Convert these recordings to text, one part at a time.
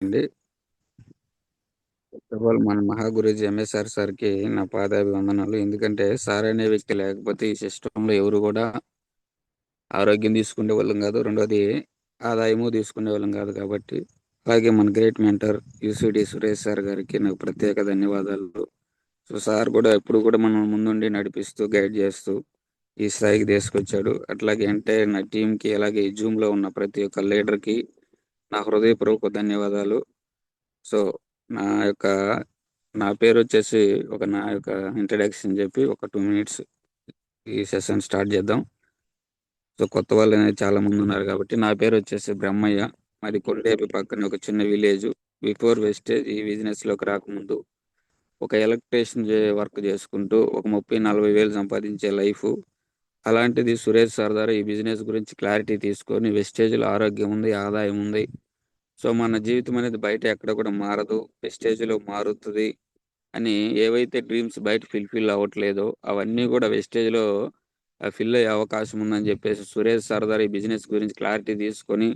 అండి. First of all మన మహాగురూజీ MSR సార్‌కి నా పాదాభివందనాలు. ఎందుకంటే సార్ అనే వ్యక్తి లేకపోతే ఈ సిస్టమ్‌లో ఎవరు గూడా ఆరోగ్యం తీసుకునేవాళ్ళం గాదు. రెండోది ఆదాయము తీసుకునేవాళ్ళం గాదు కాబట్టి, అలాగే మన great mentor UCD Suresh sir గారికి నాకు ప్రత్యేక ధన్యవాదాలు. సో, సార్ గూడా ఎప్పుడు గూడా మనం ముందుండి నడిపిస్తూ, గైడ్ జేస్తూ ఈ స్థాయికి తీసుకొచ్చాడు. అట్లాగే అంటే నా టీమ్‌కి అలాగే ఈ జూమ్‌లో ఉన్న ప్రతి ఒక్క లీడర్‌కి నా హృదయపూర్వక ధన్యవాదాలు. సో, నా యొక్క నా పేరొచ్చేసి నా యొక్క ఇంట్రడక్షన్ జెప్పి ఒక 2 మినిట్స్ ఈ సెషన్ స్టార్ట్ జేద్దాం. సో, కొత్త వాళ్ళనేది చాలా మందున్నారు గాబట్టి, నా పేరొచ్చేసి బ్రహ్మయ్య. మాది కొల్లేరు పక్కన ఒక చిన్న విలేజు. బిఫోర్ వెస్టేజ్ ఈ బిజినెస్‌లోకి రాకముందు ఒక ఎలక్ట్రీషియన్ వర్క్ జేసుకుంటూ ఒక 30, 40 వేలు సంపాదించే లైఫు. అలాంటిది సురేష్ సార్ ద్వారా ఈ బిజినెస్ గురించి క్లారిటీ తీసుకొని వెస్టేజ్‌లో ఆరోగ్యం ఉంది, ఆదాయం ఉంది. సో, మన జీవితం అనేది బయట ఎక్కడ కూడా మారదు. వెస్టేజ్‌లో మారుతది అని ఏవైతే డ్రీమ్స్ బయట ఫుల్‌ఫిల్ అవ్వట్లేదో అవన్నీ గూడా వెస్టేజ్‌లో ఫిల్ అయ్యే అవకాశం ఉందని జెప్పేసి సురేష్ సార్ ద్వారా ఈ బిజినెస్ గురించి క్లారిటీ తీసుకొని,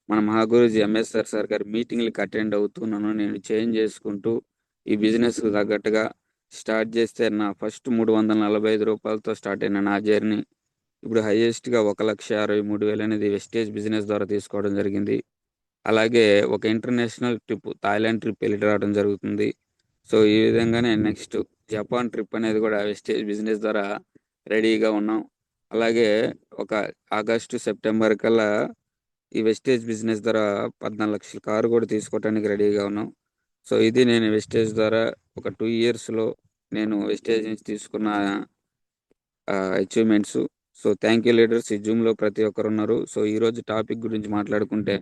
మన మహాగురూజీ ఎంఎస్ఆర్ సార్ గారి మీటింగ్‌లకి అటెండ్ అవుతూ నన్ను నేను చేంజ్ చేసుకుంటూ, ఈ బిజినెస్‌కి తగ్గట్టుగా స్టార్ట్ జేస్తే నా ఫస్ట్ రూ. 345తో స్టార్ట్ అయిన నా జర్నీ ఇప్పుడు హైయెస్ట్‌గా 1,63,000 అనేది వెస్టేజ్ బిజినెస్ ద్వారా తీసుకోవడం జరిగింది. అలాగే ఒక ఇంటర్నేషనల్ ట్రిప్ థాయిలాండ్ ట్రిప్ ఎళ్లి రావడం జరుగుతుంది. సో, ఈ విధంగానే నెక్స్ట్ జపాన్ ట్రిప్ అనేది గూడా వెస్టేజ్ బిజినెస్ ద్వారా రెడీగా ఉన్నాం. అలాగే ఒక ఆగస్టు, సెప్టెంబర్ కల్లా ఈ వెస్టేజ్ బిజినెస్ ద్వారా 14,00,000 కారు గూడా తీసుకోవటానికి రెడీగా ఉన్నాం. సో, ఇది నేను వెస్టేజ్ ద్వారా ఒక 2 ఇయర్స్‌లో నేను వెస్టేజ్ నుంచి తీసుకున్న achievements. So, thank you leaders. ఈ జూమ్‌లో ప్రతి ఒక్కరున్నారు. సో, ఈరోజు టాపిక్ గురించి మాట్లాడుకుంటే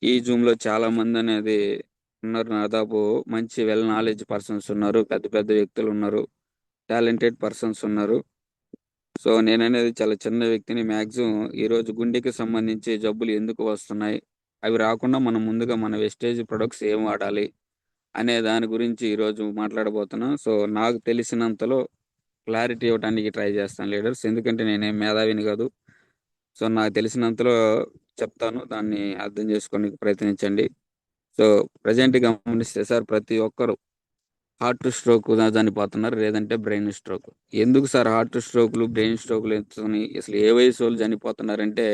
ఈ జూమ్‌లో చాలామందనేది ఉన్నారు. దాదాపు మంచి వెల్ నాలెడ్జ్ పర్సన్స్ ఉన్నారు. పెద్ద పెద్ద వ్యక్తులున్నారు. టాలెంటెడ్ పర్సన్స్ ఉన్నారు. సో, నేననేది చాలా చిన్న వ్యక్తిని. మాక్సిమం ఈరోజు గుండెకి సంబంధించి జబ్బులు ఎందుకు వస్తున్నాయి? అవి రాకుండా మనం ముందుగా మన వెస్టేజ్ ప్రొడక్ట్స్ ఏం వాడాలి? అనే దాని గురించి ఈరోజు మాట్లాడబోతున్నాం. సో, నాకు తెలిసినంతలో క్లారిటీ ఇవ్వటానికి ట్రై చేస్తాను లీడర్స్. ఎందుకంటే నేనేం మేధావిని గాదు. సో, నాకు తెలిసినంతలో చెప్తాను. దాన్ని అర్థం చేసుకోనికి ప్రయత్నించండి. సో, ప్రెజెంట్ గమనిస్తే సార్ ప్రతి ఒక్కరు హార్ట్ స్ట్రోక్‌గా చనిపోతున్నారు. లేదంటే బ్రెయిన్ స్ట్రోక్. ఎందుకు సార్ హార్ట్ స్ట్రోక్‌లు, బ్రెయిన్ స్ట్రోక్‌లు ఎందుకని అసలు ఏ వయసోళ్ళు చనిపోతున్నారంటే,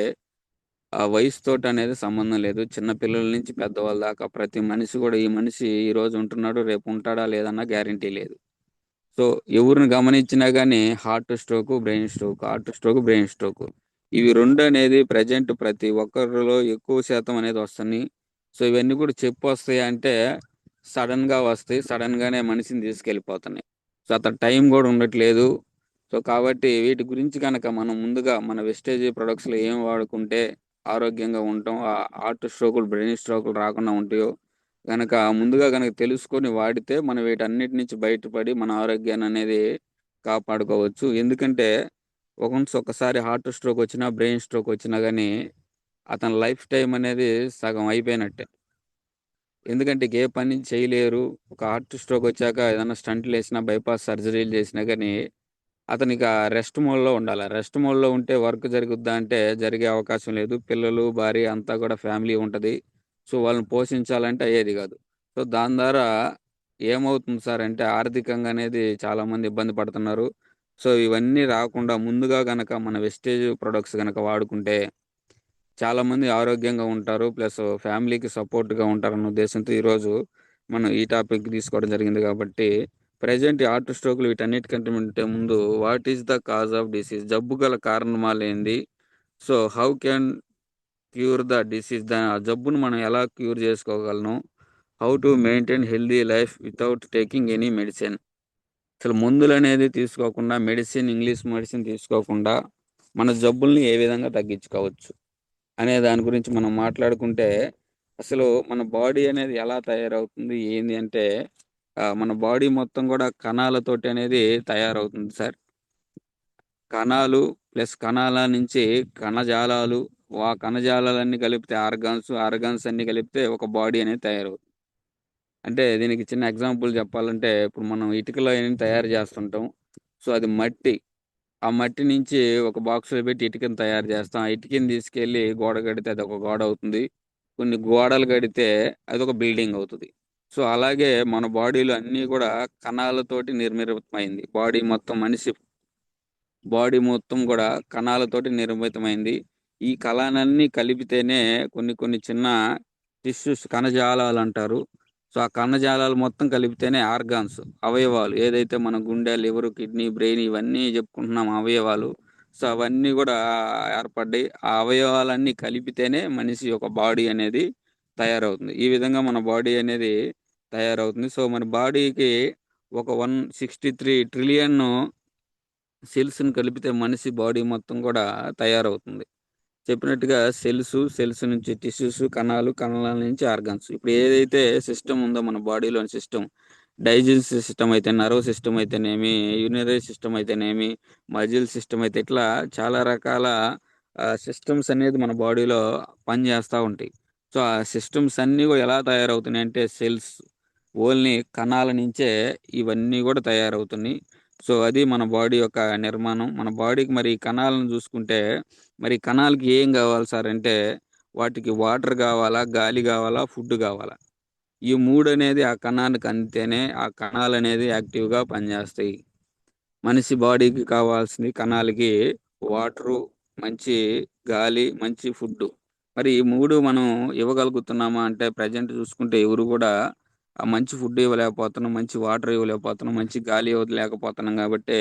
ఆ వయసుతోటనేది సంబంధం లేదు. చిన్న పిల్లల నుంచి పెద్దవాళ్ళ దాకా ప్రతి మనిషి గూడా ఈ మనిషి ఈరోజు ఉంటున్నాడు, రేపు ఉంటాడా లేదన్న గ్యారంటీ లేదు. సో, ఎవరిని గమనించినా గాని heart stroke, brain stroke, heart stroke, brain stroke. ఇవి 2 అనేది ప్రెజెంట్ ప్రతి ఒక్కరిలో ఎక్కువ శాతం అనేది వస్తున్నాయి. సో, ఇవన్నీ కూడా చెప్పొస్తాయి అంటే సడెన్‌గా వస్తాయి. సడెన్‌గానే మనిషిని తీసుకెళ్ళిపోతున్నాయి. సో, అంత టైం గూడా ఉండట్లేదు. సో, కాబట్టి వీటి గురించి గనక మనం ముందుగా మన వెస్టేజ్ ప్రొడక్ట్స్‌లో ఏం వాడుకుంటే ఆరోగ్యంగా ఉంటాం. హార్ట్ స్ట్రోకులు, బ్రెయిన్ స్ట్రోకులు రాకుండా ఉంటాయో గనక ముందుగా గనక తెలుసుకొని వాడితే మనం వీటన్నిటి నుంచి బయటపడి మన ఆరోగ్యాన్ననేది కాపాడుకోవచ్చు. ఎందుకంటే ఒక్కసారి హార్ట్ స్ట్రోక్ వచ్చినా, బ్రెయిన్ స్ట్రోక్ వచ్చినా గాని అతని లైఫ్ టైమ్ అనేది సగం అయిపోయినట్టే. ఎందుకంటే ఇక ఏ పని చేయలేరు. ఒక హార్ట్ స్ట్రోక్ వచ్చాక ఏదన్నా స్టంట్‌లేసినా, బైపాస్ సర్జరీలు చేసినా గాని అతనిక రెస్ట్ మోడ్‌లో ఉండాల. రెస్ట్ మోడ్‌లో ఉంటే వర్క్ జరుగుద్దా అంటే జరిగే అవకాశం లేదు. పిల్లలు, భార్య అంతా కూడా ఫ్యామిలీ ఉంటది. సో, వాళ్ళని పోషించాలంటే అయ్యేది గాదు. సో, దాని ద్వారా ఏమవుతుంది సార్ అంటే ఆర్థికంగా అనేది చాలామంది ఇబ్బంది పడుతున్నారు. సో, ఇవన్నీ రాకుండా ముందుగా గనక మన వెస్టేజ్ ప్రొడక్ట్స్ గనక వాడుకుంటే చాలామంది ఆరోగ్యంగా ఉంటారు. ప్లస్ ఫ్యామిలీకి సపోర్ట్‌గా ఉంటారన్న ఉద్దేశంతో ఈరోజు మనం ఈ టాపిక్ తీసుకోవడం జరిగింది కాబట్టి, ప్రెజెంట్ ఈ హార్ట్ స్ట్రోక్‌లు వీటన్నిటికంటే ముందు what is the cause of disease? జబ్బు గల కారణాలేంది? So, how can cure the disease? ఆ జబ్బును మనం ఎలా క్యూర్ చేసుకోగలను? How to maintain healthy life without taking any medicine? అసలు మందులనేది తీసుకోకుండా ఇంగ్లీష్ మెడిసిన్ తీసుకోకుండా మన జబ్బుల్ని ఏ విధంగా తగ్గించుకోవచ్చు? అనే దాని గురించి మనం మాట్లాడుకుంటే, అసలు మన బాడీ అనేది ఎలా తయారవుతుంది? ఏంది అంటే, మన బాడీ మొత్తం గూడా కణాలతోటి అనేది తయారవుతుంది సార్. కణాలు ప్లస్ కణాల నుంచి కణజాలాలు, ఆ కణజాలాలన్నీ కలిపితే ఆర్గాన్స్, ఆర్గాన్స్ అన్నీ కలిపితే ఒక బాడీ అనేది తయారవుతుంది. అంటే దీనికి చిన్న ఎగ్జాంపుల్ చెప్పాలంటే, ఇప్పుడు మనం ఇటుకలో అయన్నీ తయారు జేస్తుంటాం. సో, అది మట్టి. ఆ మట్టి నుంచి ఒక బాక్స్‌లో పెట్టి ఇటుకని తయారు జేస్తాం. ఆ ఇటుకని తీసుకెళ్ళి గోడ కడితే అదొక గోడ అవుతుంది. కొన్ని గోడలు కడితే అదొక బిల్డింగ్ అవుతుంది. సో అలాగే మన బాడీలో అన్నీ కూడా కణాలతోటి నిర్మితమైంది. బాడీ మొత్తం కూడా కణాలతోటి నిర్మితమైంది. ఈ కణాలన్నీ కలిపితేనే కొన్ని కొన్ని చిన్న టిష్యూస్, కణజాలాలు అంటారు. సో ఆ కణజాలాలు మొత్తం కలిపితేనే ఆర్గాన్స్, అవయవాలు, ఏదైతే మన గుండె, లివర్, కిడ్నీ, బ్రెయిన్ ఇవన్నీ చెప్పుకుంటున్నాం అవయవాలు. సో అవన్నీ కూడా ఏర్పడ్డాయి. ఆ అవయవాలన్నీ కలిపితేనే మనిషి యొక్క బాడీ అనేది తయారవుతుంది. ఈ విధంగా మన బాడీ అనేది తయారవుతుంది. సో మన బాడీకి ఒక 163 ట్రిలియన్ సెల్స్ ని కలిపితే మనిషి బాడీ మొత్తం కూడా తయారవుతుంది. చెప్పినట్టుగా సెల్స్ నుంచి టిష్యూస్, కణాలు, కణాల నుంచి ఆర్గాన్స్. ఇప్పుడు ఏదైతే సిస్టమ్ ఉందో మన బాడీలోని సిస్టమ్, డైజెస్టివ్ సిస్టమ్ అయితే, నర్వ్ సిస్టమ్ అయితేనేమి, యూరినరీ సిస్టమ్ అయితేనేమి, మజిల్ సిస్టమ్ అయితే, ఇట్లా చాలా రకాల సిస్టమ్స్ అనేది మన బాడీలో పనిచేస్తూ ఉంటాయి. సో ఆ సిస్టమ్స్ అన్నీ కూడా ఎలా తయారవుతున్నాయి అంటే సెల్స్, ఓన్లీ కణాల నుంచే ఇవన్నీ కూడా తయారవుతున్నాయి. సో అది మన బాడీ యొక్క నిర్మాణం. మన బాడీకి మరి ఈ కణాలను చూసుకుంటే, మరి కణాలకి ఏం కావాలి సార్ అంటే, వాటికి వాటర్ కావాలా, గాలి కావాలా, ఫుడ్ కావాలా. ఈ మూడు అనేది ఆ కణానికి అందితేనే ఆ కణాలు అనేది యాక్టివ్గా పనిచేస్తాయి. మనిషి బాడీకి కావాల్సింది కణాలకి వాటరు, మంచి గాలి, మంచి ఫుడ్. మరి ఈ మూడు మనం ఇవ్వగలుగుతున్నామా అంటే, ప్రజెంట్ చూసుకుంటే ఎవరు కూడా ఆ మంచి ఫుడ్ ఇవ్వలేకపోతున్నాం, మంచి వాటర్ ఇవ్వలేకపోతున్నాం, మంచి గాలి ఇవ్వలేకపోతున్నాం. కాబట్టి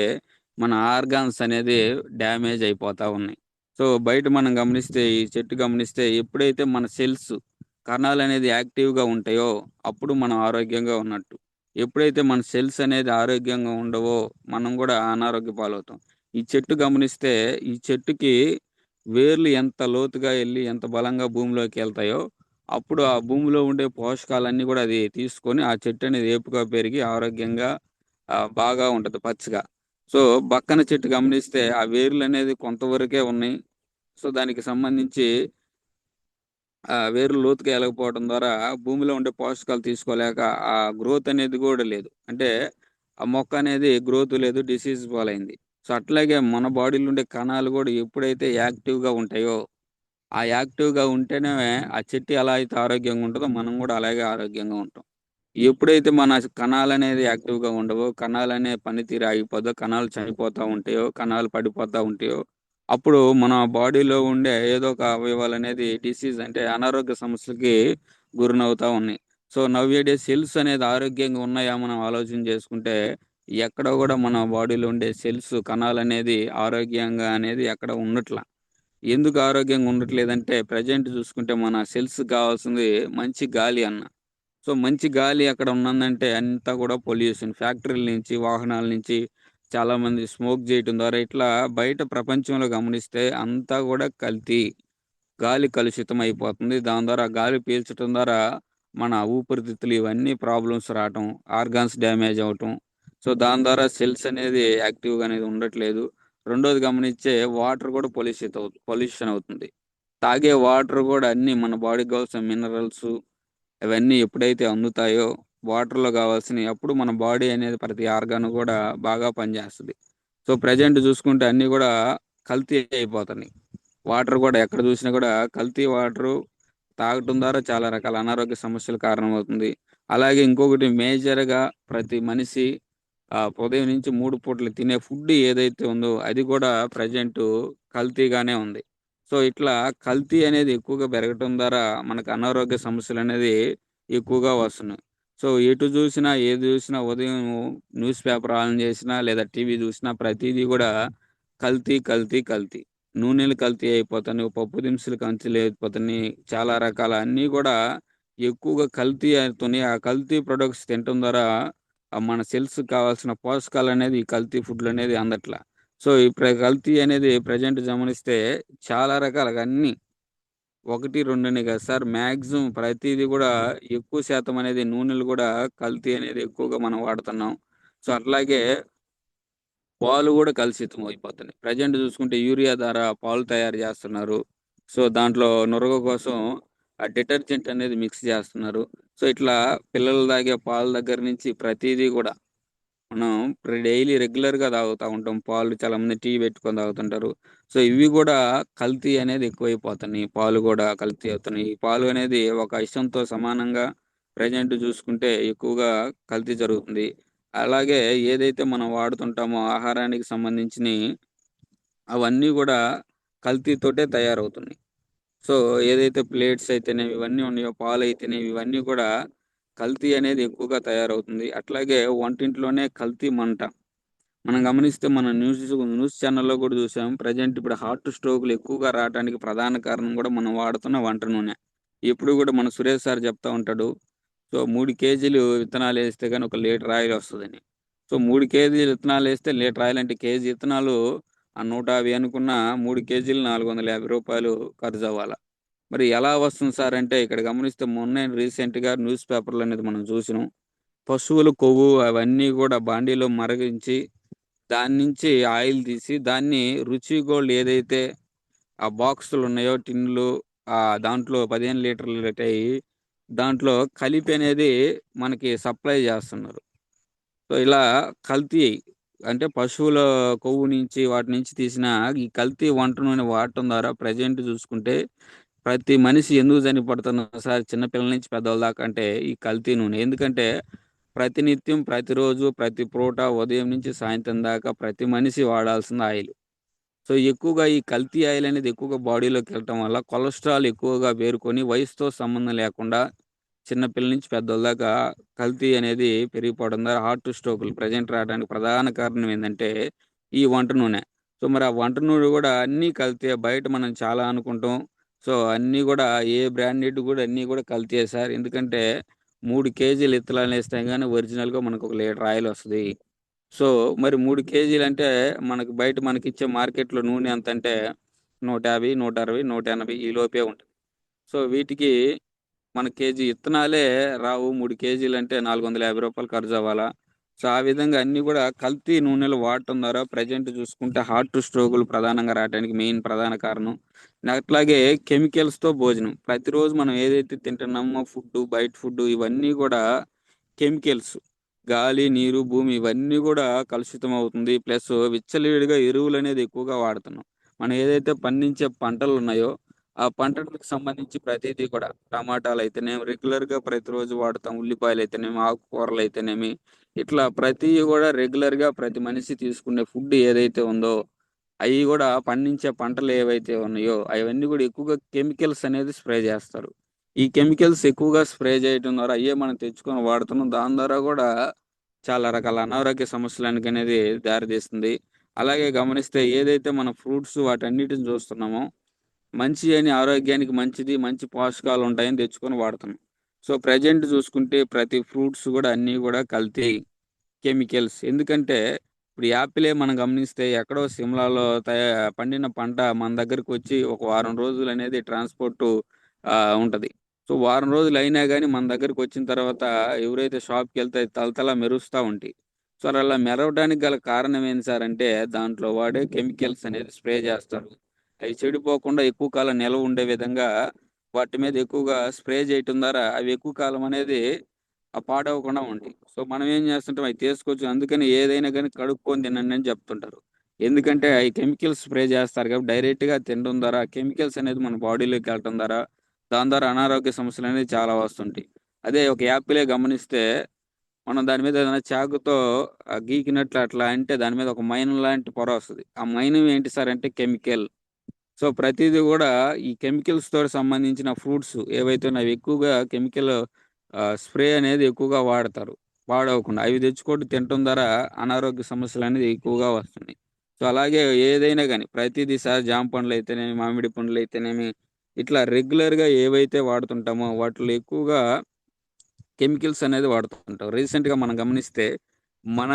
మన ఆర్గాన్స్ అనేది డ్యామేజ్ అయిపోతా ఉన్నాయి. సో బయట మనం గమనిస్తే, ఈ చెట్టు గమనిస్తే, ఎప్పుడైతే మన సెల్స్, కణాలు అనేది యాక్టివ్గా ఉంటాయో అప్పుడు మనం ఆరోగ్యంగా ఉన్నట్టు. ఎప్పుడైతే మన సెల్స్ అనేది ఆరోగ్యంగా ఉండవో మనం కూడా అనారోగ్య పాలవుతాం. ఈ చెట్టు గమనిస్తే, ఈ చెట్టుకి వేర్లు ఎంత లోతుగా వెళ్ళి ఎంత బలంగా భూమిలోకి వెళ్తాయో అప్పుడు ఆ భూమిలో ఉండే పోషకాలన్నీ కూడా అది తీసుకొని ఆ చెట్టు అనేది ఏపుగా పెరిగి ఆరోగ్యంగా బాగా ఉంటది పచ్చగా. సో పక్కన చెట్టు గమనిస్తే ఆ వేర్లు అనేది కొంతవరకే ఉన్నాయి. సో దానికి సంబంధించి వేర్లు లోతుగా వెళ్ళకపోవడం ద్వారా భూమిలో ఉండే పోషకాలు తీసుకోలేక ఆ గ్రోత్ అనేది కూడా లేదు. అంటే ఆ మొక్క అనేది గ్రోత్ లేదు, డిసీజ్ పాలైంది. సో అట్లాగే మన బాడీలో ఉండే కణాలు కూడా ఎప్పుడైతే యాక్టివ్గా ఉంటాయో, ఆ యాక్టివ్గా ఉంటేనే ఆ చెట్టు ఎలా అయితే ఆరోగ్యంగా ఉంటుందో మనం కూడా అలాగే ఆరోగ్యంగా ఉంటాం. ఎప్పుడైతే మన కణాలు అనేది యాక్టివ్గా ఉండవో, కణాలు అనే పనితీరు ఆగిపోదో, కణాలు చనిపోతూ ఉంటాయో, కణాలు పడిపోతూ ఉంటాయో, అప్పుడు మన బాడీలో ఉండే ఏదో ఒక అవయవాలు అనేది డిసీజ్, అంటే అనారోగ్య సమస్యలకి గురినవుతా ఉన్నాయి. సో నవ్య డే సెల్స్ అనేది ఆరోగ్యంగా ఉన్నాయా మనం ఆలోచన చేసుకుంటే, ఎక్కడ కూడా మన బాడీలో ఉండే సెల్స్, కణాలు అనేది ఆరోగ్యంగా అనేది ఎక్కడ ఉండట్లా. ఎందుకు ఆరోగ్యంగా ఉండట్లేదంటే, ప్రజెంట్ చూసుకుంటే మన సెల్స్ కావాల్సింది మంచి గాలి అన్న. సో మంచి గాలి అక్కడ ఉన్నదంటే అంతా కూడా పొల్యూషన్, ఫ్యాక్టరీల నుంచి, వాహనాల నుంచి చాలా మంది స్మోక్ చేయటం ద్వారా ఇట్లా బయట ప్రపంచంలో గమనిస్తే అంతా కూడా కల్తీ. గాలి కలుషితం అయిపోతుంది. దాని ద్వారా గాలి పీల్చడం ద్వారా మన ఊపిరితిత్తులు ఇవన్నీ ప్రాబ్లమ్స్ రావటం, ఆర్గాన్స్ డ్యామేజ్ అవ్వటం. సో దాని ద్వారా సెల్స్ అనేది యాక్టివ్గా అనేది ఉండట్లేదు. రెండోది గమనించే, వాటర్ కూడా పొల్యూషన్ అవుతుంది. తాగే వాటర్ కూడా అన్ని మన బాడీకి కావాల్సిన మినరల్స్ ఇవన్నీ ఎప్పుడైతే అందుతాయో, వాటర్లో కావాల్సినవి, అప్పుడు మన బాడీ అనేది ప్రతి ఆర్గాన్ కూడా బాగా పనిచేస్తుంది. సో ప్రజెంట్ చూసుకుంటే అన్నీ కూడా కల్తీ అయిపోతున్నాయి. వాటర్ కూడా ఎక్కడ చూసినా కూడా కల్తీ వాటరు తాగటం ద్వారా చాలా రకాల అనారోగ్య సమస్యలు కారణమవుతుంది. అలాగే ఇంకొకటి మేజర్గా, ప్రతి మనిషి ఉదయం నుంచి 3 పూటలు తినే ఫుడ్ ఏదైతే ఉందో అది కూడా ప్రజెంట్ కల్తీగానే ఉంది. సో ఇట్లా కల్తీ అనేది ఎక్కువగా పెరగటం ద్వారా మనకు అనారోగ్య సమస్యలు అనేది ఎక్కువగా వస్తున్నాయి. సో ఎటు చూసినా, ఏది చూసినా, ఉదయం న్యూస్ పేపర్ ఆన్ చేసినా లేదా టీవీ చూసినా ప్రతిదీ కూడా కల్తీ, కల్తీ, కల్తీ. నూనెలు కల్తీ అయిపోతున్నాయి, పప్పు దినుసులు కల్తీ అయిపోతున్నాయి, చాలా రకాల అన్నీ కూడా ఎక్కువగా కల్తీ అవుతున్నాయి. ఆ కల్తీ ప్రొడక్ట్స్ తినటం ద్వారా మన సెల్స్ కావాల్సిన పోషకాలు అనేది ఈ కల్తీ ఫుడ్లు అనేది అందట్లా. సో ఈ కల్తీ అనేది ప్రజెంట్ గమనిస్తే చాలా రకాలుగా అన్ని, ఒకటి రెండని కాదు సార్, మాక్సిమం ప్రతిదీ కూడా ఎక్కువ శాతం అనేది నూనెలు కూడా కల్తీ అనేది ఎక్కువగా మనం వాడుతున్నాం. సో అట్లాగే పాలు కూడా కలుషితం అయిపోతున్నాయి. ప్రజెంట్ చూసుకుంటే యూరియా ద్వారా పాలు తయారు చేస్తున్నారు. సో దాంట్లో నురగ కోసం ఆ డిటర్జెంట్ అనేది మిక్స్ చేస్తున్నారు. సో ఇట్లా పిల్లలు తాగే పాల దగ్గర నుంచి ప్రతిదీ కూడా మనం డైలీ రెగ్యులర్‌గా తాగుతా ఉంటాం. పాలు చాలామంది టీ పెట్టుకొని తాగుతుంటారు. సో, ఇవి గూడా కల్తీ అనేది ఎక్కువైపోతున్నాయి. పాలు గూడా కల్తీ అవుతున్నాయి. ఈ పాలు అనేది ఒక విషంతో సమానంగా ప్రెజెంట్ చూసుకుంటే ఎక్కువగా కల్తీ జరుగుతుంది. అలాగే ఏదైతే మనం వాడుతుంటామో ఆహారానికి సంబంధించినయి అవన్నీ గూడా కల్తీతోటే తయారవుతున్నాయి. సో, ఏదైతే ప్లేట్స్ అయితేనేమి, ఇవన్నీ ఉన్నాయో, పాలైతేనేవి, ఇవన్నీ కూడా కల్తీ అనేది ఎక్కువగా తయారవుతుంది. అట్లాగే వంటింట్లోనే కల్తీ మంట. మనం గమనిస్తే మన న్యూస్ ఛానెల్‌లో కూడా చూసాం. ప్రెజెంట్ ఇప్పుడు హార్ట్ స్ట్రోక్‌లు ఎక్కువగా రావటానికి ప్రధాన కారణం కూడా మనం వాడుతున్న వంట నూనె. ఎప్పుడు కూడా మన సురేష్ సార్ చెప్తా ఉంటాడు. సో, 3 కేజీలు విత్తనాలేస్తే గాని ఒక లీటర్ ఆయిల్ వస్తదని. సో, 3 కేజీలు విత్తనాలేస్తే లీటర్ ఆయిల్ అంటే కేజీ విత్తనాలు 150 అనుకున్న 3 కేజీలు రూ. 450 ఖర్చవ్వాల. మరి ఎలా వస్తుంది సార్ అంటే ఇక్కడ గమనిస్తే మొన్నే రీసెంట్‌గా న్యూస్ పేపర్‌లో అనేది మనం చూసినాం. పశువుల కొవ్వు అవన్నీ గూడా బాండీలో మరిగించి, దాని నుంచి ఆయిల్ తీసి, దాన్ని రుచి గోల్డ్ ఏదైతే ఆ బాక్సులున్నాయో టిన్నులు దాంట్లో 15 లీటర్లటయి దాంట్లో కలిపి అనేది మనకి సప్లై జేస్తున్నారు. సో, ఇలా కల్తీ అంటే పశువుల కొవ్వు నుంచి వాటి నుంచి తీసిన ఈ కల్తీ వంట నూనె వాడటం ద్వారా ప్రెజెంట్ చూసుకుంటే ప్రతి మనిషి ఎందుకు చనిపోతున్నారు సార్ చిన్న పిల్లల నుంచి పెద్దోళ్ళ దాకా అంటే ఈ కల్తీ నూనె. ఎందుకంటే ప్రతినిత్యం, ప్రతిరోజు, ప్రతి పూట ఉదయం నుంచి సాయంత్రం దాకా ప్రతి మనిషి వాడాల్సింది ఆయిల్. సో, ఎక్కువగా ఈ కల్తీ ఆయిల్ అనేది ఎక్కువగా బాడీలోకెళ్ళటం వల్ల కొలెస్ట్రాల్ ఎక్కువగా పేరుకొని వయసుతో సంబంధం లేకుండా చిన్న పిల్లల నుంచి పెద్దోళ్ళ దాకా కల్తీ అనేది పెరిగిపోవడం ద్వారా హార్ట్ స్ట్రోకులు ప్రెజెంట్ రావడానికి ప్రధాన కారణం ఏందంటే ఈ వంట నూనె. సో, మరి ఆ వంట నూనె గూడా అన్నీ కల్తీయే. బయట మనం చాలా అనుకుంటాం. సో, అన్నీ గూడా ఏ బ్రాండెడ్ గూడా అన్నీ గూడా కల్తీయే సార్. ఎందుకంటే 3 కేజీలు ఇత్తనాలేస్తే గాని ఒరిజినల్‌గా మనకొక లీటర్ ఆయిలొస్తది. సో, మరి 3 కేజీలంటే మనకు బయట మనకిచ్చే మార్కెట్‌లో నూనె ఎంతంటే 150, 160, 180 ఈ లోపే ఉంటది. సో, వీటికి మన కేజీ ఇత్తనాలే రావు. 3 కేజీలంటే రూ. 450 ఖర్చవ్వాలా. సో, ఆ విధంగా అన్నీ గూడా కల్తీ నూనెలు వాడటం ద్వారా ప్రెజెంట్ చూసుకుంటే హార్ట్ స్ట్రోకులు ప్రధానంగా రావటానికి మెయిన్ ప్రధాన కారణం. అట్లాగే కెమికల్స్‌తో భోజనం. ప్రతిరోజు మనం ఏదైతే తింటున్నామో ఫుడ్డు, బయట ఫుడ్డు ఇవన్నీ గూడా కెమికల్స్. గాలి, నీరు, భూమి ఇవన్నీ గూడా కలుషితమవుతుంది. ప్లస్ విచ్చలవిడిగా ఎరువులనేది ఎక్కువగా వాడుతున్నాం. మనం ఏదైతే పండించే పంటలున్నాయో ఆ పంటలకు సంబంధించి ప్రతీదీ కూడా టమాటాలయితేనేమి రెగ్యులర్‌గా ప్రతిరోజు వాడతాం. ఉల్లిపాయలయితేనేమి, ఆకుకూరలయితేనేమి, ఇట్లా ప్రతియి గూడా రెగ్యులర్‌గా ప్రతి మనిషి తీసుకునే ఫుడ్ ఏదైతే ఉందో, అయి గూడా పండించే పంటలు ఏవైతే ఉన్నాయో, అవన్నీ గూడా ఎక్కువగా కెమికల్స్ అనేది స్ప్రే జేస్తారు. ఈ కెమికల్స్ ఎక్కువగా స్ప్రే జేయటం ద్వారా అయ్యే మనం తెచ్చుకొని వాడుతున్నాం. దాని ద్వారా గూడా చాలా రకాల అనారోగ్య సమస్యలనికనేది దారితీస్తుంది. అలాగే గమనిస్తే ఏదైతే మనం ఫ్రూట్స్ వాటన్నిటిని జూస్తున్నామో మంచి అని ఆరోగ్యానికి మంచిది. మంచి పోషకాలుంటాయని తెచ్చుకొని వాడుతున్నాం. సో, ప్రెజెంట్ చూసుకుంటే ప్రతి ఫ్రూట్స్ గూడా అన్నీ గూడా కల్తీ, కెమికల్స్. ఎందుకంటే ఇప్పుడు యాపిలే మనం గమనిస్తే ఎక్కడో సిమ్లాలో పండిన పంట మన దగ్గరకొచ్చి ఒక వారం రోజులనేది ట్రాన్స్‌పోర్టు ఉంటది. సో, వారం రోజులయినా గాని మన దగ్గరకొచ్చిన తర్వాత ఎవరైతే షాప్‌కెళ్తే అయి తళతళ మెరుస్తా ఉంటాయి. సో, అలా మెరవడానికి గల కారణం ఏంది సార్ అంటే దాంట్లో వాడే కెమికల్స్ అనేది స్ప్రే జేస్తారు. అయి చెడిపోకుండా ఎక్కువ కాలం నిలవ ఉండే విధంగా వాటి మీద ఎక్కువగా స్ప్రే చేయటం ద్వారా అవి ఎక్కువ కాలం అనేది పాడవకుండా ఉంటాయి. సో, మనం ఏం చేస్తుంటాం అయి తీసుకొచ్చి అందుకని ఏదైనా గాని కడుక్కొని తినండి అని చెప్తుంటారు. ఎందుకంటే అయి కెమికల్స్ స్ప్రే చేస్తారు కాబట్టి డైరెక్ట్‌గా తినడం ద్వారా కెమికల్స్ అనేది మన బాడీలోకి వెళ్ళటం ద్వారా దాని ద్వారా అనారోగ్య సమస్యలనేవి చాలా వస్తుంటాయి. అదే ఒక యాపిలే గమనిస్తే మనం దాని మీద ఏదైనా చాకుతో గీకినట్లు అట్లా అంటే దాని మీద ఒక మైనం లాంటి పొర వస్తది. ఆ మైనం ఏంటి సార్ అంటే కెమికల్. సో, ప్రతీది గూడా ఈ కెమికల్స్‌తోటి సంబంధించిన ఫ్రూట్స్ ఏవైతే ఉన్నాయో అవి ఎక్కువగా కెమికల్ స్ప్రే అనేది ఎక్కువగా వాడతారు. పాడవకుండా. అవి తెచ్చుకొని తినటం ద్వారా అనారోగ్య సమస్యలనేది ఎక్కువగా వస్తున్నాయి. సో, అలాగే ఏదైనా గాని ప్రతీదీ సార్ జామ పండ్లయితేనేమి, మామిడి పండ్లయితేనేమి ఇట్లా రెగ్యులర్‌గా ఏవైతే వాడుతుంటామో వాటిలో ఎక్కువగా కెమికల్స్ అనేది వాడుతుంటాం. రీసెంట్‌గా మనం గమనిస్తే మన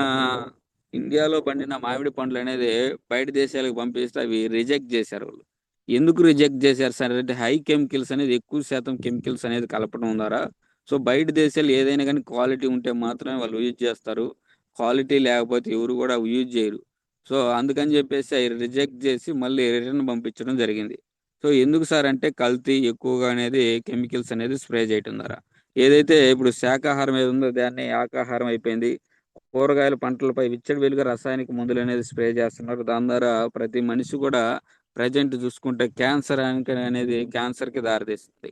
ఇండియాలో పండిన మామిడి పండ్లనేది బయట దేశాలకు పంపిస్తే అవి రిజెక్ట్ జేశారు వాళ్ళు. ఎందుకు రిజెక్ట్ జేశారు సార్ అంటే హై కెమికల్స్ అనేది ఎక్కువ శాతం కెమికల్స్ అనేది కలపడం ద్వారా సో, బయట దేశాలు ఏదైనా గాని క్వాలిటీ ఉంటే మాత్రమే వాళ్ళు యూజ్ జేస్తారు. క్వాలిటీ లేకపోతే ఎవరు గూడా యూజ్ జేయరు. సో, అందుకని జెప్పేసి అయి రిజెక్ట్ జేసి మళ్ళీ రిటర్న్ పంపించడం జరిగింది. సో, ఎందుకు సార్ అంటే కల్తీ ఎక్కువగా అనేది కెమికల్స్ అనేది స్ప్రే జేయటం ద్వారా. ఏదైతే ఇప్పుడు శాకాహారం ఏదుందో దాన్ని ఆకాహారం అయిపోయింది. కూరగాయల పంటలపై విచ్చలవిడిగా రసాయనిక మందులనేది స్ప్రే చేస్తున్నారు. దాని ద్వారా ప్రతి మనిషి కూడా ప్రెజెంట్ చూసుకుంటే క్యాన్సర్‌కి దారితీస్తుంది.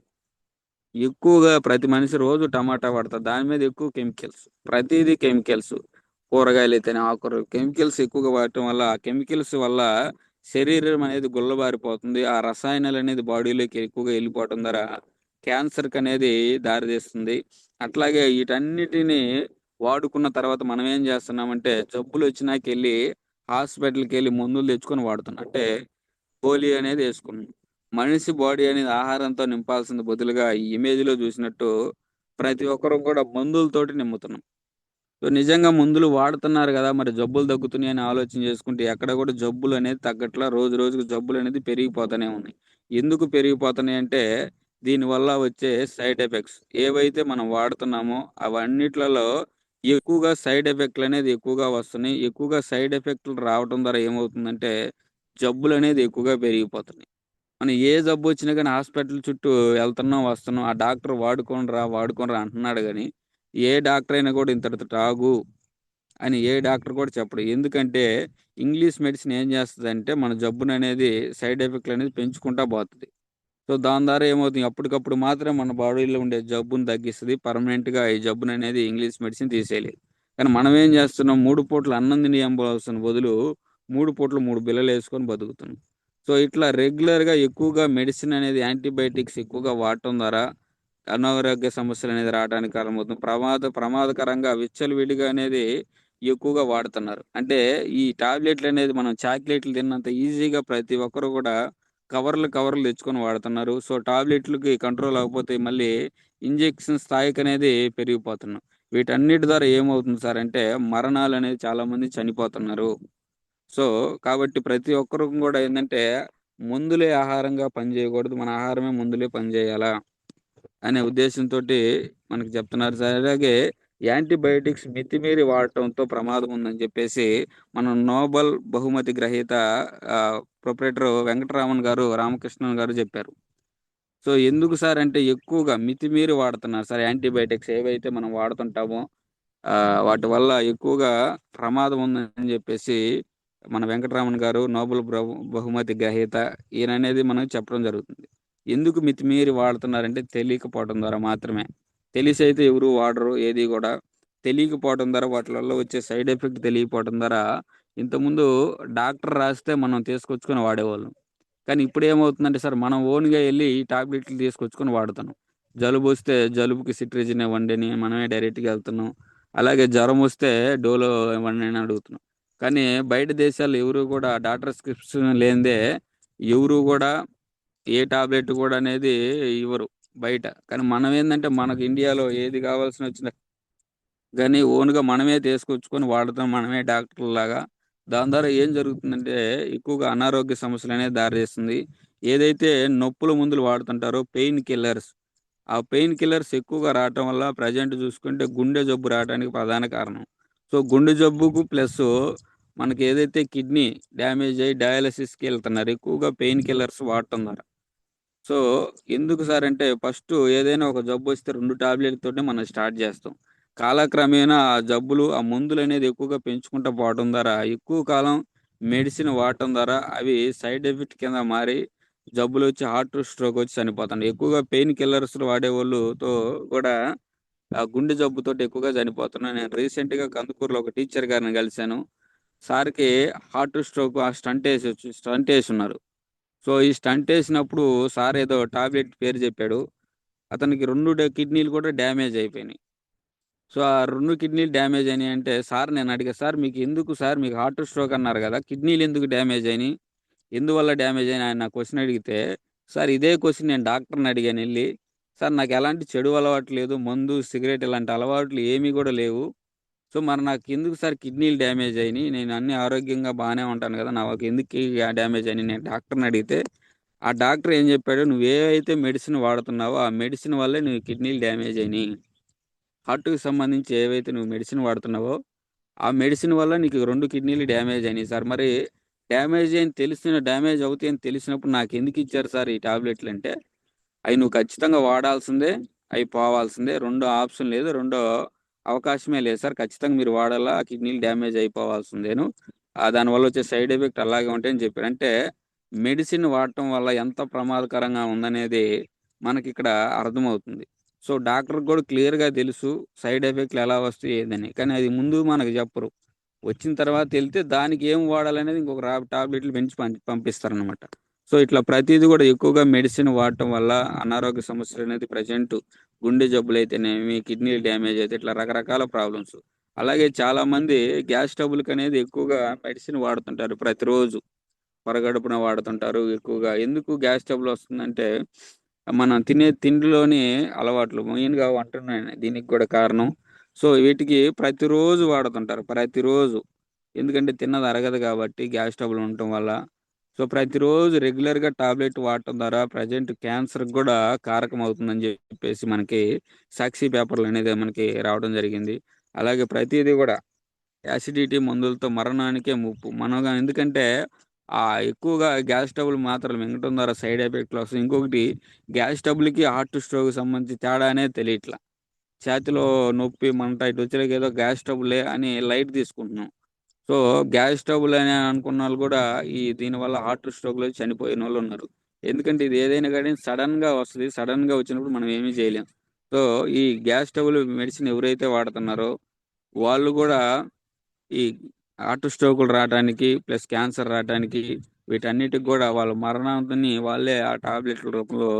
ఎక్కువగా ప్రతి మనిషి రోజు టమాటా వాడతారు. దాని మీద ఎక్కువ కెమికల్స్. ప్రతీదీ కెమికల్స్. కూరగాయలైతేనే ఆకుకూరలు కెమికల్స్ ఎక్కువగా వాడటం వల్ల, ఆ కెమికల్స్ వల్ల శరీరం అనేది గుల్లబారిపోతుంది. ఆ రసాయనాలనేది బాడీలోకి ఎక్కువగా ఎళ్ళిపోవటం ద్వారా క్యాన్సర్‌కనేది దారితీస్తుంది. అట్లాగే ఈటన్నిటిని వాడుకున్న తర్వాత మనం ఏం చేస్తున్నామంటే జబ్బులొచ్చినాకెళ్ళి హాస్పిటల్‌కెళ్ళి మందులు తెచ్చుకొని వాడుతున్నాం. అంటే గోలీ అనేది యేసుకున్నాం. మనిషి బాడీ అనేది ఆహారంతో నింపాల్సిన బదులుగా ఈ ఇమేజ్‌లో చూసినట్టు ప్రతి ఒక్కరు కూడా మందులతోటి నింపుతున్నాం. సో, నిజంగా మందులు వాడుతున్నారు గదా! మరి జబ్బులు తగ్గుతున్నాయని ఆలోచన చేసుకుంటే ఎక్కడ కూడా జబ్బులనేది తగ్గట్లా. రోజు రోజుకి జబ్బులనేది పెరిగిపోతూనే ఉన్నాయి. ఎందుకు పెరిగిపోతున్నాయంటే దీనివల్ల వచ్చే సైడ్ ఎఫెక్ట్స్. ఏవైతే మనం వాడుతున్నామో అవన్నిట్లలో ఎక్కువగా సైడ్ ఎఫెక్ట్‌లనేది ఎక్కువగా వస్తున్నాయి. ఎక్కువగా సైడ్ ఎఫెక్ట్‌లు రావటం ద్వారా ఏమవుతుందంటే జబ్బులనేది ఎక్కువగా పెరిగిపోతున్నాయి. మనం ఏ జబ్బొచ్చినా గాని హాస్పిటల్ చుట్టూ వెళ్తున్నాం, వస్తున్నాం. ఆ డాక్టర్ వాడుకోండిరా, వాడుకోండిరా అంటున్నాడు గాని, ఏ డాక్టర్ అయినా కూడా ఇంతటితో ఆగు అని ఏ డాక్టర్ కూడా చెప్పడు. ఎందుకంటే ఇంగ్లీష్ మెడిసిన్ ఏం చేస్తదంటే మన జబ్బుననేది సైడ్ ఎఫెక్ట్‌లనేది పెంచుకుంటా పోతది. సో, దాని ద్వారా ఏమవుతుంది అప్పటికప్పుడు మాత్రం మన బాడీలో ఉండే జబ్బుని తగ్గిస్తది. పర్మనెంట్‌గా ఈ జబ్బుననేది ఇంగ్లీష్ మెడిసిన్ తీసేయలేదు. కానీ మనం ఏం చేస్తున్నాం 3 పూటలు అన్నం తిని ఎంబోవాల్సిన బదులు 3 పూటలు 3 బిళ్ళలేసుకొని బతుకుతున్నాం. సో, ఇట్లా రెగ్యులర్‌గా ఎక్కువగా మెడిసిన్ అనేది యాంటీబయోటిక్స్ ఎక్కువగా వాడటం ద్వారా అనారోగ్య సమస్యలనేది రావడానికి కారణమవుతుంది. ప్రమాదకరంగా విచ్చలవిడిగా అనేది ఎక్కువగా వాడుతున్నారు. అంటే ఈ టాబ్లెట్లనేది మనం చాక్లెట్‌లు తిన్నంత ఈజీగా ప్రతి ఒక్కరు గూడా కవర్లు తెచ్చుకొని వాడుతున్నారు. సో, టాబ్లెట్‌లకి కంట్రోల్ అవ్వకపోతే మళ్ళీ ఇంజెక్షన్ స్థాయికనేది పెరిగిపోతున్నాం. వీటన్నిటి ద్వారా ఏమవుతుంది సార్ అంటే మరణాలనేవి చాలామంది చనిపోతున్నారు. సో, కాబట్టి ప్రతి ఒక్కరు గూడా ఏందంటే మందులే ఆహారంగా పనిజేయకూడదు. మన ఆహారమే మందులే పనిజేయాలా అనే ఉద్దేశంతోటి మనకు చెప్తున్నారు సార్. అలాగే యాంటీబయోటిక్స్ మితిమీరి వాడటంతో ప్రమాదం ఉందని చెప్పేసి మన నోబెల్ బహుమతి గ్రహీత ప్రొప్రైటర్ వెంకటరామన్ గారు, రామకృష్ణన్ గారు చెప్పారు. సో, ఎందుకు సార్ అంటే ఎక్కువగా మితిమీరి వాడుతున్నారు సార్ యాంటీబయోటిక్స్ ఏవైతే మనం వాడుతుంటామో వాటి వల్ల ఎక్కువగా ప్రమాదం ఉందని జెప్పేసి మన వెంకటరామన్ గారు నోబెల్ బహుమతి గ్రహీత ఈయననేది మనకు చెప్పడం జరుగుతుంది. ఎందుకు మితిమీరి వాడుతున్నారంటే తెలియకపోవడం ద్వారా మాత్రమే. తెలిసైతే ఎవరు వాడరు ఏది గూడా. తెలియకపోవడం ద్వారా వాటి వల్ల వచ్చే సైడ్ ఎఫెక్ట్ తెలియకపోవడం ద్వారా ఇంతకుముందు డాక్టర్ రాస్తే మనం తీసుకొచ్చుకొని వాడేవాళ్ళం. కానీ ఇప్పుడేమవుతుందంటే సార్ మనం ఓన్‌గా ఎళ్లి ఈ టాబ్లెట్లు తీసుకొచ్చుకొని వాడుతున్నాం. జలుబొస్తే జలుబుకి సిట్రిజిన్ ఇవ్వండి అని మనమే డైరెక్ట్‌గా ఎళ్తున్నాం. అలాగే జ్వరమొస్తే డోలో ఇవ్వండి అని అడుగుతున్నాం. కానీ బయట దేశాల్లో ఎవరు గూడా డాక్టర్ స్క్రిప్షన్ లేనిదే ఎవరు గూడా ఏ టాబ్లెట్ గూడా అనేది ఇవ్వరు బయట. కానీ మనమేందంటే మనకు ఇండియాలో ఏది కావాల్సినొచ్చినా గానీ ఓన్‌గా మనమే తీసుకొచ్చుకొని వాడతాం. మనమే డాక్టర్‌లాగా. దాని ద్వారా ఏం జరుగుతుందంటే, ఎక్కువగా అనారోగ్య సమస్యలనేవి దారితీస్తుంది. ఏదైతే నొప్పుల మందులు వాడుతుంటారో పెయిన్ కిల్లర్స్, ఆ పెయిన్ కిల్లర్స్ ఎక్కువగా రావటం వల్ల ప్రెజెంట్ చూసుకుంటే గుండె జబ్బు రావడానికి ప్రధాన కారణం. సో, గుండె జబ్బుకు ప్లస్సు మనకి ఏదైతే కిడ్నీ డ్యామేజ్ అయ్యి డయాలిసిస్‌కెళ్తున్నారు. ఎక్కువగా పెయిన్ కిల్లర్స్ వాడటం ద్వారా. సో, ఎందుకు సార్ అంటే ఫస్టు ఏదైనా ఒక జబ్బొస్తే 2 టాబ్లెట్‌తోనే మనం స్టార్ట్ జేస్తాం. కాలక్రమేణా ఆ జబ్బులు, ఆ మందులనేది ఎక్కువగా పెంచుకుంటా పోవటం ద్వారా, ఎక్కువ కాలం మెడిసిన్ వాడటం ద్వారా అవి సైడ్ ఎఫెక్ట్ కింద మారి జబ్బులొచ్చి స్ట్రోకొచ్చి చనిపోతుండ్రు. ఎక్కువగా పెయిన్ కిల్లర్స్‌లు వాడేవోళ్ళుతో కూడా గుండె జబ్బుతోటి ఎక్కువగా చనిపోతున్నారు. నేను రీసెంట్‌గా కందుకూరులో ఒక టీచర్ గారిని కలిసాను. సార్‌కి స్ట్రోక్ ఆ స్టంటేసున్నారు. సో, ఈ స్టంటేసినప్పుడు సారేదో టాబ్లెట్ పేరు జెప్పాడు. అతనికి 2 కిడ్నీలు కూడా డ్యామేజ్ అయిపోయినాయి. సో, ఆ 2 కిడ్నీలు డ్యామేజ్ అయినాయంటే సార్ నేనడిగా, "సార్ మీకెందుకు సార్ మీకు స్ట్రోక్ అన్నారు గదా! కిడ్నీలెందుకు డ్యామేజ్ అయినియి? ఎందువల్ల డ్యామేజ్ అయినాయి?" అని నా క్వెషన్ అడిగితే, సార్ ఇదే క్వెషన్ నేను డాక్టర్‌ని అడిగానెళ్లి. "సార్ నాకెలాంటి చెడు అలవాటు లేదు. మందు, సిగరెట్ ఇలాంటి అలవాట్లు ఏమీ గూడా లేవు. సో, మరి నాకెందుకు సార్ కిడ్నీలు డ్యామేజ్ అయినియి? నేను అన్నీ ఆరోగ్యంగా బానే ఉంటాను గదా! నాకెందుకు డ్యామేజ్ అయినియి?" నేను డాక్టర్‌ని అడిగితే ఆ డాక్టర్ ఏం జెప్పాడు, "నువ్వేవైతే మెడిసిన్ వాడుతున్నావో, ఆ మెడిసిన్ వల్లే నీ కిడ్నీలు డ్యామేజ్ అయినియి. హార్ట్‌కి సంబంధించి ఏవైతే నువ్వు మెడిసిన్ వాడుతున్నావో, ఆ మెడిసిన్ వల్ల నీకు 2 కిడ్నీలు డ్యామేజ్ అయినియి సార్. మరి డ్యామేజ్ అవుతాయని తెలిసినప్పుడు నాకెందుకిచ్చారు సార్ ఈ టాబ్లెట్లంటే, అయి నువ్వు ఖచ్చితంగా వాడాల్సిందే. అయి పోవాల్సిందే. రెండో ఆప్షన్ లేదు. అవకాశమే లేదు సార్. ఖచ్చితంగా మీరు వాడాలా. కిడ్నీలు డ్యామేజ్ అయిపోవాల్సిందేను. దానివల్ల వచ్చే సైడ్ ఎఫెక్ట్ అలాగే ఉంటాయని చెప్పారు. అంటే మెడిసిన్ వాడటం వల్ల ఎంత ప్రమాదకరంగా ఉందనేది మనకిక్కడ అర్థమవుతుంది. సో, డాక్టర్‌కి గూడా క్లియర్‌గా తెలుసు సైడ్ ఎఫెక్ట్‌లు ఎలా వస్తాయి ఏందని. కానీ అది ముందు మనకు చెప్పరు. వచ్చిన తర్వాత తెలితే దానికి ఏం వాడాలనేది ఇంకొక టాబ్లెట్లు పెంచి పంపిస్తారనమాట. సో, ఇట్లా ప్రతీది గూడా ఎక్కువగా మెడిసిన్ వాడటం వల్ల అనారోగ్య సమస్యలనేది ప్రెజెంట్ గుండె జబ్బులైతేనేమి, కిడ్నీ డ్యామేజ్ అయితే ఇట్లా రకరకాల ప్రాబ్లమ్స్. అలాగే చాలామంది గ్యాస్ ట్రబుల్‌కనేది ఎక్కువగా మెడిసిన్ వాడుతుంటారు ప్రతిరోజు. పొరగడుపున వాడుతుంటారు ఎక్కువగా. ఎందుకు గ్యాస్ ట్రబుల్ వస్తుందంటే, మనం తినే తిండిలోని అలవాట్లు మెయిన్‌గా వంటనే దీనికి గూడా కారణం. సో, వీటికి ప్రతిరోజు వాడుతుంటారు. ప్రతిరోజు. ఎందుకంటే తిన్నది అరగదు గాబట్టి గ్యాస్ ట్రబుల్ ఉండటం వల్ల. సో, ప్రతిరోజు రెగ్యులర్‌గా టాబ్లెట్ వాడటం ద్వారా ప్రెజెంట్ క్యాన్సర్‌కి గూడా కారకమవుతుందని జెప్పేసి మనకి సాక్షి పేపర్‌లనేది మనకి రావడం జరిగింది. అలాగే ప్రతీది గూడా యాసిడిటీ మందులతో మరణానికే ముప్పు. ఎందుకంటే ఎక్కువగా గ్యాస్ ట్రబుల్ మాత్రలు మింగటం ద్వారా సైడ్ ఎఫెక్ట్‌లు వస్తాయి. ఇంకొకటి గ్యాస్ ట్రబుల్‌కి, హార్ట్ స్ట్రోక్‌కి సంబంధించి తేడా అనేది తెలియట్ల. ఛాతీలో నొప్పి, మంట ఇటొచ్చేలకి ఏదో గ్యాస్ ట్రబులే అని లైట్ తీసుకుంటున్నాం. సో, గ్యాస్ ట్రబుల్ అని అనుకున్నోళ్ళు గూడా దీనివల్ల హార్ట్ స్ట్రోక్‌లో చనిపోయినోళ్ళున్నారు. ఎందుకంటే ఇది ఏదైనా గాని సడెన్‌గా వస్తది. సడెన్‌గా వచ్చినప్పుడు మనం ఏమీ చేయలేం. సో, ఈ గ్యాస్ ట్రబుల్ మెడిసిన్ ఎవరైతే వాడుతున్నారో వాళ్ళు గూడా ఈ హార్ట్ స్ట్రోకులు రాటానికి, ప్లస్ క్యాన్సర్ రాటానికి వీటన్నిటికి గూడా వాళ్ళ మరణాన్ని వాళ్ళే ఆ టాబ్లెట్‌ల రూపంలో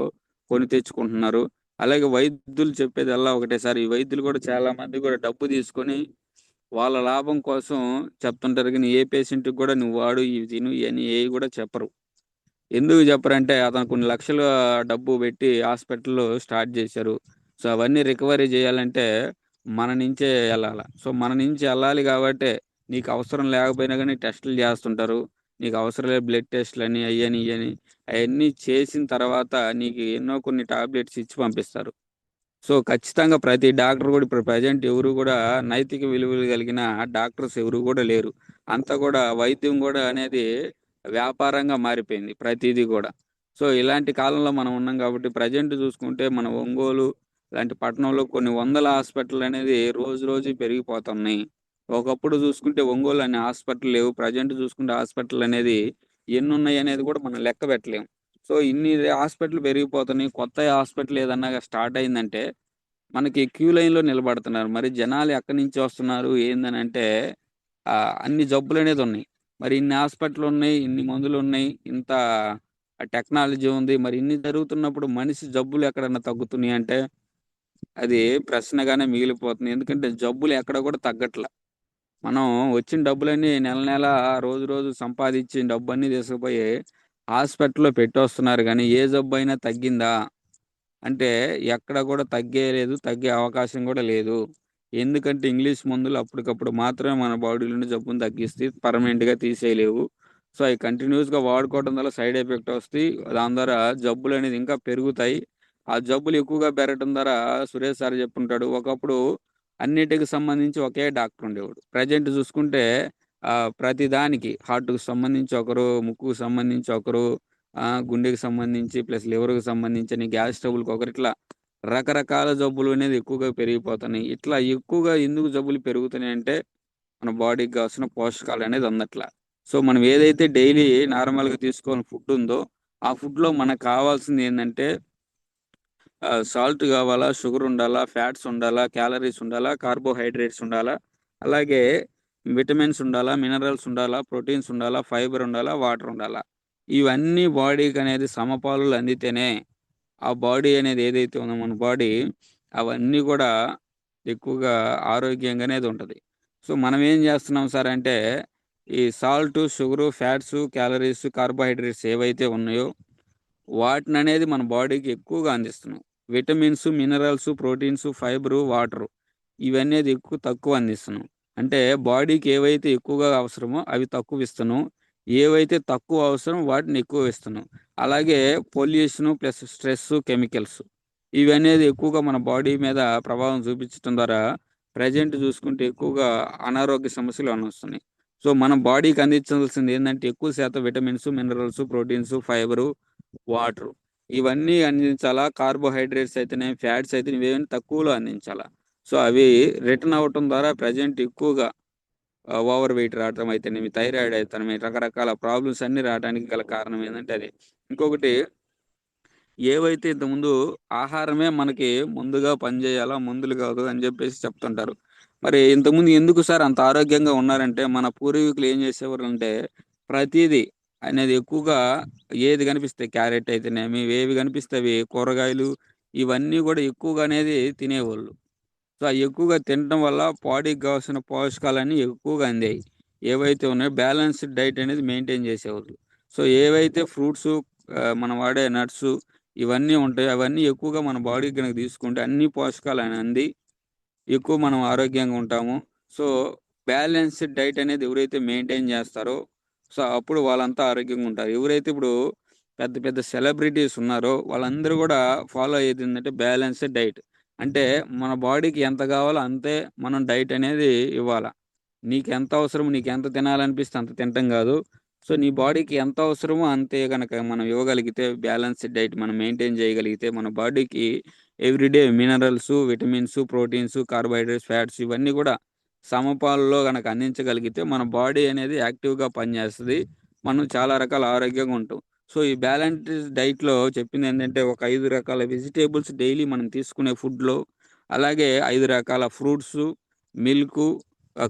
కొని తెచ్చుకుంటున్నారు. అలాగే వైద్యులు చెప్పేదల్లా ఒకటే సార్. ఈ వైద్యులు గూడా చాలా మంది గూడా డబ్బు తీసుకొని వాళ్ళ లాభం కోసం చెప్తుంటారు గానీ, ఏ పేషెంట్‌కి గూడా నువ్వు వాడు, ఇవి తిను ఇయన్నీ ఏవి గూడా చెప్పరు. ఎందుకు చెప్పరంటే, అతను కొన్ని లక్షలు డబ్బు పెట్టి హాస్పిటల్‌లో స్టార్ట్ జేశారు. సో, అవన్నీ రికవరీ జేయాలంటే మన నుంచే ఎళ్ళాల. సో, మన నుంచి ఎళ్ళాలి గాబట్టే, నీకు అవసరం లేకపోయినా గానీ టెస్టులు జేస్తుంటారు. నీకు అవసరం లేదు బ్లడ్ టెస్టులని అయ్యని, ఇయ్యని అయన్నీ చేసిన తర్వాత నీకు ఎన్నో కొన్ని టాబ్లెట్స్ ఇచ్చి పంపిస్తారు. సో, ఖచ్చితంగా ప్రతి డాక్టర్ గూడా ఇప్పుడు ప్రెజెంట్ ఎవరు గూడా నైతిక విలువలు కలిగిన డాక్టర్స్ ఎవరు గూడా లేరు. అంతా గూడా వైద్యం గూడా అనేది వ్యాపారంగా మారిపోయింది ప్రతీది గూడా. సో, ఇలాంటి కాలంలో మనం ఉన్నాం గాబట్టి ప్రెజెంట్ జూసుకుంటే మన ఒంగోలు లాంటి పట్టణంలో కొన్ని వందల హాస్పిటల్లనేది రోజు రోజుకి పెరిగిపోతున్నాయి. ఒకప్పుడు జూసుకుంటే ఒంగోలు అనే హాస్పిటల్ లేవు. ప్రెజెంట్ జూసుకుంటే హాస్పిటల్లనేది ఎన్నున్నాయనేది గూడా మనం లెక్క పెట్టలేం. సో, ఇన్ని హాస్పిటల్‌లు పెరిగిపోతున్నాయి. కొత్త హాస్పిటల్ ఏదన్నా స్టార్ట్ అయిందంటే, మనకి క్యూ లైన్‌లో నిలబడుతున్నారు. మరి జనాలు ఎక్కడి నుంచి వస్తున్నారు ఏందనంటే, అన్ని జబ్బులనేదున్నాయి. మరి ఇన్ని హాస్పిటల్లున్నాయి, ఇన్ని మందులున్నాయి, ఇంత టెక్నాలజీ ఉంది. మరి ఇన్ని జరుగుతున్నప్పుడు మనిషి జబ్బులు ఎక్కడన్నా తగ్గుతున్నాయంటే, అది ప్రశ్నగానే మిగిలిపోతుంది. ఎందుకంటే జబ్బులు ఎక్కడ కూడా తగ్గట్ల. మనం వచ్చిన డబ్బులన్నీ నెల నెల, రోజు రోజు సంపాదించిన డబ్బన్నీ తీసుకుపోయి హాస్పిటల్‌లో పెట్టొస్తున్నారు గానీ, ఏ జబ్బయినా తగ్గిందా? అంటే ఎక్కడ కూడా తగ్గేలేదు. తగ్గే అవకాశం గూడా లేదు. ఎందుకంటే ఇంగ్లీష్ మందులు అప్పటికప్పుడు మాత్రమే మన బాడీలోని జబ్బుని తగ్గిస్తాయి. పర్మనెంట్‌గా తీసేయలేవు. సో, అయి కంటిన్యూయస్‌గా వాడుకోవడం వల్ల సైడ్ ఎఫెక్ట్ వస్తాయి. దాని ద్వారా జబ్బులనేది ఇంకా పెరుగుతాయి. ఆ జబ్బులు ఎక్కువగా పెరగటం ద్వారా సురేష్ సార్ చెప్పుంటాడు. ఒకప్పుడు అన్నిటికి సంబంధించి ఒకే డాక్టర్ ఉండేవాడు. ప్రెజెంట్ చూసుకుంటే ప్రతి దానికి హార్ట్‌కి సంబంధించి ఒకరు, ముక్కుకు సంబంధించి ఒకరు, గుండెకి సంబంధించి ప్లస్ లివర్‌కి సంబంధించని, గ్యాస్ ట్రబుల్‌కి ఒకరు ఇట్లా రకరకాల జబ్బులు అనేది ఎక్కువగా పెరిగిపోతున్నాయి. ఇట్లా ఎక్కువగా ఎందుకు జబ్బులు పెరుగుతున్నాయంటే, మన బాడీకి కావాల్సిన పోషకాలనేది అందట్ల. సో, మనం ఏదైతే డైలీ నార్మల్‌గా తీసుకోని ఫుడ్ ఉందో, ఆ ఫుడ్‌లో మనకు కావాల్సింది ఏందంటే సాల్ట్ గావాలా, షుగర్ ఉండాలా, ఫ్యాట్స్ ఉండాలా, క్యాలరీస్ ఉండాలా, కార్బోహైడ్రేట్స్ ఉండాలా, అలాగే విటమిన్స్ ఉండాలా, మినరల్స్ ఉండాలా, ప్రోటీన్స్ ఉండాలా, ఫైబర్ ఉండాలా, వాటర్ ఉండాలా. ఇవన్నీ బాడీకనేది సమపాలులో అందితేనే ఆ బాడీ అనేది ఏదైతే ఉందో మన బాడీ అవన్నీ గూడా ఎక్కువగా ఆరోగ్యంగానేది ఉంటది. సో, మనం ఏం జేస్తున్నాం సార్ అంటే, ఈ salt, sugar, fats, calories, carbohydrates ఏవైతే ఉన్నాయో వాటిననేది మన బాడీకి ఎక్కువగా అందిస్తున్నాం. Vitamins, minerals, proteins, fibre, water ఇవనేది తక్కువ అందిస్తున్నాం. అంటే బాడీకి ఏవైతే ఎక్కువగా అవసరమో అవి తక్కువిస్తున్నాం. ఏవైతే తక్కువ అవసరం వాటిని ఎక్కువ ఇస్తున్నాం. అలాగే పొల్యూషను ప్లస్ స్ట్రెస్సు, కెమికల్స్ ఇవనేది ఎక్కువగా మన బాడీ మీద ప్రభావం చూపించటం ద్వారా ప్రెజెంట్ చూసుకుంటే ఎక్కువగా అనారోగ్య సమస్యలు అనొస్తున్నాయి. సో, మన బాడీకి అందించాల్సింది ఏందంటే ఎక్కువ శాతం vitamins, minerals, proteins, fibre, water. ఇవన్నీ అందించాలా. కార్బోహైడ్రేట్స్ అయితేనేమి, ఫ్యాట్స్ అయితేనేమి ఇవేవన్నీ తక్కువలో అందించాలా. సో అవి రిటర్న్ అవ్వటం ద్వారా ప్రజెంట్ ఎక్కువగా ఓవర్ వెయిట్ రావటం అయితేనేమి, థైరాయిడ్ అయితేనేమి, రకరకాల ప్రాబ్లమ్స్ అన్నీ రావడానికి గల కారణం ఏంటంటే అది. ఇంకొకటి, ఏవైతే ఇంతకుముందు ఆహారమే మనకి ముందుగా పనిచేయాలా, మందులు కాదు అని చెప్పేసి చెప్తుంటారు. మరి ఇంతకుముందు ఎందుకు సార్ అంత ఆరోగ్యంగా ఉన్నారంటే, మన పూర్వీకులు ఏం చేసేవారు అంటే ప్రతిదీ అనేది ఎక్కువగా ఏది కనిపిస్తే క్యారెట్ అయితేనేమి, ఏవి కనిపిస్తే అవి కూరగాయలు, ఇవన్నీ కూడా ఎక్కువగా అనేది తినేవాళ్ళు. సో, అయి ఎక్కువగా తినటం వల్ల బాడీకి కావాల్సిన పోషకాలన్నీ ఎక్కువగా అందాయి. ఏవైతే ఉన్నాయో బ్యాలెన్స్‌డ్ డైట్ అనేది మెయింటైన్ చేసేవాళ్ళు. సో, ఏవైతే ఫ్రూట్సు, మనం వాడే నట్సు, ఇవన్నీ ఉంటాయో అవన్నీ ఎక్కువగా మన బాడీకి గనుక తీసుకుంటే అన్ని పోషకాలు అంది ఎక్కువ మనం ఆరోగ్యంగా ఉంటాము. సో, బ్యాలెన్స్‌డ్ డైట్ అనేది ఎవరైతే మెయింటైన్ చేస్తారో, సో, అప్పుడు వాళ్ళంతా ఆరోగ్యంగా ఉంటారు. ఎవరైతే ఇప్పుడు పెద్ద పెద్ద సెలబ్రిటీస్ ఉన్నారో వాళ్ళందరూ గూడా ఫాలో అయ్యేదేంటంటే బ్యాలెన్స్‌డ్ డైట్. అంటే మన బాడీకి ఎంత కావాలో అంతే మనం డైట్ అనేది ఇవ్వాల. నీకెంత అవసరమో, నీకెంత తినాలనిపిస్తే అంత తినటం గాదు. సో, నీ బాడీకి ఎంత అవసరమో అంతే గనక మనం ఇవ్వగలిగితే, బ్యాలెన్స్‌డ్ డైట్ మనం మెయింటైన్ చేయగలిగితే, మన బాడీకి everyday minerals, vitamins, proteins, carbohydrates, fats ఇవన్నీ గూడా సమపాల్లో గనక అందించగలిగితే, మన బాడీ అనేది యాక్టివ్‌గా పనిచేస్తది. మనం చాలా రకాల ఆరోగ్యంగా ఉంటాం. సో, ఈ బ్యాలెన్స్‌డ్ డైట్‌లో చెప్పిందేంటంటే, ఒక 5 రకాల వెజిటబుల్స్ డైలీ మనం తీసుకునే ఫుడ్‌లో, అలాగే 5 రకాల ఫ్రూట్సు, మిల్కు,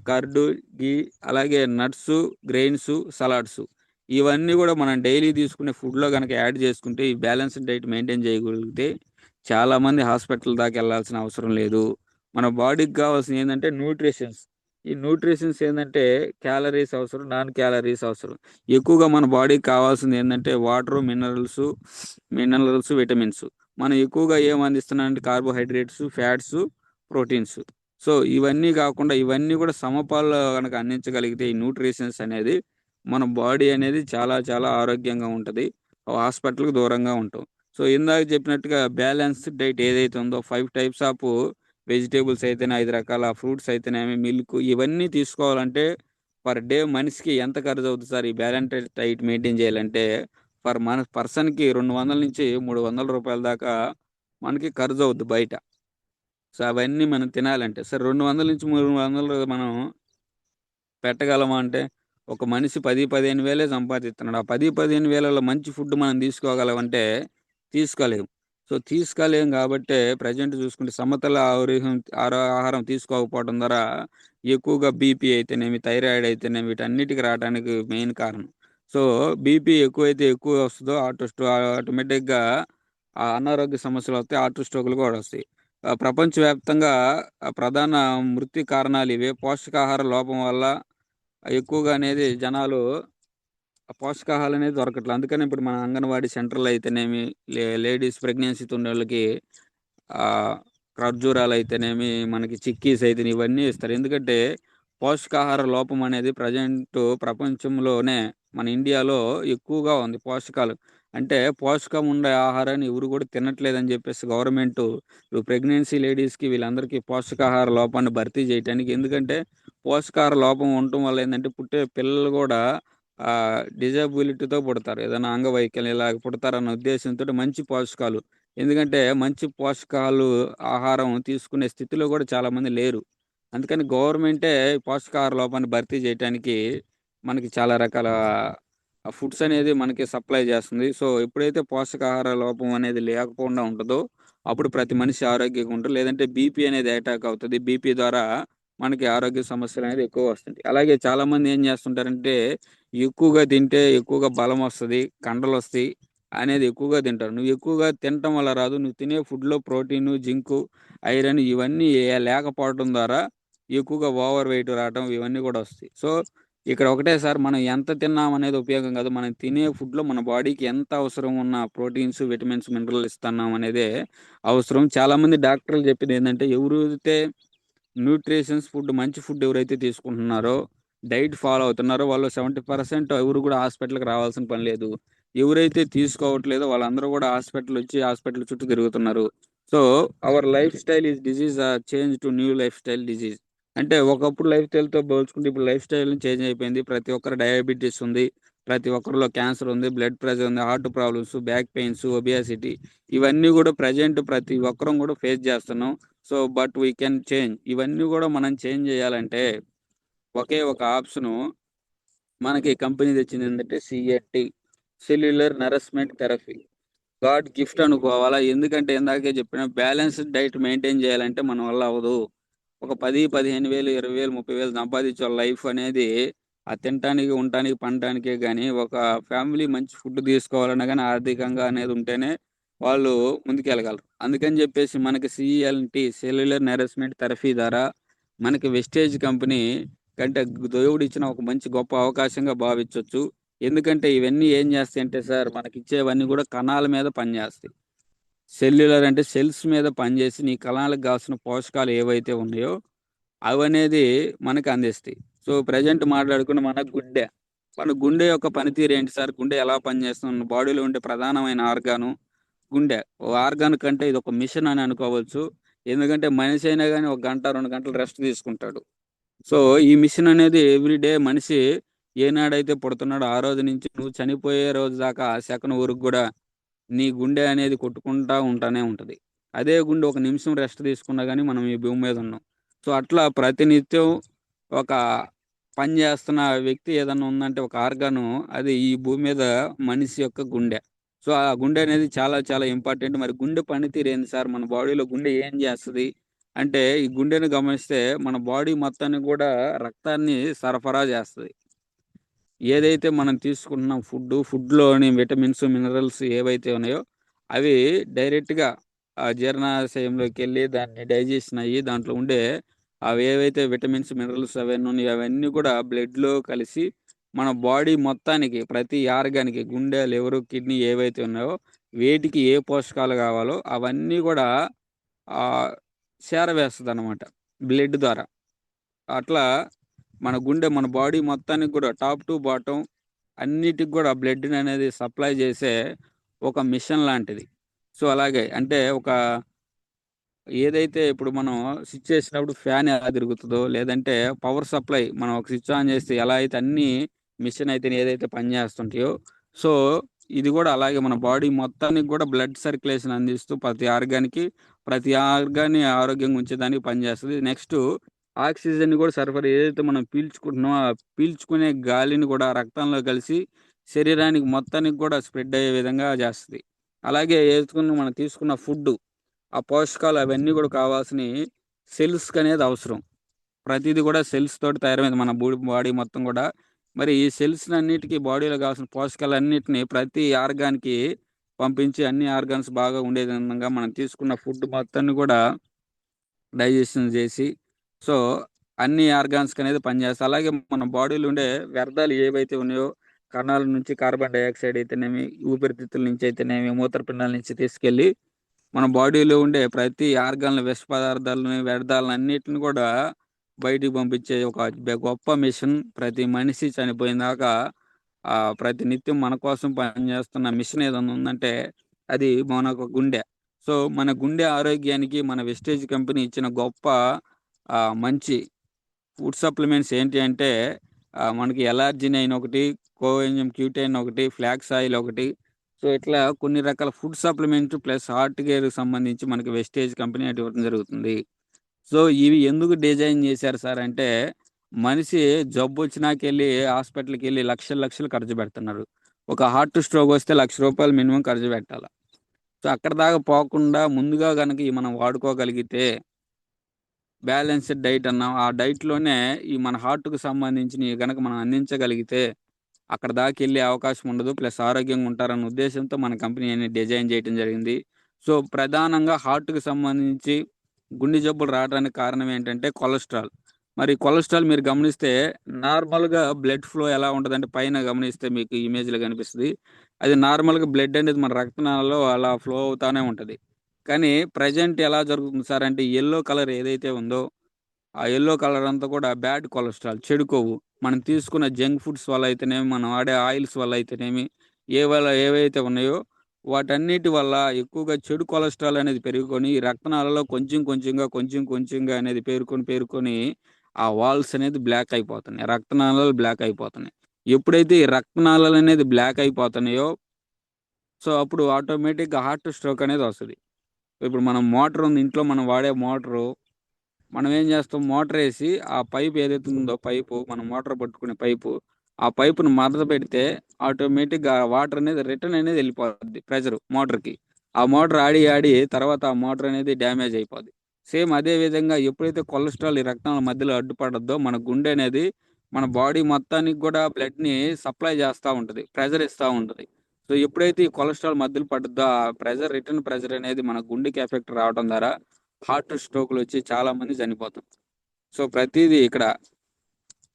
కర్డు, ఘీ, అలాగే నట్సు, గ్రెయిన్సు, సలాడ్సు. ఇవన్నీ గూడా మనం డైలీ తీసుకునే ఫుడ్‌లో గనక యాడ్ చేసుకుంటే, ఈ బ్యాలెన్స్‌డ్ డైట్ మెయింటైన్ చేయగలిగితే, చాలామంది హాస్పిటల్ దాకా ఎళ్ళాల్సిన అవసరం లేదు. మన బాడీకి కావాల్సినయేందంటే న్యూట్రిషన్స్. ఈ న్యూట్రిషన్స్ ఏందంటే క్యాలరీస్ అవసరం, నాన్ క్యాలరీస్ అవసరం. ఎక్కువగా మన బాడీకి కావాల్సిందేందంటే వాటరు, మినరల్స్, విటమిన్స్. మనం ఎక్కువగా ఏం అందిస్తున్నామంటే కార్బోహైడ్రేట్స్, ఫ్యాట్స్, ప్రోటీన్స్. సో, ఇవన్నీ గాకుండా ఇవన్నీ గూడా సమపాల్లో గనక అందించగలిగితే ఈ న్యూట్రిషన్స్ అనేది, మన బాడీ అనేది చాలా చాలా ఆరోగ్యంగా ఉంటది. హాస్పిటల్‌కి దూరంగా ఉంటాం. సో, ఇందాక చెప్పినట్టుగా బ్యాలెన్స్‌డ్ డైట్ ఏదైతే ఉందో 5 టైప్స్ ఆఫ్ వెజిటబుల్స్ అయితేనే, 5 రకాల ఫ్రూట్స్ అయితేనేమి, మిల్క్ ఇవన్నీ తీసుకోవాలంటే పర్ డే మనిషికి ఎంత ఖర్చవుద్ది సార్ ఈ బ్యాలెన్స్‌డ్ డైట్ మెయింటైన్ చేయాలంటే, పర్సన్‌కి రూ. 200-300 దాకా మనకి ఖర్చవుద్ది బయట. సో, అవన్నీ మనం తినాలంటే. సరే 200-300 మనం పెట్టగలమా అంటే, ఒక మనిషి 10, 15 వేలే సంపాదిస్తున్నాడు. ఆ 10, 15 వేలలో మంచి ఫుడ్ మనం తీసుకోగలమంటే తీసుకోలేము. సో, తీసుకోలేం గాబట్టే ప్రెజెంట్ చూసుకుంటే సమతుల ఆహారం తీసుకోకపోవడం ద్వారా ఎక్కువగా బీపీ అయితేనేమి, థైరాయిడ్ అయితేనేమి వీటన్నిటికి రావడానికి మెయిన్ కారణం. సో, బీపీ ఎక్కువైతే ఎక్కువ వస్తదో ఆటోమేటిక్‌గా ఆ అనారోగ్య సమస్యలొస్తాయి. హార్ట్ స్ట్రోక్‌లు గూడా వస్తాయి. ప్రపంచవ్యాప్తంగా ప్రధాన మృత్యు కారణాలివే. పోషకాహార లోపం వల్ల ఎక్కువగా అనేది జనాలు ఆ పోషకాహారనేది దొరకట్ల. అందుకని ఇప్పుడు మన అంగన్వాడీ సెంటర్‌లో అయితేనేమి, లేడీస్ ప్రెగ్నెన్సీ‌తో ఉన్నోళ్ళకి ఆహ్, ఖర్జూరాలయితేనేమి, మనకి చిక్కీస్ అయితేనే ఇవన్నీ ఇస్తారు. ఎందుకంటే పోషకాహార లోపం అనేది ప్రెజెంటు ప్రపంచంలోనే మన ఇండియాలో ఎక్కువగా ఉంది పోషకాలు. అంటే పోషకం ఉండే ఆహారాన్ని ఎవరు కూడా తినట్లేదని చెప్పేసి గవర్నమెంటు ఇప్పుడు ప్రెగ్నెన్సీ లేడీస్‌కి వీళ్ళందరికీ పోషకాహార లోపాన్ని భర్తీ చేయటానికి, ఎందుకంటే పోషకాహార లోపం ఉండటం వల్ల ఏందంటే పుట్టే పిల్లలు గూడా డిజబిలిటీతో పుడతారు. ఏదైనా అంగవైకల్యం ఇలాగ పుడతారన్న ఉద్దేశంతోటి మంచి పోషకాలు, ఎందుకంటే మంచి పోషకాలు ఆహారం తీసుకునే స్థితిలో గూడా చాలామంది లేరు. అందుకని గవర్నమెంటే పోషకాహార లోపాన్ని భర్తీ చేయటానికి మనకి చాలా రకాల ఫుడ్స్ అనేది మనకి సప్లై చేస్తుంది. సో, ఎప్పుడైతే పోషకాహార లోపం అనేది లేకపోకుండా ఉంటదో, అప్పుడు ప్రతి మనిషి ఆరోగ్యంగా ఉంటారు. లేదంటే బీపీ అనేది అటాక్ అవుతది. బీపీ ద్వారా మనకి ఆరోగ్య సమస్యలనేది ఎక్కువ వస్తుంటాయి. అలాగే చాలామంది ఏం చేస్తుంటారంటే, ఎక్కువగా తింటే ఎక్కువగా బలమొస్తది, కండలొస్తాయి అనేది ఎక్కువగా తింటారు. నువ్వు ఎక్కువగా తినటం వల్ల రాదు. నువ్వు తినే ఫుడ్‌లో ప్రోటీను, జింకు, ఐరన్ ఇవన్నీ లేకపోవడం ద్వారా ఎక్కువగా ఓవర్ వెయిట్ రావటం ఇవన్నీ కూడా వస్తాయి. సో, ఇక్కడ ఒకటే సార్, మనం ఎంత తిన్నామనేది ఉపయోగం కాదు. మనం తినే ఫుడ్‌లో మన బాడీకి ఎంత అవసరం ఉన్న ప్రోటీన్స్, విటమిన్స్, మినరల్ ఇస్తున్నాం అనేదే అవసరం. చాలామంది డాక్టర్లు చెప్పేదేంటంటే, ఎవరైతే న్యూట్రిషన్స్ ఫుడ్, మంచి ఫుడ్ ఎవరైతే తీసుకుంటున్నారో, డైట్ ఫాలో అవుతున్నారో వాళ్ళు 70% ఎవరు కూడా హాస్పిటల్‌కి రావాల్సిన పని లేదు. ఎవరైతే తీసుకోవట్లేదో వాళ్ళందరూ కూడా హాస్పిటల్ చుట్టూ తిరుగుతున్నారు. So, our life style is disease change to new life style disease. అంటే ఒకప్పుడు లైఫ్ స్టైల్‌తో పోల్చుకుంటే ఇప్పుడు లైఫ్ స్టైల్ చేంజ్ అయిపోయింది. ప్రతి ఒక్కరు డయాబెటిస్ ఉంది. ప్రతి ఒక్కరిలో క్యాన్సర్ ఉంది, బ్లడ్ ప్రెషర్ ఉంది, హార్ట్ ప్రాబ్లమ్స్, బ్యాక్ పెయిన్స్, ఒబియాసిటీ ఇవన్నీ కూడా ప్రెజెంట్ ప్రతి ఒక్కరం కూడా ఫేస్ చేస్తున్నాం. So but we can change. ఇవన్నీ కూడా మనం చేంజ్ చేయాలంటే ఒకే ఒక ఆప్షను మనకి కంపెనీ తెచ్చింది ఏంటంటే CNT, cellular nourishment therapy. God gift అనుకోవాలా. ఎందుకంటే ఇందాకే చెప్పిన బ్యాలెన్స్డ్ డైట్ మెయింటైన్ చేయాలంటే మన వల్ల అవ్వదు. ఒక 10, 15 వేలు, 20 వేలు, 30 వేలు సంపాదించే లైఫ్ అనేది ఆ తినటానికి, ఉండటానికి, పండటానికే కానీ, ఒక ఫ్యామిలీ మంచి ఫుడ్ తీసుకోవాలన్నా కానీ ఆర్థికంగా అనేది ఉంటేనే వాళ్ళు ముందుకెళ్ళగలరు. అందుకని చెప్పేసి మనకి సిఎల్టి, సెల్యులర్ నరిష్మెంట్ థెరపీ ద్వారా మనకి వెస్టేజ్ కంపెనీ కంటే దేవుడు ఇచ్చిన ఒక మంచి గొప్ప అవకాశంగా భావించవచ్చు. ఎందుకంటే ఇవన్నీ ఏం చేస్తాయి అంటే సార్, మనకి ఇచ్చేవన్నీ కూడా కణాల మీద పనిచేస్తాయి. సెల్యులర్ అంటే సెల్స్ మీద పనిచేసి నీ కణాలకు కావాల్సిన పోషకాలు ఏవైతే ఉన్నాయో అవనేది మనకు అందిస్తాయి. సో ప్రజెంట్ మాట్లాడుకున్న మన గుండె యొక్క పనితీరు ఏంటి సార్? గుండె ఎలా పనిచేస్తుంది? బాడీలో ఉండే ప్రధానమైన ఆర్గాను గుండె. ఓ ఆర్గాన్ కంటే ఇది ఒక మిషన్ అని అనుకోవచ్చు. ఎందుకంటే మనిషి అయినా కానీ 1 గంట 2 గంటలు రెస్ట్ తీసుకుంటాడు. సో ఈ మిషన్ అనేది ఎవ్రీడే మనిషి ఏనాడైతే పుడుతున్నాడో ఆ రోజు నుంచి నువ్వు చనిపోయే రోజు దాకా ఆ సెకను వరకు కూడా నీ గుండె అనేది కొట్టుకుంటా ఉంటానే ఉంటది. అదే గుండె ఒక నిమిషం రెస్ట్ తీసుకున్నా కానీ మనం ఈ భూమి మీద ఉన్నాం. సో అట్లా ప్రతినిత్యం ఒక పని చేస్తున్న వ్యక్తి ఏదన్నా ఉందంటే ఒక ఆర్గాను, అది ఈ భూమి మీద మనిషి యొక్క గుండె. సో ఆ గుండె అనేది చాలా చాలా ఇంపార్టెంట్. మరి గుండె పనితీరు ఏంది సార్? మన బాడీలో గుండె ఏం చేస్తుంది అంటే, ఈ గుండెను గమనిస్తే మన బాడీ మొత్తానికి కూడా రక్తాన్ని సరఫరా చేస్తుంది. ఏదైతే మనం తీసుకుంటున్నాం ఫుడ్లోని విటమిన్స్, మినరల్స్ ఏవైతే ఉన్నాయో అవి డైరెక్ట్గా ఆ జీర్ణాశయంలోకి వెళ్ళి దాన్ని డైజెషన్ అయ్యి దాంట్లో ఉండే అవి ఏవైతే విటమిన్స్, మినరల్స్ అవన్నీ ఉన్నాయో అవన్నీ కూడా బ్లడ్లో కలిసి మన బాడీ మొత్తానికి ప్రతి ఆర్గానికి, గుండె, లివరు, కిడ్నీ ఏవైతే ఉన్నాయో వేటికి ఏ పోషకాలు కావాలో అవన్నీ కూడా ఆ చేరవేస్తుంది అనమాట బ్లడ్ ద్వారా. అట్లా మన గుండె మన బాడీ మొత్తానికి కూడా టాప్ టు బాటం అన్నిటికి కూడా బ్లడ్ అనేది సప్లై చేసే ఒక మిషన్ లాంటిది. సో అలాగే అంటే ఒక ఏదైతే ఇప్పుడు మనం స్విచ్ చేసినప్పుడు ఫ్యాన్ ఎలా తిరుగుతుందో, లేదంటే పవర్ సప్లై మనం ఒక స్విచ్ ఆన్ చేస్తే ఎలా అయితే అన్ని మిషన్ అయితే ఏదైతే పనిచేస్తుంటాయో, సో ఇది కూడా అలాగే మన బాడీ మొత్తానికి కూడా బ్లడ్ సర్క్యులేషన్ అందిస్తూ ప్రతి ఆర్గాన్ని ఆరోగ్యంగా ఉంచేదానికి పనిచేస్తుంది. నెక్స్ట్ ఆక్సిజన్ కూడా సరఫరా, ఏదైతే మనం పీల్చుకుంటున్నామో ఆ పీల్చుకునే గాలిని కూడా రక్తంలో కలిసి శరీరానికి మొత్తానికి కూడా స్ప్రెడ్ అయ్యే విధంగా చేస్తుంది. అలాగే మనం తీసుకున్న ఫుడ్, ఆ పోషకాలు అవన్నీ కూడా కావాల్సిన సెల్స్ అనేది అవసరం. ప్రతిదీ కూడా సెల్స్ తోటి తయారైంది మన బాడీ మొత్తం కూడా. మరి ఈ సెల్స్ అన్నిటికీ బాడీలో కావాల్సిన పోషకాలన్నిటిని ప్రతి ఆర్గాన్కి పంపించి అన్ని ఆర్గాన్స్ బాగా ఉండే విధంగా మనం తీసుకున్న ఫుడ్ మొత్తాన్ని కూడా డైజెషన్ చేసి, సో అన్ని ఆర్గాన్స్కి అనేది పనిచేస్తాయి. అలాగే మన బాడీలో ఉండే వ్యర్థాలు ఏవైతే ఉన్నాయో, కణాల నుంచి కార్బన్ డైఆక్సైడ్ అయితేనేమి, ఊపిరితిత్తుల నుంచి అయితేనేమి, మూత్రపిండాల నుంచి తీసుకెళ్ళి మన బాడీలో ఉండే ప్రతి ఆర్గాన్ల విష పదార్థాలని, వ్యర్థాలను అన్నిటిని కూడా బయటికి పంపించే ఒక గొప్ప మిషన్. ప్రతి మనిషి చనిపోయిన దాకా ప్రతి నిత్యం మన కోసం పనిచేస్తున్న మిషన్ ఏదైనా ఉందంటే అది మన ఒక గుండె. సో మన గుండె ఆరోగ్యానికి మన వెస్టేజ్ కంపెనీ ఇచ్చిన గొప్ప మంచి ఫుడ్ సప్లిమెంట్స్ ఏంటి అంటే, మనకి ఎలార్జినైన్ ఒకటి, కోఎంజమ్ క్యూటైన్ ఒకటి, ఫ్లాక్స్ ఆయిల్ ఒకటి. సో ఇట్లా కొన్ని రకాల food supplement plus heart care సంబంధించి మనకి వెస్టేజ్ కంపెనీ అటు ఇవ్వడం జరుగుతుంది. సో ఇవి ఎందుకు డిజైన్ చేశారు సార్ అంటే, మనిషి జబ్బు వచ్చినాకెళ్ళి హాస్పిటల్కి వెళ్ళి లక్షలు లక్షలు ఖర్చు పెడుతున్నారు. ఒక హార్ట్ స్ట్రోక్ వస్తే ₹1,00,000 మినిమం ఖర్చు పెట్టాలి. సో అక్కడ దాకా పోకుండా ముందుగా కనుక ఈ మనం వాడుకోగలిగితే, బ్యాలెన్స్డ్ డైట్ అన్నాం, ఆ డైట్లోనే ఈ మన హార్ట్కు సంబంధించినవి కనుక మనం అందించగలిగితే అక్కడ దాకా వెళ్ళే అవకాశం ఉండదు. ప్లస్ ఆరోగ్యంగా ఉంటారన్న ఉద్దేశంతో మన కంపెనీ అనేది డిజైన్ చేయడం జరిగింది. సో ప్రధానంగా హార్ట్కి సంబంధించి గుండె జబ్బులు రావడానికి కారణం ఏంటంటే కొలెస్ట్రాల్. మరి కొలెస్ట్రాల్ మీరు గమనిస్తే నార్మల్గా బ్లడ్ ఫ్లో ఎలా ఉంటుందంటే, పైన గమనిస్తే మీకు ఇమేజ్లో కనిపిస్తుంది. అది నార్మల్గా బ్లడ్ అనేది మన రక్తనాళాల్లో అలా ఫ్లో అవుతానే ఉంటుంది. కానీ ప్రజెంట్ ఎలా జరుగుతుంది సార్ అంటే, యెల్లో కలర్ ఏదైతే ఉందో ఆ యెల్లో కలర్ అంతా కూడా బ్యాడ్ కొలెస్ట్రాల్, చెడు కొవ్వు. మనం తీసుకున్న జంక్ ఫుడ్స్ వల్ల అయితేనేమి, మనం వాడే ఆయిల్స్ వల్ల అయితేనేమి, ఏవైతే ఉన్నాయో వాటన్నిటి వల్ల ఎక్కువగా చెడు కొలెస్ట్రాల్ అనేది పెరుగుకొని ఈ రక్తనాళాల్లో కొంచెం కొంచెంగా అనేది పేరుకొని ఆ వాల్స్ అనేది బ్లాక్ అయిపోతున్నాయి. రక్తనాళాలు బ్లాక్ అయిపోతున్నాయి. ఎప్పుడైతే ఈ రక్తనాళాలు అనేది బ్లాక్ అయిపోతున్నాయో, సో అప్పుడు ఆటోమేటిక్గా హార్ట్ స్ట్రోక్ అనేది వస్తుంది. ఇప్పుడు మనం మోటార్ ఉంది ఇంట్లో, మనం వాడే మోటారు, మనం ఏం చేస్తాం, మోటార్ వేసి ఆ పైప్ ఏదైతే ఉందో, పైపు మనం మోటార్ పట్టుకునే పైపు, ఆ పైపును మడత పెడితే ఆటోమేటిక్గా వాటర్ అనేది రిటర్న్ అనేది వెళ్ళిపోద్ది ప్రెజర్ మోటార్కి. ఆ మోటార్ ఆడి ఆడి తర్వాత ఆ మోటార్ అనేది డ్యామేజ్ అయిపోద్ది. సేమ్ అదే విధంగా ఎప్పుడైతే కొలెస్ట్రాల్ ఈ రక్తం మధ్యలో అడ్డుపడద్దో, మన గుండె అనేది మన బాడీ మొత్తానికి కూడా బ్లడ్ని సప్లై చేస్తూ ఉంటుంది, ప్రెజర్ ఇస్తూ ఉంటుంది. సో ఎప్పుడైతే ఈ కొలెస్ట్రాల్ మధ్యలో పడుద్దో, ఆ ప్రెజర్, రిటర్న్ ప్రెజర్ అనేది మన గుండెకి ఎఫెక్ట్ రావడం ద్వారా హార్ట్ స్ట్రోక్లు వచ్చి చాలా మంది చనిపోతాం. సో ప్రతిదీ ఇక్కడ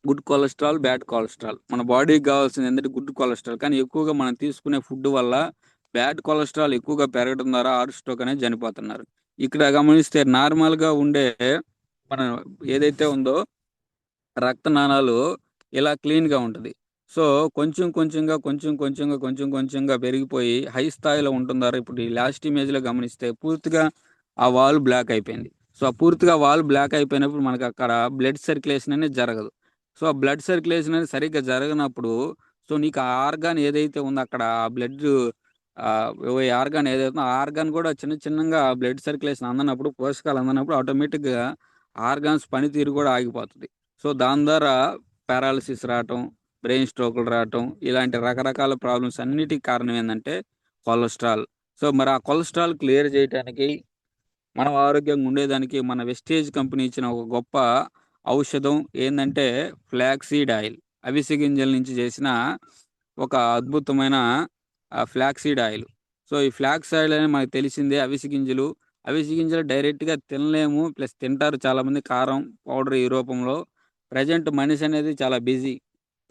గుడ్ కొలెస్ట్రాల్, బ్యాడ్ కొలెస్ట్రాల్, మన బాడీకి కావాల్సింది ఏంటంటే గుడ్ కొలెస్ట్రాల్. కానీ ఎక్కువగా మనం తీసుకునే ఫుడ్ వల్ల బ్యాడ్ కొలెస్ట్రాల్ ఎక్కువగా పెరగడం ద్వారా హార్ట్ స్ట్రోక్ అనేది చనిపోతున్నారు. ఇక్కడ గమనిస్తే నార్మల్గా ఉండే మన ఏదైతే ఉందో రక్త నాళాలు ఇలా క్లీన్గా ఉంటుంది. సో కొంచెం కొంచెంగా పెరిగిపోయి హై స్థాయిలో ఉంటున్నారు. ఇప్పుడు ఈ లాస్ట్ ఇమేజ్లో గమనిస్తే పూర్తిగా ఆ వాల్ బ్లాక్ అయిపోయింది. సో ఆ పూర్తిగా వాల్ బ్లాక్ అయిపోయినప్పుడు మనకు అక్కడ బ్లడ్ సర్క్యులేషన్ అనేది జరగదు. సో ఆ బ్లడ్ సర్క్యులేషన్ అనేది సరిగ్గా జరగనప్పుడు, సో నీకు ఆ ఆర్గాన్ ఏదైతే ఉందో అక్కడ ఆ బ్లడ్, ఆర్గాన్ ఏదైతే ఉందో ఆ ఆర్గాన్ కూడా చిన్న చిన్నగా బ్లడ్ సర్క్యులేషన్ అందనప్పుడు, పోషకాలు అందనప్పుడు ఆటోమేటిక్గా ఆర్గాన్స్ పనితీరు కూడా ఆగిపోతుంది. సో దాని ద్వారా పారాలసిస్ రావటం, బ్రెయిన్ స్ట్రోకులు రావటం, ఇలాంటి రకరకాల ప్రాబ్లమ్స్ అన్నిటికి కారణం ఏంటంటే కొలెస్ట్రాల్. సో మరి ఆ కొలెస్ట్రాల్ క్లియర్ చేయడానికి, మనం ఆరోగ్యంగా ఉండేదానికి మన వెస్టేజ్ కంపెనీ ఇచ్చిన ఒక గొప్ప ఔషధం ఏంటంటే ఫ్లాక్సీడ్ ఆయిల్. అవిసె గింజల నుంచి చేసిన ఒక అద్భుతమైన ఫ్లాక్సీడ్ ఆయిల్. సో ఈ ఫ్లాక్స్ ఆయిల్ అనేది మనకు తెలిసిందే. అవిసె గింజలు డైరెక్ట్గా తినలేము, ప్లస్ తింటారు చాలామంది కారం పౌడర్ ఈ రూపంలో. ప్రజెంట్ మనిషి అనేది చాలా బిజీ,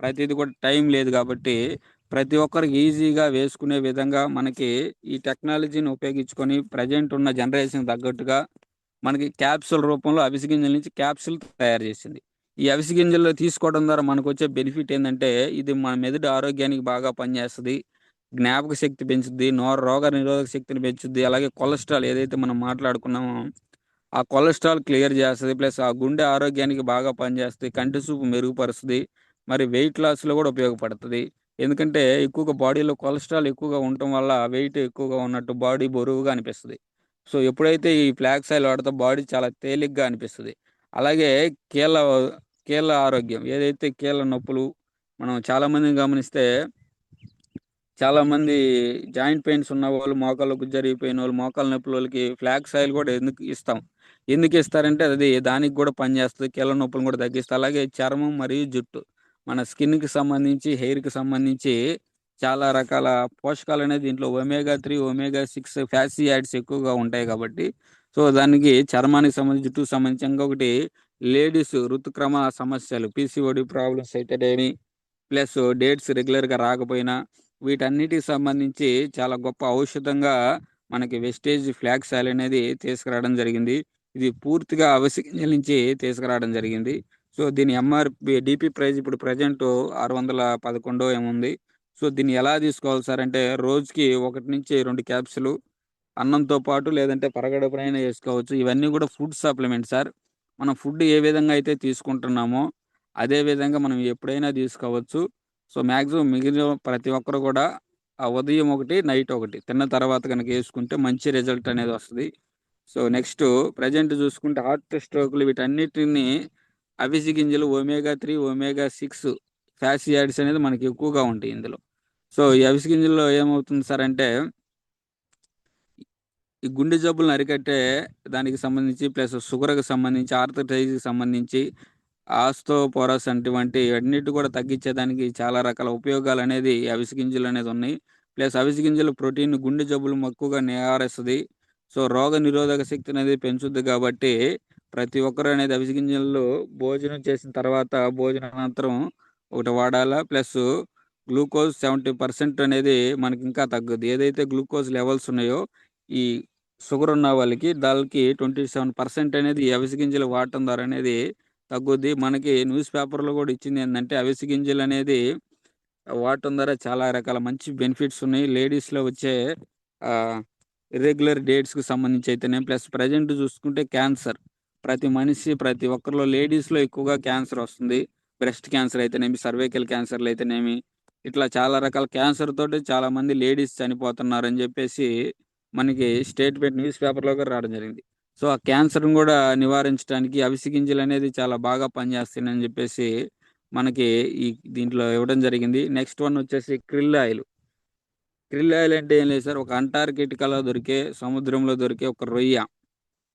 ప్రతిది కూడా టైం లేదు కాబట్టి ప్రతి ఒక్కరికి ఈజీగా వేసుకునే విధంగా మనకి ఈ టెక్నాలజీని ఉపయోగించుకొని ప్రజెంట్ ఉన్న జనరేషన్ తగ్గట్టుగా మనకి క్యాప్సూల్ రూపంలో అవిసె గింజల నుంచి క్యాప్సూల్ తయారు చేసింది. ఈ అవిసె గింజల్లో తీసుకోవడం ద్వారా మనకు వచ్చే బెనిఫిట్ ఏంటంటే, ఇది మన మెదడు ఆరోగ్యానికి బాగా పనిచేస్తుంది, జ్ఞాపక శక్తి పెంచుద్ది, రోగ నిరోధక శక్తిని పెంచుద్ది. అలాగే కొలెస్ట్రాల్ ఏదైతే మనం మాట్లాడుకున్నామో ఆ కొలెస్ట్రాల్ క్లియర్ చేస్తుంది, ప్లస్ ఆ గుండె ఆరోగ్యానికి బాగా పనిచేస్తుంది, కంటి చూపు మెరుగుపరుస్తుంది, మరి వెయిట్ లాస్లో కూడా ఉపయోగపడుతుంది. ఎందుకంటే ఎక్కువగా బాడీలో కొలెస్ట్రాల్ ఎక్కువగా ఉండటం వల్ల వెయిట్ ఎక్కువగా ఉన్నట్టు బాడీ బరువుగా అనిపిస్తుంది. సో ఎప్పుడైతే ఈ ఫ్లాక్స్ ఆయిల్ వాడితే బాడీ చాలా తేలిగ్గా అనిపిస్తుంది. అలాగే కీళ్ళ కీళ్ళ ఆరోగ్యం, ఏదైతే కీళ్ళ నొప్పులు, మనం చాలామందిని గమనిస్తే చాలామంది జాయింట్ పెయిన్స్ ఉన్నవాళ్ళు, మోకాళ్ళు గుజ్జరిగిపోయిన వాళ్ళు, మోకాళ్ళ నొప్పుల వాళ్ళకి ఫ్లాక్స్ ఆయిల్ కూడా ఎందుకు ఇస్తాం. ఎందుకు ఇస్తారంటే అది దానికి కూడా పనిచేస్తుంది, కీళ్ళ నొప్పులను కూడా తగ్గిస్తుంది. అలాగే చర్మం మరియు జుట్టు, మన స్కిన్కి సంబంధించి, హెయిర్కి సంబంధించి చాలా రకాల పోషకాలు అనేది దీంట్లో ఒమేగా 3, ఒమేగా 6 ఫ్యాసీ యాడ్స్ ఎక్కువగా ఉంటాయి కాబట్టి, సో దానికి చర్మానికి సంబంధించి, జుట్టుకు సంబంధించి, ఇంకొకటి లేడీస్ ఋతుక్రమ సమస్యలు, పీసీఓడి ప్రాబ్లమ్స్ అయితేనేమి, ప్లస్ డేట్స్ రెగ్యులర్గా రాకపోయినా, వీటన్నిటికి సంబంధించి చాలా గొప్ప ఔషధంగా మనకి వెస్టేజ్ ఫ్లాక్స్ ఆయిల్ అనేది తీసుకురావడం జరిగింది. ఇది పూర్తిగా అవిసె గింజల నుంచి తీసుకురావడం జరిగింది. సో దీని ఎంఆర్పి డిపి ప్రైస్ ఇప్పుడు ప్రజెంట్ 611 ఏముంది. సో దీన్ని ఎలా తీసుకోవాలి సార్ అంటే, రోజుకి 1 నుంచి 2 క్యాప్సులు అన్నంతో పాటు, లేదంటే పరగడుపునైనా వేసుకోవచ్చు. ఇవన్నీ కూడా ఫుడ్ సప్లిమెంట్ సార్. మనం ఫుడ్ ఏ విధంగా అయితే తీసుకుంటున్నామో అదే విధంగా మనం ఎప్పుడైనా తీసుకోవచ్చు. సో మ్యాక్సిమం మిగిలిన ప్రతి ఒక్కరు కూడా ఆ ఉదయం ఒకటి, నైట్ ఒకటి తిన్న తర్వాత కనుక వేసుకుంటే మంచి రిజల్ట్ అనేది వస్తుంది. సో నెక్స్ట్ ప్రజెంట్ చూసుకుంటే హార్ట్ స్ట్రోకులు వీటన్నిటిని అవిసె గింజలు, ఒమేగా 3, ఒమేగా 6 ఫ్యాసీ యాడ్స్ అనేది మనకి ఎక్కువగా ఉంటాయి ఇందులో. సో ఈ అవిసె గింజల్లో ఏమవుతుంది సార్ అంటే, ఈ గుండె జబ్బులను అరికట్టే దానికి సంబంధించి, ప్లస్ షుగర్కి సంబంధించి, ఆర్థరైటిస్కి సంబంధించి, ఆస్తోపోరస్ అటువంటి అన్నిటి కూడా తగ్గించేదానికి చాలా రకాల ఉపయోగాలు అనేది ఈ అవిసె గింజలు అనేది ఉన్నాయి. ప్లస్ అవిసె గింజలు ప్రోటీన్ గుండె జబ్బులు ఎక్కువగా నివారిస్తుంది. సో రోగ నిరోధక శక్తి అనేది పెంచుద్ది కాబట్టి ప్రతి ఒక్కరు అనేది అవిసె గింజలు భోజనం చేసిన తర్వాత, భోజన అనంతరం ఒకటి వాడాలా. ప్లస్ గ్లూకోజ్ 70% అనేది మనకి ఇంకా తగ్గుద్ది. ఏదైతే గ్లూకోజ్ లెవెల్స్ ఉన్నాయో ఈ షుగర్ ఉన్న వాళ్ళకి, దానికి 27% అనేది ఈ అవిసె గింజలు వాడటం ద్వారా అనేది తగ్గుద్ది. మనకి న్యూస్ పేపర్లో కూడా ఇచ్చింది ఏంటంటే, అవిసె గింజలు అనేది వాడటం ద్వారా చాలా రకాల మంచి బెనిఫిట్స్ ఉన్నాయి. లేడీస్లో వచ్చే ఇర్రెగ్యులర్ డేట్స్కి సంబంధించి అయితేనే, ప్లస్ ప్రజెంట్ చూసుకుంటే క్యాన్సర్, ప్రతి ఒక్కరిలో లేడీస్లో ఎక్కువగా క్యాన్సర్ వస్తుంది. బ్రెస్ట్ క్యాన్సర్ అయితేనేమి, సర్వైకల్ క్యాన్సర్లు అయితేనేమి, ఇట్లా చాలా రకాల క్యాన్సర్ తోటి చాలా మంది లేడీస్ చనిపోతున్నారని చెప్పేసి మనకి స్టేట్మెంట్ న్యూస్ పేపర్లో కూడా రావడం జరిగింది. సో ఆ క్యాన్సర్ని కూడా నివారించడానికి అవిసె గింజలు అనేది చాలా బాగా పనిచేస్తాయని చెప్పేసి మనకి ఈ దీంట్లో ఇవ్వడం జరిగింది. నెక్స్ట్ వన్ వచ్చేసి క్రిల్ ఆయిల్. క్రిల్ ఆయిల్ అంటే ఏం లేదు సార్, ఒక అంటార్కిటికాలో దొరికే, సముద్రంలో దొరికే ఒక రొయ్య.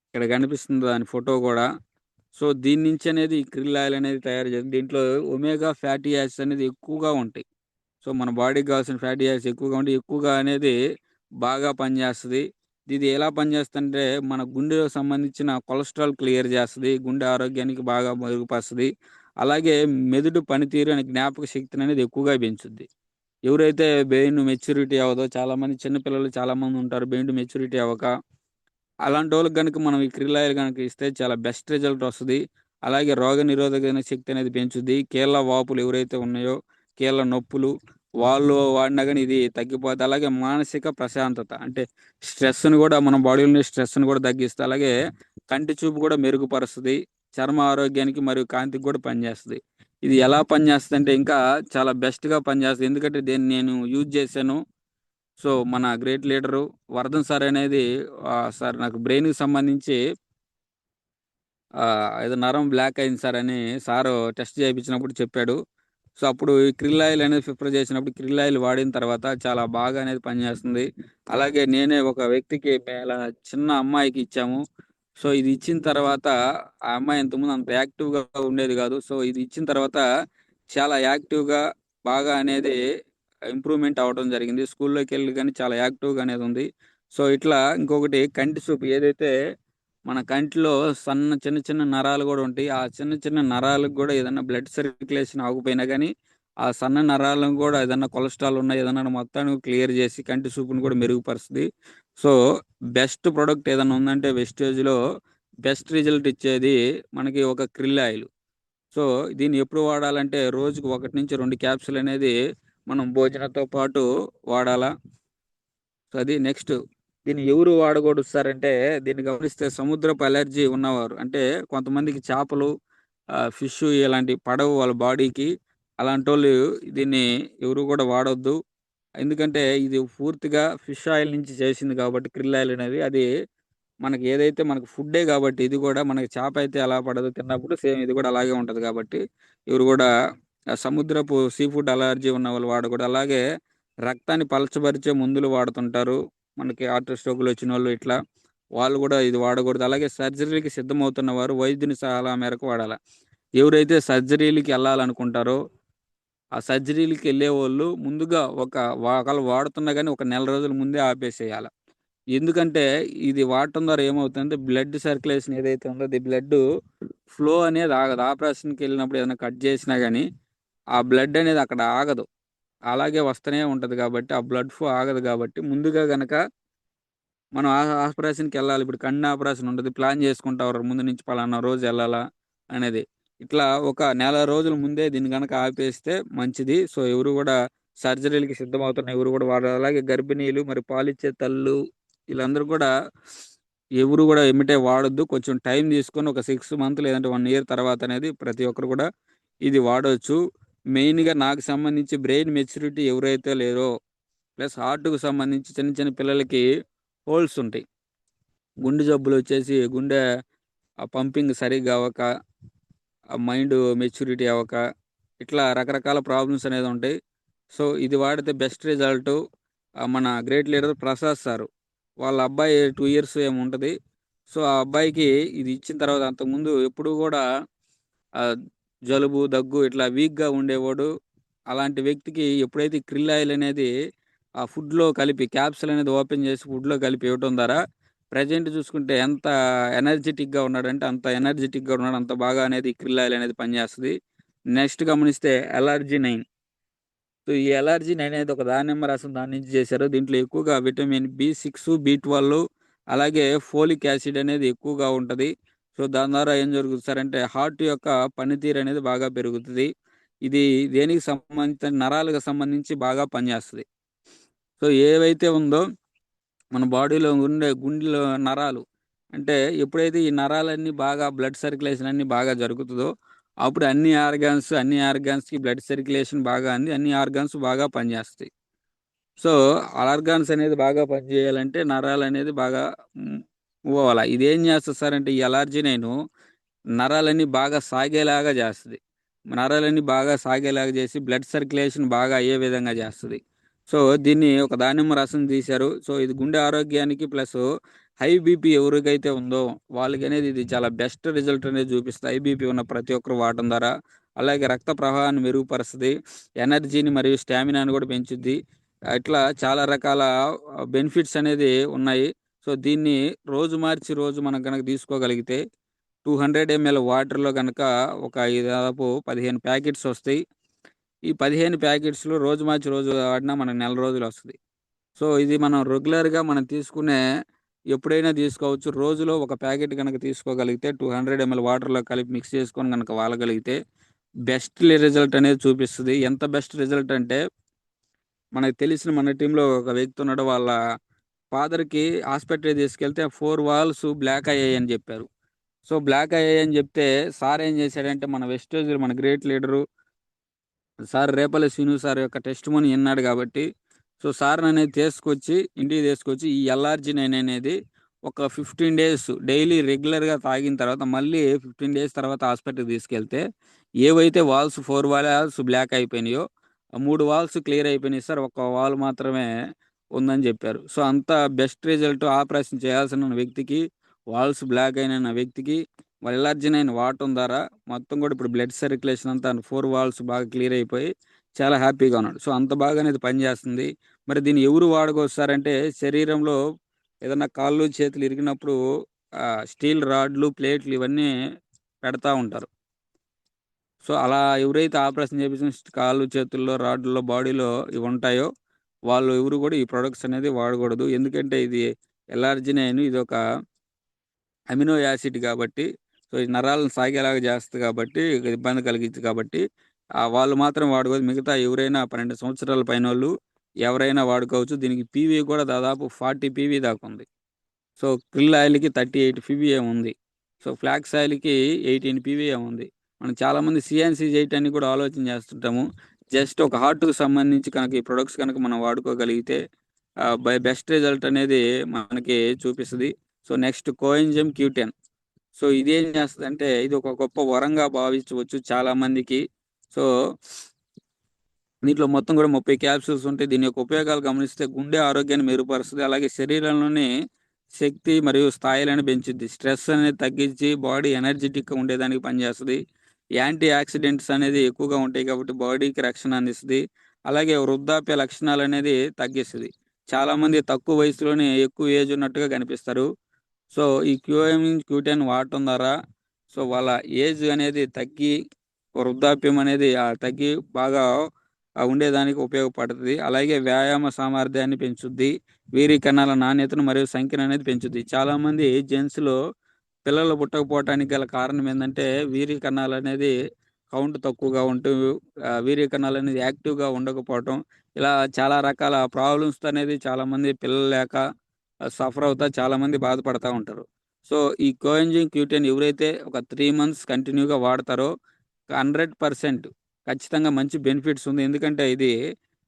ఇక్కడ కనిపిస్తుంది దాని ఫోటో కూడా. సో దీని నుంచి అనేది ఈ క్రిల్ ఆయిల్ అనేది తయారు చేస్తుంది. దీంట్లో ఒమేగా ఫ్యాటీ యాసిడ్స్ అనేది ఎక్కువగా ఉంటాయి. సో మన బాడీకి కావాల్సిన ఫ్యాటీ యాసిడ్స్ ఎక్కువగా ఉండి ఎక్కువగా అనేది బాగా పనిచేస్తుంది. ఇది ఎలా పనిచేస్తుందంటే మన గుండెకు సంబంధించిన కొలెస్ట్రాల్ క్లియర్ చేస్తుంది, గుండె ఆరోగ్యానికి బాగా మెరుగుపరుస్తుంది. అలాగే మెదడు పనితీరు అనే జ్ఞాపక శక్తిని అనేది ఎక్కువగా పెంచుద్ది. ఎవరైతే బ్రెయిన్ మెచ్యూరిటీ అవ్వదో, చాలా మంది చిన్నపిల్లలు చాలా మంది ఉంటారు బ్రెయిన్ మెచ్యూరిటీ అవ్వక, అలాంటి వాళ్ళకి గనుక మనం ఈ క్రిల్ ఆయిల్ గనుక ఇస్తే చాలా బెస్ట్ రిజల్ట్ వస్తది. అలాగే రోగ నిరోధక శక్తి అనేది పెంచుద్ది. కీళ్ళ వాపులు ఎవరైతే ఉన్నాయో, కీళ్ళ నొప్పులు వాళ్ళు వాడినా గాని ఇది తగ్గిపోద్ది. అలాగే మానసిక ప్రశాంతత అంటే స్ట్రెస్‌ని గూడా మన బాడీలోని స్ట్రెస్‌ని గూడా తగ్గిస్తది. అలాగే కంటి చూపు కూడా మెరుగుపరుస్తది. చర్మ ఆరోగ్యానికి మరియు కాంతికి కూడా పనిచేస్తది. ఇది ఎలా పనిచేస్తదంటే ఇంకా చాలా బెస్ట్‌గా పనిచేస్తది. ఎందుకంటే దీన్ని నేను యూజ్ చేశాను. సో, మన గ్రేట్ లీడరు వర్ధన్ సార్ అనేది సార్ నాకు బ్రెయిన్‌కి సంబంధించి ఏదో నరం బ్లాక్ అయింది సార్ అని సారు టెస్ట్ చేపించినప్పుడు చెప్పాడు. సో, అప్పుడు ఈ క్రిల్ ఆయిల్ అనేది ప్రిఫర్ చేసినప్పుడు క్రిల్ ఆయిల్ వాడిన తర్వాత చాలా బాగా అనేది పనిచేస్తుంది. అలాగే నేనే ఒక వ్యక్తికి ఇలా చిన్న అమ్మాయికి ఇచ్చాము. సో, ఇది ఇచ్చిన తర్వాత ఆ అమ్మాయి ఇంతకుముందు అంత యాక్టివ్‌గా ఉండేది కాదు. సో, ఇది ఇచ్చిన తర్వాత చాలా యాక్టివ్‌గా బాగా అనేది ఇంప్రూవ్‌మెంట్ అవ్వడం జరిగింది. స్కూల్లోకెళ్ళి గాని చాలా యాక్టివ్‌గా అనేది ఉంది. సో, ఇట్లా ఇంకొకటి కంటి చూపు ఏదైతే మన కంటిలో చిన్న చిన్న నరాలు గూడా ఉంటాయి. ఆ చిన్న చిన్న నరాలకు గూడా ఏదన్నా బ్లడ్ సర్క్యులేషన్ ఆగిపోయినా గానీ, ఆ సన్న నరాలను గూడా ఏదన్నా కొలెస్ట్రాల్ ఉన్నా ఏదన్నా మొత్తాన్ని క్లియర్ జేసి కంటి చూపును గూడా మెరుగుపరుస్తది. సో, బెస్ట్ ప్రొడక్ట్ ఏదన్నా ఉందంటే వెస్టేజ్‌లో బెస్ట్ రిజల్ట్ ఇచ్చేది మనకి ఒక క్రిల్ ఆయిల్. సో, దీన్ని ఎప్పుడు వాడాలంటే రోజుకి 1-2 క్యాప్సూల్ అనేది మనం భోజనంతో పాటు వాడాలా. సో, అది నెక్స్ట్. దీన్ని ఎవరు వాడకూడదు సార్ అంటే, దీన్ని గమనిస్తే సముద్రపు అలర్జీ ఉన్నవారు. అంటే కొంతమందికి చేపలు, ఫిష్ ఇలాంటివి పడవు వాళ్ళ బాడీకి. అలాంటోళ్ళు దీన్ని ఎవరు కూడా వాడొద్దు. ఎందుకంటే ఇది పూర్తిగా ఫిష్ ఆయిల్ నుంచి చేసింది కాబట్టి క్రిల్ ఆయిల్ అనేది. అది మనకి ఏదైతే మనకు ఫుడ్డే కాబట్టి ఇది కూడా మనకి చేప అయితే ఎలా పడదో తిన్నప్పుడు సేమ్ ఇది కూడా అలాగే ఉంటది కాబట్టి ఎవరు కూడా సముద్రపు సీ ఫుడ్ అలర్జీ ఉన్న వాళ్ళు వాడకూడదు. అలాగే రక్తాన్ని పలచబరిచే మందులు వాడుతుంటారు. మనకి హార్ట్ స్ట్రోక్‌లు వచ్చినోళ్ళు ఇట్లా. వాళ్ళు కూడా ఇది వాడకూడదు. అలాగే సర్జరీకి సిద్ధమవుతున్న వారు వైద్యుని సలహా మేరకు వాడాల. ఎవరైతే సర్జరీలకి ఎళ్ళాలనుకుంటారో, ఆ సర్జరీలకి ఎళ్ళేవోళ్ళు ముందుగా ఒకళ్ళు వాడుతున్నా గాని ఒక నెల రోజుల ముందే ఆపేసేయాల. ఎందుకంటే ఇది వాడటం ద్వారా ఏమవుతుందంటే బ్లడ్ సర్క్యులేషన్ ఏదైతే ఉందో అది బ్లడ్ ఫ్లో అనేది ఆగదు. ఆపరేషన్‌కెళ్ళినప్పుడు ఏదైనా కట్ చేసినా గాని, ఆ బ్లడ్ అనేది అక్కడ ఆగదు. అలాగే వస్తనే ఉంటది కాబట్టి, ఆ బ్లడ్ ఫ్లో ఆగదు కాబట్టి, ముందుగా గనక మనం ఆపరేషన్‌కెళ్ళాలి. ఇప్పుడు కన్ను ఆపరేషన్ ఉంటది. ప్లాన్ చేసుకుంటారు ముందు నుంచి పలానా రోజు ఎళ్ళాలా అనేది. ఇట్లా ఒక నెల రోజుల ముందే దీన్ని గనక ఆపేస్తే మంచిది. సో, ఎవరు గూడా సర్జరీలకి సిద్ధమవుతున్న ఎవరు గూడా వాడరు. అలాగే గర్భిణీలు, మరి పాలిచ్చే తల్లులు ఈళ్ళందరూ కూడా ఎవరు గూడా ఎమ్మటే వాడొద్దు. కొంచెం టైం తీసుకొని ఒక 6 మంత్ లేదంటే 1 ఇయర్ తర్వాత అనేది ప్రతి ఒక్కరు కూడా ఇది వాడొచ్చు. మెయిన్‌గా నాకు సంబంధించి బ్రెయిన్ మెచ్యూరిటీ ఎవరైతే లేరో, ప్లస్ హార్ట్‌కు సంబంధించి చిన్న చిన్న పిల్లలకి హోల్స్ ఉంటాయి. గుండె జబ్బులొచ్చేసి గుండె పంపింగ్ సరిగ్గా అవ్వక, ఆ మైండ్ మెచ్యూరిటీ అవ్వక, ఇట్లా రకరకాల ప్రాబ్లమ్స్ అనేది ఉంటాయి. సో, ఇది వాడితే బెస్ట్ రిజల్టు మన గ్రేట్ లీడర్ ప్రసాద్ సారు. వాళ్ళ అబ్బాయి 2 ఇయర్స్ ఏమో ఉంటది. సో, ఆ అబ్బాయికి ఇది ఇచ్చిన తర్వాత అంతకుముందు ఎప్పుడూ గూడా ఆహ్, జలుబు, దగ్గు ఇట్లా వీక్‌గా ఉండేవాడు. అలాంటి వ్యక్తికి ఎప్పుడైతే ఈ క్రిల్ ఆయిల్ అనేది ఆ ఫుడ్‌లో కలిపి క్యాప్సూల్ అనేది ఓపెన్ చేసి ఫుడ్‌లో కలిపి ఇవ్వటం ద్వారా ప్రెజెంట్ చూసుకుంటే ఎంత ఎనర్జిటిక్‌గా ఉన్నాడంటే అంత ఎనర్జిటిక్‌గా ఉన్నాడు. అంత బాగా అనేది క్రిల్ ఆయిల్ అనేది పనిచేస్తది. నెక్స్ట్ గమనిస్తే ఎలర్జీ 9. సో, ఈ ఎలర్జీ-9 అనేది ఒక దానిమ్మ రసం దాని నుంచి చేశారు. దీంట్లో ఎక్కువగా విటమిన్ బి6, బి12 అలాగే ఫోలిక్ యాసిడ్ అనేది ఎక్కువగా ఉంటది. సో, దాని ద్వారా ఏం జరుగుతుంది సార్ అంటే హార్ట్ యొక్క పనితీరు అనేది బాగా పెరుగుతది. ఇది దేనికి సంబంధించి నరాలకు సంబంధించి బాగా పనిచేస్తది. సో, ఏవైతే ఉందో మన బాడీలో ఉండే గుండెలో నరాలు అంటే ఎప్పుడైతే ఈ నరాలన్నీ బాగా బ్లడ్ సర్క్యులేషన్ అన్నీ బాగా జరుగుతదో, అప్పుడు అన్ని ఆర్గాన్స్‌కి బ్లడ్ సర్క్యులేషన్ బాగా అంది అన్ని ఆర్గాన్స్ బాగా పనిచేస్తాయి. సో ఆర్గాన్స్ అనేది బాగా పనిచేయాలంటే నరాలనేది బాగా మూవ్ అవ్వాలి. ఇదేం చేస్తుంది సార్ అంటే ఈ ఎలర్జీ నేను నరాలన్నీ బాగా సాగేలాగా చేస్తుంది. నరాలన్నీ బాగా సాగేలాగా చేసి బ్లడ్ సర్క్యులేషన్ బాగా అయ్యే విధంగా చేస్తుంది. సో దీన్ని ఒక దానిమ్మ రసం తీశారు. సో ఇది గుండె ఆరోగ్యానికి ప్లస్ హై బీపీ ఎవరికైతే ఉందో వాళ్ళకి అనేది ఇది చాలా బెస్ట్ రిజల్ట్ అనేది చూపిస్తుంది. హై బీపీ ఉన్న ప్రతి ఒక్కరు వాడటం ద్వారా. అలాగే రక్త ప్రవాహాన్ని మెరుగుపరుస్తుంది. ఎనర్జీని మరియు స్టామినాని కూడా పెంచుద్ది. ఇట్లా చాలా రకాల బెనిఫిట్స్ అనేది ఉన్నాయి. సో దీన్ని రోజు మార్చి రోజు మనం కనుక తీసుకోగలిగితే 200 ml వాటర్‌లో గనక ఒక దాదాపు 15 ప్యాకెట్స్ వస్తాయి. ఈ 15 ప్యాకెట్స్‌లో రోజు మార్చి రోజు వాడినా మనకు నెల రోజులొస్తది. సో, ఇది మనం రెగ్యులర్‌గా మనం తీసుకునే ఎప్పుడైనా తీసుకోవచ్చు. రోజులో ఒక ప్యాకెట్ గనక తీసుకోగలిగితే 200 ml వాటర్‌లో కలిపి మిక్స్ చేసుకొని గనక వాడగలిగితే బెస్ట్ రిజల్ట్ అనేది చూపిస్తది. ఎంత బెస్ట్ రిజల్ట్ అంటే మనకు తెలిసిన మన టీమ్‌లో ఒక వ్యక్తి ఉన్నాడు. వాళ్ళ ఫాదర్‌కి హాస్పిటల్‌కి తీసుకెళ్తే 4 వాల్వ్స్ బ్లాక్ అయ్యాయని చెప్పారు. సో, బ్లాక్ అయ్యాయని జెప్తే సార్ ఏం జేశాడంటే, మన వెస్టేజ్‌లో మన great leader sir Repalle Srinu sir యొక్క టెస్టిమోనీ ఇన్నాడు గాబట్టి, సో, సార్‌ననేది తీసుకొచ్చి ఇంటికి తీసుకొచ్చి ఈ ఎల్ఆర్‌జినైన్ అనేది ఒక 15 డేస్ డైలీ రెగ్యులర్‌గా తాగిన తర్వాత మళ్ళీ 15 డేస్ తర్వాత హాస్పిటల్‌కి తీసుకెళ్తే, ఏవైతే వాల్వ్స్ 4 వాల్వ్స్ బ్లాక్ అయిపోయినాయో, ఆ 3 వాల్వ్స్ క్లియర్ అయిపోయినాయి సార్. ఒక్క వాల్వ్ మాత్రమే ఉందని జెప్పారు. సో, అంత బెస్ట్ రిజల్ట్ ఆపరేషన్ చేయాల్సిన వ్యక్తికి, వాల్వ్స్ బ్లాక్ అయిన వ్యక్తికి ఎల్ఆర్జినైన్ వాడటం ద్వారా మొత్తం కూడా ఇప్పుడు బ్లడ్ సర్క్యులేషన్ అంతా 4 వాల్వ్స్ బాగా క్లియర్ అయిపోయి చాలా హ్యాపీగా ఉన్నాడు. సో, అంత బాగా అనేది పనిచేస్తుంది. మరి దీన్ని ఎవరు వాడుకొస్తారంటే శరీరంలో ఏదన్నా కాళ్ళు, చేతులు ఇరిగినప్పుడు స్టీల్ రాడ్లు, ప్లేట్లు ఇవన్నీ పెడతా ఉంటారు. సో, అలా ఎవరైతే ఆపరేషన్ చేపించిన కాళ్ళు, చేతుల్లో, రాడ్‌ల్లో, బాడీలో ఇవి ఉంటాయో వాళ్ళు ఎవరు కూడా ఈ ప్రొడక్ట్స్ అనేది వాడకూడదు. ఎందుకంటే ఇది ఎల్ఆర్జినైన్ ఇదొక అమినో యాసిడ్ కాబట్టి, సో, ఈ నరాలను సాగేలాగా చేస్తది కాబట్టి, ఇబ్బంది కలిగిద్ది కాబట్టి, వాళ్ళు మాత్రం వాడుకోవద్దు. మిగతా ఎవరైనా 12 సంవత్సరాల పైనోళ్ళు ఎవరైనా వాడుకోవచ్చు. దీనికి పీవీ కూడా దాదాపు 40 పీవీ దాకా ఉంది. సో, krill ఆయిల్‌కి 38 పీవీఏ ఉంది. సో, ఫ్లాక్స్ ఆయిల్‌కి 18 పీవీఏ ఉంది. మనం చాలామంది సీఎన్‌సీ చేయటానికి కూడా ఆలోచన చేస్తుంటాము. జస్ట్ ఒక హార్ట్‌కి సంబంధించి కనుక ఈ ప్రొడక్ట్స్ గనక మనం వాడుకోగలిగితే బెస్ట్ రిజల్ట్ అనేది మనకి చూపిస్తది. So, next coenzyme Q10. So, ఇదేం చేస్తదంటే ఇది ఒక గొప్ప వరంగా భావించవచ్చు చాలా మందికి. సో, దీంట్లో మొత్తం కూడా 30 క్యాప్సూల్స్ ఉంటాయి. దీని యొక్క ఉపయోగాలు గమనిస్తే గుండె ఆరోగ్యాన్ని మెరుగుపరుస్తది. అలాగే శరీరంలోని శక్తి మరియు స్థాయిలను పెంచుద్ది. స్ట్రెస్ అనేది తగ్గించి బాడీ ఎనర్జిటిక్‌గా ఉండేదానికి పనిచేస్తది. యాంటీ ఆక్సిడెంట్స్ అనేది ఎక్కువగా ఉంటాయి కాబట్టి బాడీకి రక్షణ అందిస్తది. అలాగే వృద్ధాప్య లక్షణాలనేది తగ్గిస్తది. చాలామంది తక్కువ వయసులోనే ఎక్కువ ఏజ్ ఉన్నట్టుగా కనిపిస్తారు. సో, ఈ క్యూఎం, Q10 వాడటం ద్వారా సో, వాళ్ళ ఏజ్ అనేది తగ్గి, వృద్ధాప్యం అనేది తగ్గి బాగా ఉండేదానికి ఉపయోగపడుతది. అలాగే వ్యాయామ సామర్థ్యాన్ని పెంచుద్ది. వీర్య కణాల నాణ్యతను మరియు సంఖ్యననేది పెంచుద్ది. చాలామంది జెంట్స్‌లో పిల్లలు పుట్టకపోవటానికి గల కారణం ఏందంటే, వీర్య కణాలనేది కౌంట్ తక్కువగా ఉంటూ, వీర్య కణాలనేది యాక్టివ్‌గా ఉండకపోవటం. ఇలా చాలా రకాల ప్రాబ్లమ్స్‌తో అనేది చాలామంది పిల్లలు లేక సఫర్ అవుతా చాలామంది బాధపడతా ఉంటారు. సో, ఈ కోఎంజిన్ Q10 ఎవరైతే ఒక 3 మంత్స్ కంటిన్యూగా వాడతారో 100% ఖచ్చితంగా మంచి బెనిఫిట్స్ ఉంది. ఎందుకంటే ఇది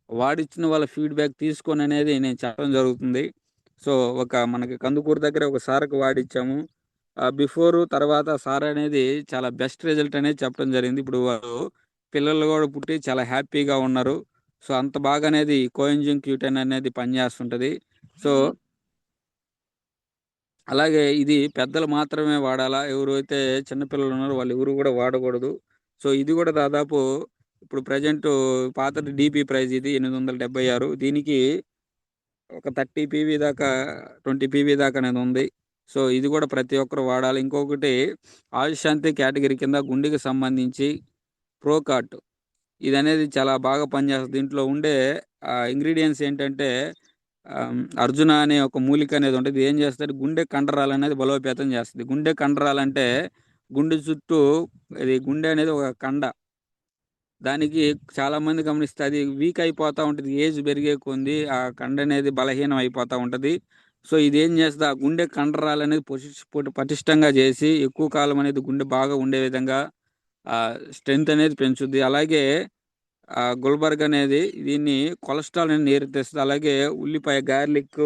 వాడిచ్చిన వాళ్ళ ఫీడ్‌బ్యాక్ తీసుకొననేది నేను చెప్పడం జరుగుతుంది. సో, మనకి కందుకూరు దగ్గర ఒక సార్‌కి వాడిచ్చాము. బిఫోరు, తర్వాత సార్ అనేది చాలా బెస్ట్ రిజల్ట్ అనేది చెప్పడం జరిగింది. ఇప్పుడు వాళ్ళు పిల్లలు గూడా పుట్టి చాలా హ్యాపీగా ఉన్నారు. సో, అంత బాగా అనేది కోఎంజిన్ Q10 అనేది పనిచేస్తుంటది. సో, అలాగే ఇది పెద్దలు మాత్రమే వాడాలా? ఎవరైతే చిన్న పిల్లలున్నారో వాళ్ళెవరు గూడా వాడకూడదు. సో, ఇది గూడా దాదాపు ఇప్పుడు ప్రెజెంటు పాతది డీపీ ప్రైస్ ఇది 876. దీనికి ఒక 30 పీవీ దాకా, 20 పీవీ దాకా అనేదుంది. సో, ఇది గూడా ప్రతి ఒక్కరు వాడాలి. ఇంకొకటి ఆయుష్ శాంతి కేటగిరీ కింద గుండెకి సంబంధించి ప్రోకార్ట్ ఇదనేది చాలా బాగా పనిచేస్తది. దీంట్లో ఉండే ఇంగ్రీడియెంట్స్ ఏంటంటే అర్జున అనే ఒక మూలిక అనేది ఉంటది. ఇది ఏం చేస్తది గుండె కండరాలనేది బలోపేతం చేస్తది. గుండె కండరాలంటే గుండె చుట్టూ ఇది గుండె అనేది ఒక కండ. దానికి చాలామంది గమనిస్తే అది వీక్ అయిపోతా ఉంటది. ఏజ్ పెరిగే కొంది ఆ కండ అనేది బలహీనం అయిపోతా ఉంటది. సో, ఇదేం చేస్తది ఆ గుండె కండరాలనేది పటిష్టంగా చేసి ఎక్కువ కాలం అనేది గుండె బాగా ఉండే విధంగా స్ట్రెంత్ అనేది పెంచుద్ది. అలాగే గుల్బర్గ్ అనేది దీన్ని కొలెస్ట్రాల్ నియంత్రిస్తుంది. అలాగే ఉల్లిపాయ గార్లిక్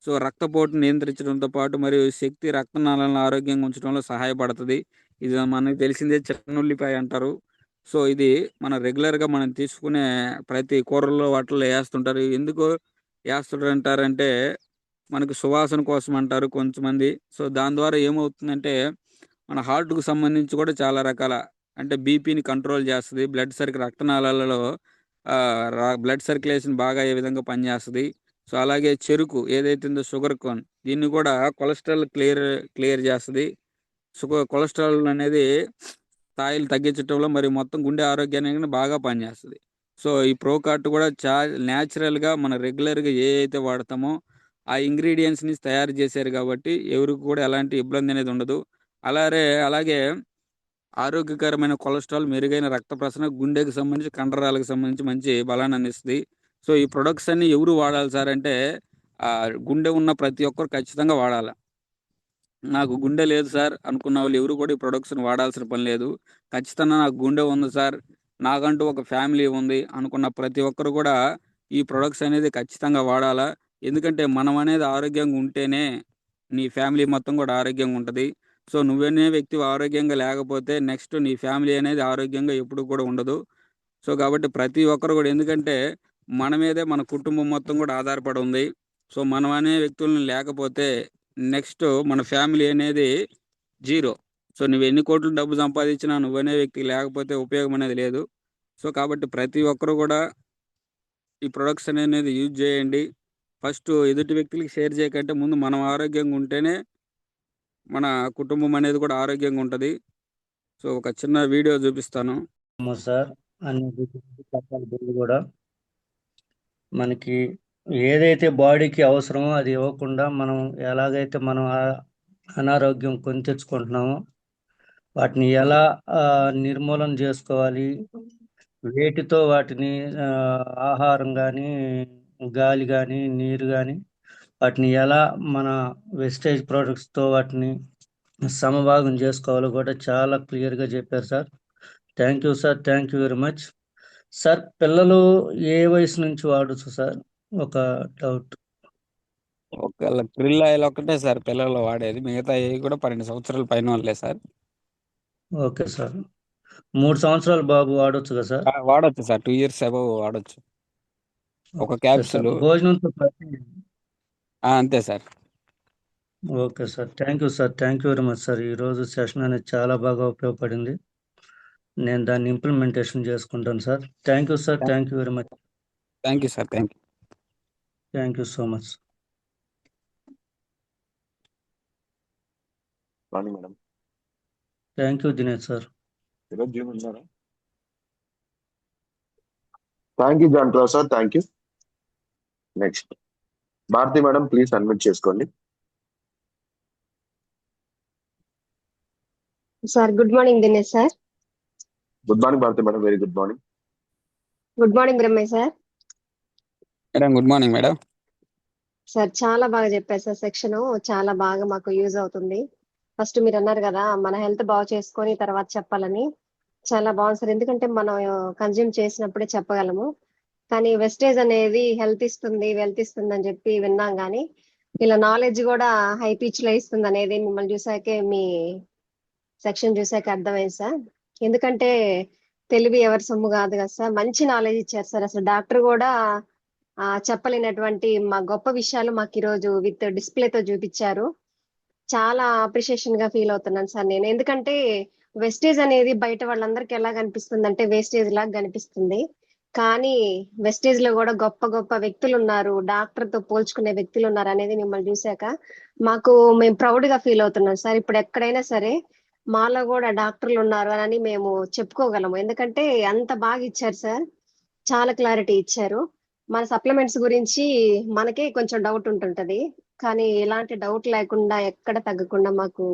సో రక్తపోటును నియంత్రించడంతో పాటు మరియు శక్తి రక్తనాళాలను ఆరోగ్యంగా ఉంచడంలో సహాయపడుతుంది. ఇది మనకు తెలిసిందే, చిన్న ఉల్లిపాయ అంటారు. సో ఇది మన రెగ్యులర్గా మనం తీసుకునే ప్రతి కూరల్లో వాటిల్లో వేస్తుంటారు. ఎందుకు వేస్తుంటారు అంటారంటే మనకు సువాసన కోసం అంటారు కొంతమంది. సో దాని ద్వారా ఏమవుతుందంటే మన హార్ట్‌కు సంబంధించి కూడా చాలా రకాల అంటే బీపీని కంట్రోల్ చేస్తది. బ్లడ్ రక్తనాళాలలో బ్లడ్ సర్క్యులేషన్ బాగా అయ్యే విధంగా పనిచేస్తది. సో, అలాగే చెరుకు ఏదైతే ఉందో షుగర్ కోన్ దీన్ని కూడా కొలెస్ట్రాల్ క్లియర్ చేస్తది. కొలెస్ట్రాల్ అనేది స్థాయిలు తగ్గించటంలో మరి మొత్తం గుండె ఆరోగ్యానికి బాగా పనిచేస్తది. సో, ఈ ప్రోకార్ట్ కూడా నేచురల్‌గా మనం రెగ్యులర్‌గా ఏయైతే వాడతామో ఆ ఇంగ్రీడియెంట్స్ నుంచి తయారు చేశారు కాబట్టి ఎవరికి కూడా ఎలాంటి ఇబ్బంది అనేది ఉండదు. అలాగే ఆరోగ్యకరమైన కొలెస్ట్రాల్, మెరుగైన రక్త ప్రసరణ, గుండెకి సంబంధించి, కండరాలకు సంబంధించి మంచి బలాన్ని అందిస్తది. సో, ఈ ప్రొడక్ట్స్ అన్నీ ఎవరు వాడాలి సార్ అంటే గుండె ఉన్న ప్రతి ఒక్కరు ఖచ్చితంగా వాడాల. నాకు గుండె లేదు సార్ అనుకున్న వాళ్ళు ఎవరు కూడా ఈ ప్రొడక్ట్స్‌ని వాడాల్సిన పని లేదు. ఖచ్చితంగా నాకు గుండె ఉంది సార్, నాకంటూ ఒక ఫ్యామిలీ ఉంది అనుకున్న ప్రతి ఒక్కరు కూడా ఈ ప్రొడక్ట్స్ అనేది ఖచ్చితంగా వాడాలా. ఎందుకంటే మనం అనేది ఆరోగ్యంగా ఉంటేనే నీ ఫ్యామిలీ మొత్తం కూడా ఆరోగ్యంగా ఉంటది. సో, నువ్వనే వ్యక్తివి ఆరోగ్యంగా లేకపోతే నెక్స్ట్ నీ ఫ్యామిలీ అనేది ఆరోగ్యంగా ఎప్పుడు కూడా ఉండదు. సో, కాబట్టి ప్రతి ఒక్కరు కూడా ఎందుకంటే మన మీదే మన కుటుంబం మొత్తం కూడా ఆధారపడి ఉంది. సో, మనం అనే వ్యక్తులను లేకపోతే నెక్స్ట్ మన ఫ్యామిలీ అనేది జీరో. సో, నువ్వెన్ని కోట్లు డబ్బు సంపాదించినా నువ్వనే వ్యక్తి లేకపోతే ఉపయోగం అనేది లేదు. సో, కాబట్టి ప్రతి ఒక్కరు కూడా ఈ ప్రొడక్ట్స్ అనేది యూజ్ చేయండి. ఫస్ట్ ఎదుటి వ్యక్తులకి షేర్ చేయకంటే ముందు మనం ఆరోగ్యంగా ఉంటేనే మన కుటుంబం అనేది కూడా ఆరోగ్యంగా ఉంటది. సో, ఒక చిన్న వీడియో చూపిస్తాను. సార్ అన్ని కూడా మనకి ఏదైతే బాడీకి అవసరమో అది ఇవ్వకుండా మనం ఎలాగైతే మనం అనారోగ్యం కొని తెచ్చుకుంటున్నామో వాటిని ఎలా నిర్మూలన చేసుకోవాలి, వేటితో వాటిని ఆహారం కానీ, గాలి కానీ, నీరు కానీ వాటిని ఎలా మన వెస్టేజ్ ప్రొడక్ట్స్తో వాటిని సమభాగం చేసుకోవాలో కూడా చాలా క్లియర్గా చెప్పారు sir. Thank you sir, thank you very much sir. పిల్లలు ఏ వయసు నుంచి వాడచ్చు సార్? ఒక డౌట్. ఒకవేళ క్రిల్ ఆయిల్ ఒక్కటే సార్ పిల్లలు వాడేది, మిగతా ఏవి కూడా 12 సంవత్సరాల పైన వాళ్ళే సార్. Okay sir. 3 సంవత్సరాల బాబు వాడొచ్చు కదా సార్? వాడొచ్చు సార్, 2 ఇయర్స్ అబవ్ వాడొచ్చు ఒక ఓకే సార్. క్యాప్సుల్. భోజనంతో పాటు అంతే sir. Okay sir. Thank you sir, thank you very much sir. ఈరోజు సెషన్ అనేది చాలా బాగా ఉపయోగపడింది. నేను దాన్ని ఇంప్లిమెంటేషన్ చేసుకుంటాను sir. Thank you sir, thank you very much. Thank you sir, thank you. Thank you so much. Morning madam. Thank you Dinesh sir. ఈరోజు జీవన్ ఉన్నారా? Thank you John Prasad, thank you. Next Bharathi madam, please admit చేసుకోండి. Sir good morning Dinesh sir. Good morning Bharati madam, very good morning. Good morning Brahmaiah sir. Madam good morning madam. Sir చాలా బాగా చెప్పారు sir, section చాలా బాగా మాకు use అవుతుంది. ఫస్ట్ మీరు అన్నారు కదా మన హెల్త్ బాగు చేసుకొని తర్వాత చెప్పాలని, చాలా బాగుంది సార్. ఎందుకంటే మనం కన్జ్యూమ్ చేసినప్పుడే చెప్పగలము, కానీ వెస్టేజ్ అనేది హెల్త్ ఇస్తుంది వెల్త్ ఇస్తుంది అని చెప్పి విన్నాం, కానీ ఇలా నాలెడ్జ్ కూడా హై పిచ్ లో ఇస్తుంది అనేది మిమ్మల్ని చూసాకే, మీ సెక్షన్ చూసాక అర్థమైంది సార్. ఎందుకంటే తెలివి ఎవరి సొమ్ము కాదు కదా సార్, మంచి నాలెడ్జ్ ఇచ్చారు సార్. అసలు డాక్టర్ కూడా చెప్పలేనటువంటి మా గొప్ప విషయాలు మాకు ఈరోజు విత్ డిస్ప్లేతో చూపించారు. చాలా అప్రిషియేషన్ గా ఫీల్ అవుతున్నాను సార్ నేను. ఎందుకంటే వెస్టేజ్ అనేది బయట వాళ్ళందరికీ ఎలా కనిపిస్తుంది అంటే వేస్టేజ్ లాగా కనిపిస్తుంది, కానీ వెస్టేజ్ లో కూడా గొప్ప గొప్ప వ్యక్తులు ఉన్నారు, డాక్టర్ తో పోల్చుకునే వ్యక్తులు ఉన్నారు అనేది మిమ్మల్ని చూశాక మాకు మేము ప్రౌడ్ గా ఫీల్ అవుతున్నాం సార్. ఇప్పుడు ఎక్కడైనా సరే మాలో కూడా డాక్టర్లు ఉన్నారు అని మేము చెప్పుకోగలము, ఎందుకంటే అంత బాగా ఇచ్చారు సార్, చాలా క్లారిటీ ఇచ్చారు. మన సప్లిమెంట్స్ గురించి మనకే కొంచెం డౌట్ ఉంటుంటది, కానీ ఎలాంటి డౌట్ లేకుండా ఎక్కడ తగ్గకుండా మాకు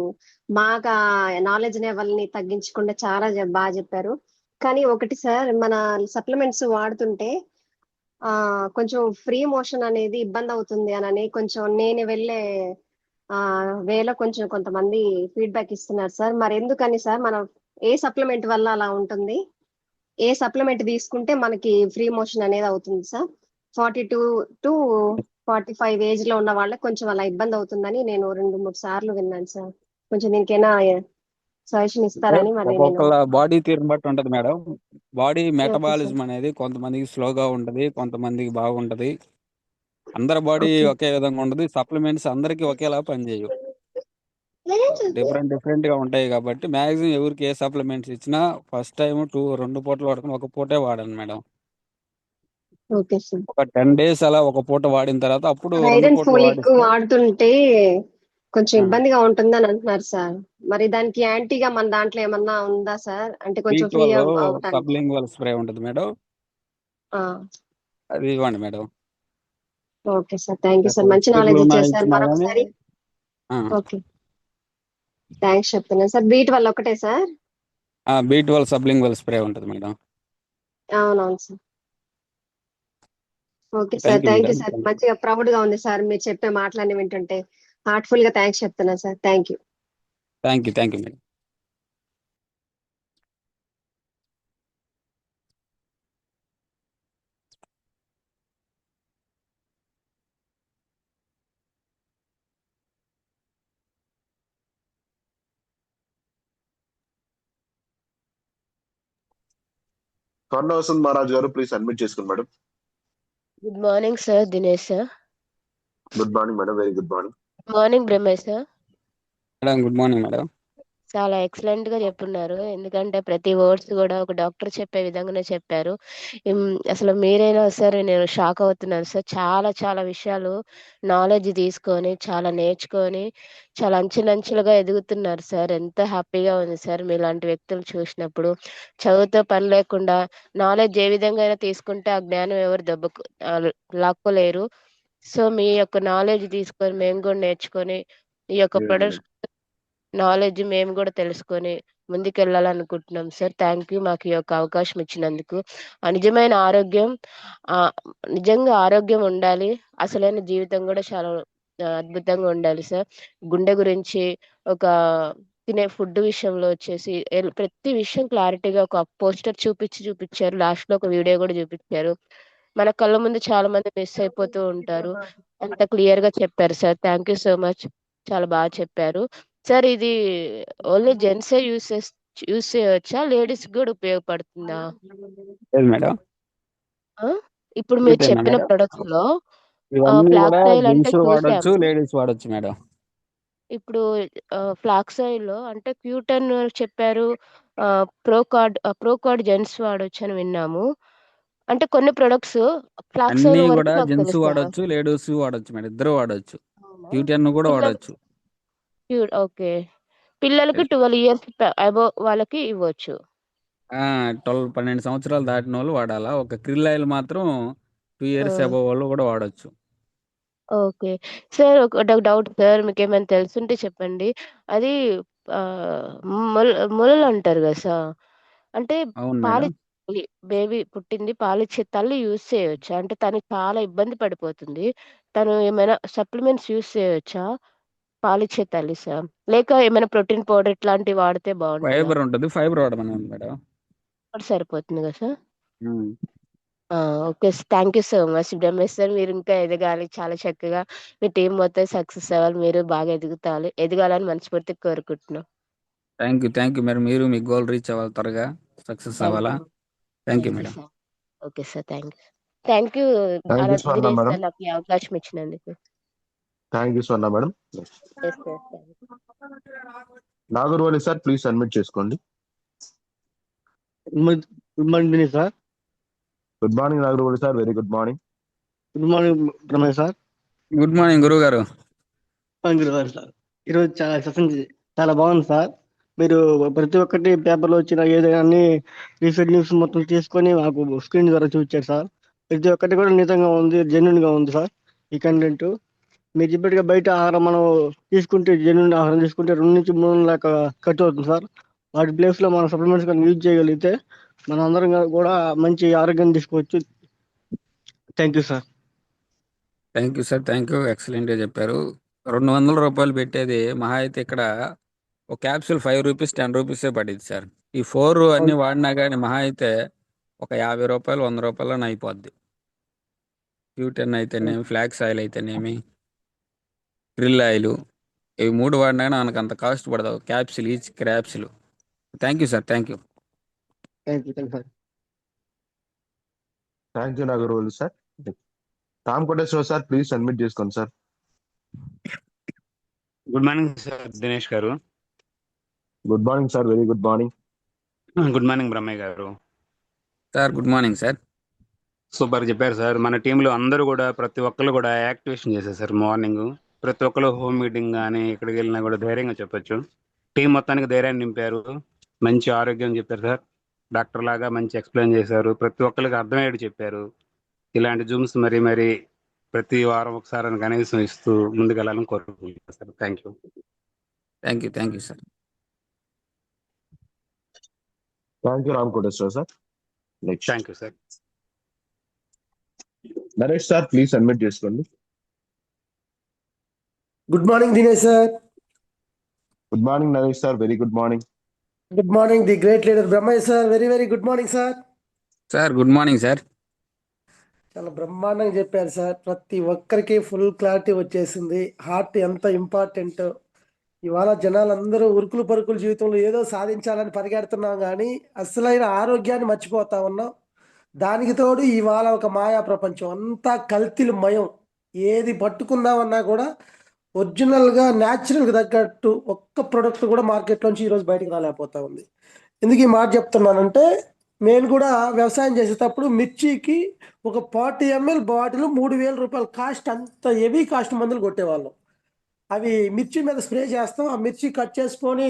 నాలెడ్జ్ లెవెల్ని తగ్గించకుండా చాలా బాగా చెప్పారు. కానీ ఒకటి సార్, మన సప్లిమెంట్స్ వాడుతుంటే కొంచెం ఫ్రీ మోషన్ అనేది ఇబ్బంది అవుతుంది అని కొంచెం నేను వెళ్ళే వేలో కొంచెం కొంతమంది ఫీడ్బ్యాక్ ఇస్తున్నారు సార్. మరి ఎందుకని సార్, మనం ఏ సప్లిమెంట్ వల్ల అలా ఉంటుంది? ఏ సప్లిమెంట్ తీసుకుంటే మనకి ఫ్రీ మోషన్ అనేది అవుతుంది సార్? 42 to 45 ఏజ్ లో ఉన్న వాళ్ళకి కొంచెం అలా ఇబ్బంది అవుతుందని నేను 2 3 సార్లు విన్నాను సార్. కొంచెం దీనికైనా సజెషన్ అంటే ఇస్తారని మరి నేను. ఒక్కొక్కళ్ళ బాడీ తీరుని బట్టి ఉంటది madam. Body okay sir. Metabolism అనేది కొంతమందికి స్లోగా ఉంటది, కొంతమందికి బాగుంటది. అందరి బాడీ ఓకే. ఒకే విధంగా ఉండదు. సప్లిమెంట్స్ అందరికీ ఒకేలా పనిచేయవు. డిఫరెంట్ గా ఉంటాయి కాబట్టి మాక్సిమం ఎవరికి ఏ సప్లిమెంట్స్ ఇచ్చినా ఫస్ట్ టైం 2 పూటలు వాడుకుని ఒక పూటే వాడండి మేడం. Okay sir. ఒక 10 days అలా ఒక పూట వాడిన తర్వాత అప్పుడు 2 ఐరన్ పూటలు ఫోలిక్ వాడిస్తే వాడుతుంటే కొంచెం ఆ, ఇబ్బందిగా ఉంటుందని అంటున్నారు సార్. మరి దానికి యాంటీగా మన దాంట్లో ఏమన్నా ఉందా సార్? అంటే కొంచెం ఫ్రీ B12 అవటానికి. సబ్లింగ్వల్ స్ప్రే ఉంటుంది మేడం. ఆ, అది ఇవ్వండి madam. Okay sir. Thank you sir. ఒకవేళ మంచి పేర్లు నాలెడ్జ్ ఉన్నా ఇచ్చారు సార్ ఇచ్చినా కానీ మరొకసారి. ఓకే, థ్యాంక్స్ చెప్తున్నాను సార్. బీట్ వల్ల ఒకటే సార్? B12 సబ్లింగ్వల్ స్ప్రే ఉంటుంది మేడం. అవునవును sir. Okay sir. Thank you thank you madam. Sir. మంచిగా ప్రౌడ్ గా ఉంది సార్ మీరు చెప్పే మాటలన్నీ వింటుంటే. హార్ట్ఫుల్ గా థ్యాంక్స్ చెప్తున్నాను sir. Thank you. Thank you madam. Swarna Vasanth Maharaj గారు ప్లీజ్ అడ్మిట్ చేసుకోండి madam. Good morning sir, Dinesh sir. Good morning madam, very good morning. Morning Brahmesh sir. Madam good morning madam. చాలా ఎక్సలెంట్ గా చెప్పున్నారు. ఎందుకంటే ప్రతి వర్డ్స్ కూడా ఒక డాక్టర్ చెప్పే విధంగానే చెప్పారు. అసలు మీరైనా సరే నేను షాక్ అవుతున్నాను సార్. చాలా చాలా విషయాలు నాలెడ్జ్ తీసుకొని చాలా నేర్చుకొని చాలా అంచెలంచెలుగా ఎదుగుతున్నారు సార్. ఎంత హ్యాపీగా ఉంది సార్ మీలాంటి వ్యక్తులు చూసినప్పుడు. చదువుతో పని లేకుండా నాలెడ్జ్ ఏ విధంగా అయినా తీసుకుంటే ఆ జ్ఞానం ఎవరు లాక్కోలేరు. సో మీ యొక్క నాలెడ్జ్ తీసుకొని మేము కూడా నేర్చుకొని ఈ యొక్క ప్రొడక్ట్స్ నాలెడ్జ్ మేము కూడా తెలుసుకొని ముందుకెళ్ళాలనుకుంటున్నాం సార్. థ్యాంక్ యూ మాకు ఈ యొక్క అవకాశం ఇచ్చినందుకు. నిజమైన ఆరోగ్యం, ఆ నిజంగా ఆరోగ్యం ఉండాలి. అసలైన జీవితం కూడా చాలా అద్భుతంగా ఉండాలి సార్. గుండె గురించి ఒక తినే ఫుడ్ విషయంలో వచ్చేసి ప్రతి విషయం క్లారిటీగా ఒక పోస్టర్ చూపించారు. లాస్ట్ లో ఒక వీడియో కూడా చూపించారు. మన కళ్ళ ముందు చాలా మంది మిస్ అయిపోతూ ఉంటారు. అంత క్లియర్ గా చెప్పారు sir. Thank you so much. చాలా బాగా చెప్పారు సార్. ఇది ఓన్లీ జెంట్సే యూస్ చేయవచ్చా, లేడీస్ కూడా ఉపయోగపడుతుందా? లేదు మేడం. ఆ? ఇప్పుడు మీరు ఇదేనా చెప్పిన మేడం? ప్రొడక్ట్స్ లో ఇవన్నీ కూడా ఫ్లాక్స్ ఆయిల్ అంటే జెంట్స్ వాడొచ్చు, చూసాము. లేడీస్ వాడొచ్చు మేడం. ఇప్పుడు ఫ్లాక్స్ ఆయిల్ లో అంటే క్యూటన్ చెప్పారు, ప్రోకార్డ్ జెంట్స్ వాడొచ్చు అని విన్నాము. అంటే కొన్ని ప్రొడక్ట్స్ ఫ్లాక్స్ అన్నీ ఆయిల్ వరకు కూడా మాకు జెంట్స్ తెలుసా? వాడొచ్చు, లేడీస్ వాడొచ్చు మేడం. ఇద్దరు వాడొచ్చు. అవునా? Q10 కూడా పిల్లలు వాడొచ్చు. ఓకే. పిల్లలకి 12 ఇయర్స్ అబోవ్ వాళ్ళకి ఇవ్వచ్చు. 12 సంవత్సరాలు దాటిన వాళ్ళు వాడాలా. ఒక క్రిల్ ఆయిల్ మాత్రం 2 ఆ! years అబోవ్ వాళ్ళు కూడా వాడొచ్చు. ఓకే. సార్ ఒకటి డౌట్ సార్, మీకేమైనా తెలుసుంటే చెప్పండి. అది ఆహ్, మొలలంటారు గదా సార్! అంటే అవును మేడం. పాలిచ్చే తల్లి, బేబీ పుట్టింది పాలిచ్చే తల్లి యూజ్ చేయొచ్చా? అంటే తను చాలా ఇబ్బంది పడిపోతుంది. తను ఏమైనా సప్లిమెంట్స్ యూజ్ చేయొచ్చా? పాలిచ్చే తల్లి సార్. లేక ఏమైనా ప్రోటీన్ పౌడర్ ఇట్లాంటివి వాడితే బావుంటదా? ఫైబర్ ఉంటుంది. ఫైబర్ వాడమనండి మేడం. ఒకటి సరిపోతుంది గదా సార్? హ్మ్. ఆ! Okay. Thank you so much Brahmesh sir. మీరు ఇంకా ఎదగాలి. చాలా చక్కగా మీ టీమ్ మొత్తం సక్సెస్ అవ్వాలి. మీరు బాగా ఎదగాలని మనస్ఫూర్తిగా కోరుకుంటున్నాం. థ్యాంక్ యూ మరి మీరు మీ గోల్ రీచ్ అవ్వాలి, త్వరగా సక్సెస్ థ్యాంక్ అవ్వాలా. You. Thank you thank you madam. Sir. Okay sir. Thank you. Thank you thank you Swarna Dinesh madam. Sir నాకు ఈ అవకాశం ఇచ్చినందుకు. Thank you Swarna madam. Yes sir. Thank you. Nagarvali sir please admit చేసుకోండి. Good morning Dinesh sir. Good morning Nagarvali sir, very good morning. Good morning Ramesh sir. Good morning గురువు గారు. గురువారు sir. ఈరోజు చాలా బాగుంది సార్. మీరు ప్రతి ఒక్కటి పేపర్లో వచ్చిన ఏదైనా అన్ని రీసెంట్ న్యూస్ మొత్తం తీసుకొని మాకు స్క్రీన్ ద్వారా చూపించారు సార్. ప్రతి ఒక్కటి కూడా నిజంగా ఉంది, జెన్యున్ గా ఉంది సార్ ఈ కంటెంట్. మీరు చెప్పినట్టుగా బయట ఆహారం మనం తీసుకుంటే, జెన్యున్ ఆహారం తీసుకుంటే 2 నుంచి 3 నెలల ఖర్చు అవుతుంది సార్. వాటి ప్లేస్ లో మనం సప్లిమెంట్స్ కానీ యూజ్ చేయగలిగితే మన అందరం కూడా మంచి ఆరోగ్యం తీసుకోవచ్చు. Thank you sir. Thank you sir. Thank you. ఎక్సలెంట్గా చెప్పారు. 200 రూపాయలు పెట్టేది మహా అయితే ఇక్కడ ఒక క్యాప్సూల్ 5 రూపీస్ 10 రూపీసే పడింది సార్. ఈ 4 అన్ని వాడినా కానీ మహా అయితే ఒక 50 రూపాయలు 100 రూపాయలని అయిపోద్ది. Q10 అయితేనేమి, ఫ్లాక్స్ ఆయిల్ అయితేనేమి, డ్రిల్ ఆయిల్, ఇవి 3 వాడినా మనకు అంత కాస్ట్ పడదు. Capsule, each capsule. Thank you sir, thank you. Thank you Nagarolu sir. Ram Koteswara sir please admit చేసుకోండి sir. Good morning sir Dinesh గారు. Good morning sir, very good morning. Good morning Brahmaiah గారు. Sir good morning sir. Super చెప్పారు sir. మన టీంలో అందరూ కూడా ప్రతి ఒక్కరు కూడా యాక్టివేషన్ చేశారు సార్. మార్నింగ్ ప్రతి ఒక్కరు హోమ్ మీటింగ్ కానీ ఎక్కడికి వెళ్ళినా కూడా ధైర్యంగా చెప్పొచ్చు. టీం మొత్తానికి ధైర్యాన్ని నింపారు. మంచి ఆరోగ్యం చెప్పారు సార్. డాక్టర్ లాగా మంచి ఎక్స్ప్లెయిన్ చేశారు. ప్రతి ఒక్కరికి అర్థమయ్యేది చెప్పారు. ఇలాంటి జూమ్స్ మరి ప్రతి వారం ఒకసారి కనీసం ఇస్తూ ముందుకెళ్ళాలని కోరుకుంటున్నాను sir. Thank you. Thank you, thank you sir. Thank you Ram Koteswara sir. Next thank you sir. Naresh sir please admit చేసుకోండి. Good morning Dinesh sir. Good morning Naresh sir, very good morning. Good morning the great leader Brahmaiah sir. Very very good morning sir. Sir good morning sir. చాలా బ్రహ్మాండంగా చెప్పారు sir. ప్రతి ఒక్కరికి full clarity వచ్చేసింది. Heart ఎంత important. ఇవాళ జనాలందరూ ఉరుకులు పరుకుల జీవితంలో ఏదో సాధించాలని పరిగెడుతున్నాం, కానీ అసలైన ఆరోగ్యాన్ని మర్చిపోతా ఉన్నాం. దానికి తోడు ఇవాళ ఒక మాయా ప్రపంచం అంతా కల్తీలు మయం. ఏది పట్టుకుందామన్నా కూడా ఒరిజినల్గా న్యాచురల్గా తగ్గట్టు ఒక్క ప్రొడక్ట్ కూడా మార్కెట్లోంచి ఈరోజు బయటకు రాలేకపోతా ఉంది. ఎందుకు ఈ మాట చెప్తున్నానంటే, నేను కూడా వ్యవసాయం చేసేటప్పుడు మిర్చికి ఒక 40 ml బాటిల్ 3,000 రూపాయలు కాస్ట్, అంత హెవీ కాస్ట్ మందులు కొట్టేవాళ్ళం. అవి మిర్చి మీద స్ప్రే చేస్తాం, ఆ మిర్చి కట్ చేసుకొని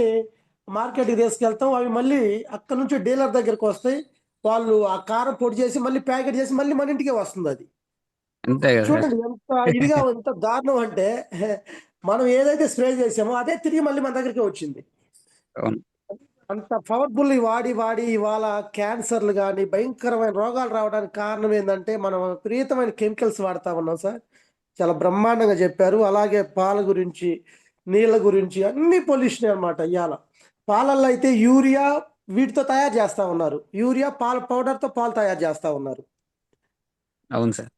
మార్కెట్కి తీసుకెళ్తాం. అవి మళ్ళీ అక్కడ నుంచి డీలర్ దగ్గరికి వస్తాయి. వాళ్ళు ఆ కారం పొడి చేసి మళ్ళీ ప్యాకెట్ చేసి మళ్ళీ మన ఇంటికే వస్తుంది. అది అంతే కదా సార్. చూడండి ఎంత ఇదిగా, ఎంత దారుణం అంటే, మనం ఏదైతే స్ప్రే చేసామో అదే తిరిగి మళ్ళీ మన దగ్గరికి వచ్చింది. అవును. అంత పవర్ఫుల్ వాడి వాడి ఇవాళ క్యాన్సర్లు కానీ భయంకరమైన రోగాలు రావడానికి కారణం ఏంటంటే మనం విపరీతమైన కెమికల్స్ వాడుతా ఉన్నాం సార్. చాలా బ్రహ్మాండంగా చెప్పారు. అలాగే పాల గురించి, నీళ్ళ గురించి అన్ని పొల్యూషన్ అనమాట. ఇవాళ పాలల్లో అయితే యూరియా వీటితో తయారు చేస్తా ఉన్నారు. యూరియా పాల పౌడర్తో పాలు తయారు చేస్తా ఉన్నారు. అవును సార్.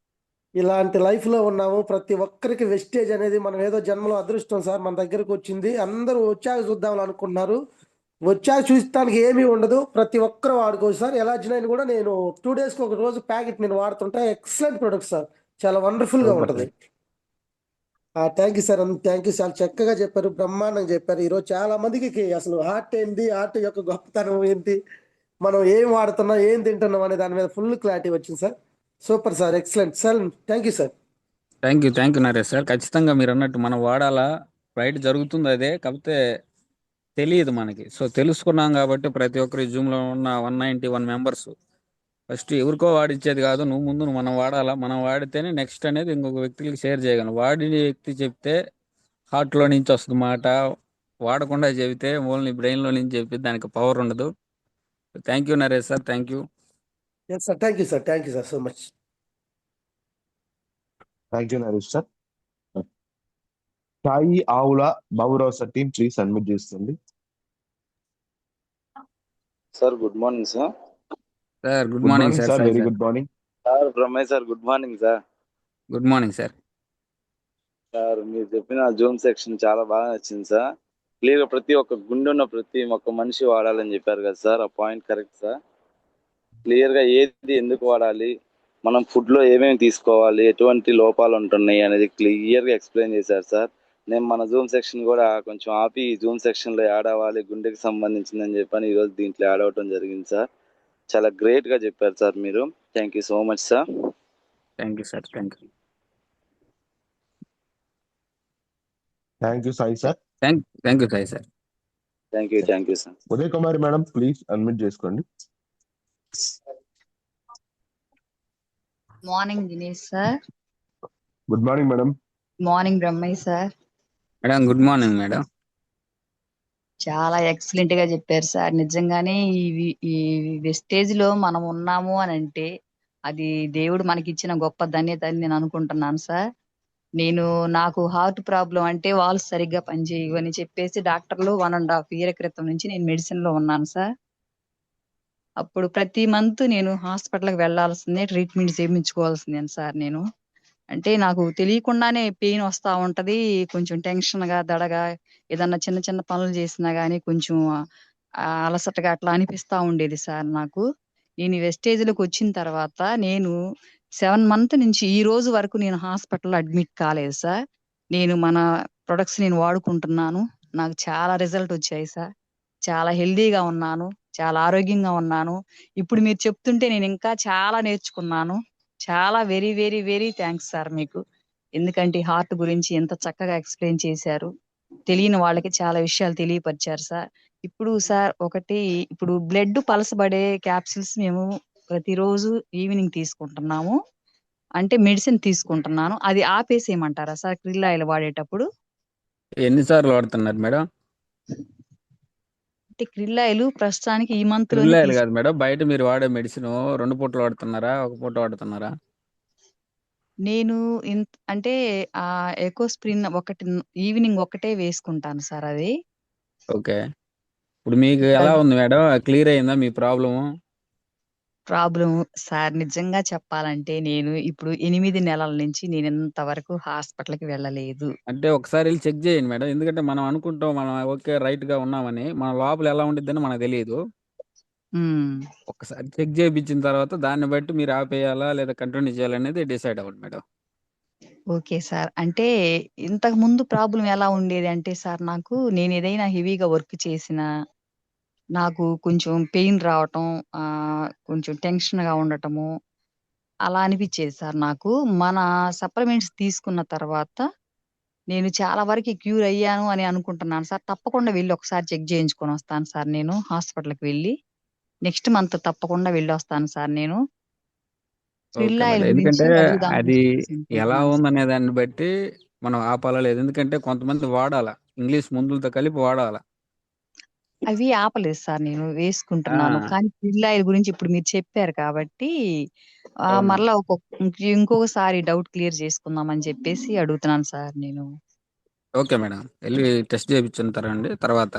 ఇలాంటి లైఫ్లో ఉన్నాము. ప్రతి ఒక్కరికి వెస్టేజ్ అనేది మనం ఏదో జన్మలో అదృష్టం సార్ మన దగ్గరకు వచ్చింది. అందరూ వచ్చాక చూద్దామని అనుకుంటున్నారు. వచ్చాక చూడటానికి ఏమీ ఉండదు. ప్రతి ఒక్కరు వాడుకోవచ్చు సార్. ఎలాజినైన్ కూడా నేను 2 డేస్కి ఒక రోజు ప్యాకెట్ నేను వాడుతుంటా. Excellent product sir. చాలా వండర్ఫుల్గా ఉంటుంది. Thank you sir. Thank you sir. చక్కగా చెప్పారు, బ్రహ్మాండంగా చెప్పారు. ఈరోజు చాలా మందికి అసలు హార్ట్ ఏంటి, హార్ట్ యొక్క గొప్పతనం ఏంటి, మనం ఏం వాడుతున్నాం, ఏం తింటున్నాం అనే దాని మీద ఫుల్ క్లారిటీ వచ్చింది sir. Super sir, excellent sir. Thank you sir. Thank you, thank you Naresh sir. ఖచ్చితంగా మీరు అన్నట్టు మనం వాడాలా, బయట జరుగుతుంది అదే, కాకపోతే తెలియదు మనకి. సో తెలుసుకున్నాం కాబట్టి ప్రతి ఒక్కరి జూమ్లో ఉన్న 191 మెంబర్స్ ఫస్ట్ ఎవరికో వాడిచ్చేది కాదు, నువ్వు ముందు మనం వాడాలా, మనం వాడితేనే నెక్స్ట్ అనేది ఇంకొక వ్యక్తికి షేర్ చేయగలం. వాడిన వ్యక్తి చెప్తే హార్ట్లో నుంచి వస్తుంది మాట, వాడకుండా చెబితే ఓన్లీ బ్రెయిన్లో నుంచి చెప్తే దానికి పవర్ ఉండదు. Thank you Naresh sir, thank you. Yes sir. Thank you sir. Thank you sir so much. Thank you Naresh sir. Sai Avula Baburao sir team please admit చేస్తుంది. Sir good morning sir. Sir good morning sir. Sir very good morning. Sir Brahmaiah sir good morning sir. Good morning sir. Sir మీరు చెప్పిన Zoom section చాలా బాగా నచ్చింది sir. క్లియర్గా ప్రతి ఒక్క గుండె ఉన్న ప్రతి ఒక్క మనిషి వాడాలని చెప్పారు కదా సార్. ఆ పాయింట్ కరెక్ట్ సార్. క్లియర్గా ఏది ఎందుకు వాడాలి, మనం ఫుడ్లో ఏమేమి తీసుకోవాలి, ఎటువంటి లోపాలు ఉంటున్నాయి అనేది క్లియర్గా ఎక్స్ప్లెయిన్ చేశారు సార్. నేను మన జూమ్ సెక్షన్ కూడా కొంచెం ఆపి ఈ జూమ్ సెక్షన్లో యాడ్ అవ్వాలి, గుండెకి సంబంధించిందని చెప్పని ఈరోజు దీంట్లో యాడ్ అవ్వడం జరిగింది సార్. చాలా గ్రేట్గా చెప్పారు సార్ మీరు. Thank you so much sir. Thank you sir. Thank you. Thank you Sai sir. Thank you Sai sir. Thank you sir. Uday Kumari madam please admit చేసుకోండి. Morning Dinesh sir. Good morning madam. Morning Brahmaiah sir. Madam good morning madam. చాలా excellent గా చెప్పారు sir. నిజంగానే ఈ wastage లో మనం ఉన్నాము అని అంటే అది దేవుడు మనకి ఇచ్చిన గొప్ప ధన్యత అని నేను అనుకుంటున్నాను సార్. నాకు హార్ట్ ప్రాబ్లం అంటే వాళ్ళు సరిగ్గా పనిచేయవు అని చెప్పేసి డాక్టర్లు 1.5 year క్రితం నుంచి నేను మెడిసిన్ లో ఉన్నాను సార్. అప్పుడు ప్రతి మంత్ నేను హాస్పిటల్కి వెళ్ళాల్సిందే, ట్రీట్మెంట్ చేయించుకోవాల్సిందే సార్ నేను. అంటే నాకు తెలియకుండానే పెయిన్ వస్తా ఉంటది. కొంచెం టెన్షన్‌గా, దడగా ఏదన్నా చిన్న చిన్న పనులు చేసినా గానీ కొంచెం అలసటగా అట్లా అనిపిస్తా ఉండేది సార్ నాకు. నేను ఈ వెస్టేజ్‌లోకి వచ్చిన తర్వాత నేను 7 మంత్ నుంచి ఈ రోజు వరకు నేను హాస్పిటల్‌లో అడ్మిట్ కాలేదు సార్. నేను మన ప్రొడక్ట్స్ నేను వాడుకుంటున్నాను. నాకు చాలా రిజల్ట్ వచ్చాయి సార్. చాలా హెల్తీగా ఉన్నాను. చాలా ఆరోగ్యంగా ఉన్నాను. ఇప్పుడు మీరు చెప్తుంటే నేను ఇంకా చాలా నేర్చుకున్నాను. చాలా very, very, very thanks sir మీకు. ఎందుకంటే హార్ట్ గురించి ఎంత చక్కగా ఎక్స్‌ప్లెయిన్ చేశారు. తెలియని వాళ్ళకి చాలా విషయాలు తెలియపరిచారు సార్. ఇప్పుడు సార్ ఇప్పుడు బ్లడ్ పలసబడే క్యాప్సూల్స్ మేము ప్రతిరోజు ఈవినింగ్ తీసుకుంటున్నాము. అంటే మెడిసిన్ తీసుకుంటున్నాను. అది ఆపేసేయమంటారా సార్ క్రిల్ ఆయిల్ వాడేటప్పుడు? ఎన్నిసార్లు వాడుతున్నారు మేడం? అంటే క్రిల్ ఆయిల్ ప్రస్తుతానికి ఈ మంత్‌లోనే క్రిల్లాయిల్ కాదు మేడం, బయట మీరు వాడే మెడిసిన్ 2 పూటలు వాడుతున్నారా, 1 పూట వాడుతున్నారా? నేను అంటే ఎకోస్ప్రిన్ ఈవినింగ్ ఒకటే వేసుకుంటాను సార్ అది. ఓకే. ఇప్పుడు మీకు ఎలా అది ఉంది మేడం? క్లియర్ అయిందా మీ ప్రాబ్లము? ప్రాబ్లమ్ సార్ నిజంగా చెప్పాలంటే నేను ఇప్పుడు 8 నెలల నుంచి నేను ఇంతవరకు హాస్పిటల్‌కి వెళ్ళలేదు. అంటే ఒకసారి వెళ్లి చెక్ చేయండి మేడం. ఎందుకంటే మనం అనుకుంటాం మనం ఓకే రైట్‌గా ఉన్నామని. మన లోపల ఎలా ఉండిద్దని మనకు తెలీదు. హ్మ్. ఒక్కసారి చెక్ చేపించిన తర్వాత దాన్ని బట్టి మీరు ఆపేయాలా లేదా కంటిన్యూ చేయాలనేది డిసైడ్ అవ్వండి మేడం. Okay sir. అంటే ఇంతకుముందు ప్రాబ్లమ్ ఎలా ఉండేది అంటే సార్ నేనేదైనా హెవీగా వర్క్ చేసినా, నాకు కొంచెం పెయిన్ రావటం, కొంచెం టెన్షన్‌గా ఉండటము, అలా అనిపిచ్చేది సార్ నాకు. మన సప్లిమెంట్స్ తీసుకున్న తర్వాత నేను చాలా వరకి క్యూర్ అయ్యాను అని అనుకుంటున్నాను సార్. తప్పకుండా వెళ్లి ఒకసారి చెక్ చేయించుకొనొస్తాను సార్ నేను హాస్పిటల్‌కి వెళ్లి. నెక్స్ట్ మంత్ తప్పకుండా వెళ్ళొస్తాను సార్ నేను. Okay krill oil madam. గురించి ఎందుకంటే అడుగుదామని అది చెప్పేసి ఎలా అనుకుంటున్నాను సార్. ఉందనే దాన్ని బట్టి మనం ఆపాలా లేదా. ఎందుకంటే కొంతమంది వాడాల. ఇంగ్లీష్ మందులతో కలిపి వాడాల. అవి ఆపలేదు సార్ నేను వేసుకుంటున్నాను. ఆ! కానీ క్రిల్ ఆయిల్ గురించి ఇప్పుడు మీరు చెప్పారు కాబట్టి అవునండి. మరలా ఇంకొకసారి డౌట్ క్లియర్ చేసుకుందామని చెప్పేసి అడుగుతున్నాను సార్ నేను. Okay madam. ఎళ్లి టెస్ట్ చేపించిన తర్వాత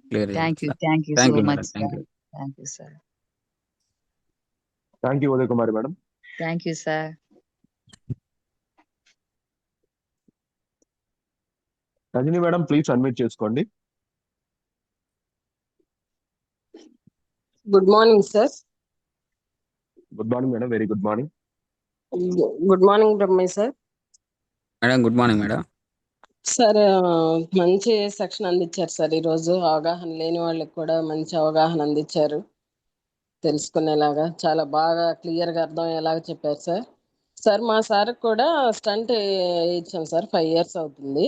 క్లియర్ థాంక్ యూ. చేపిస్తా. Thank you so thank you much madam. Thank sir. You. Thank you sir. Thank you Uday Kumari madam. Thank you sir. Rajani madam please unmute చేసుకోండి. Good morning sir. Good morning madam. Very good morning. Good morning Brahmaiah sir. Madam good morning madam. Sir మంచి section అందించారు sir. ఈరోజు అవగాహన లేని వాళ్ళకి కూడా మంచి అవగాహన అందించారు. తెలుసుకునేలాగా చాలా బాగా క్లియర్గా అర్థమయ్యేలాగా చెప్పారు సార్. సార్ మా సార్కి కూడా స్టంట్ ఇచ్చాం సార్. 5 years అవుతుంది.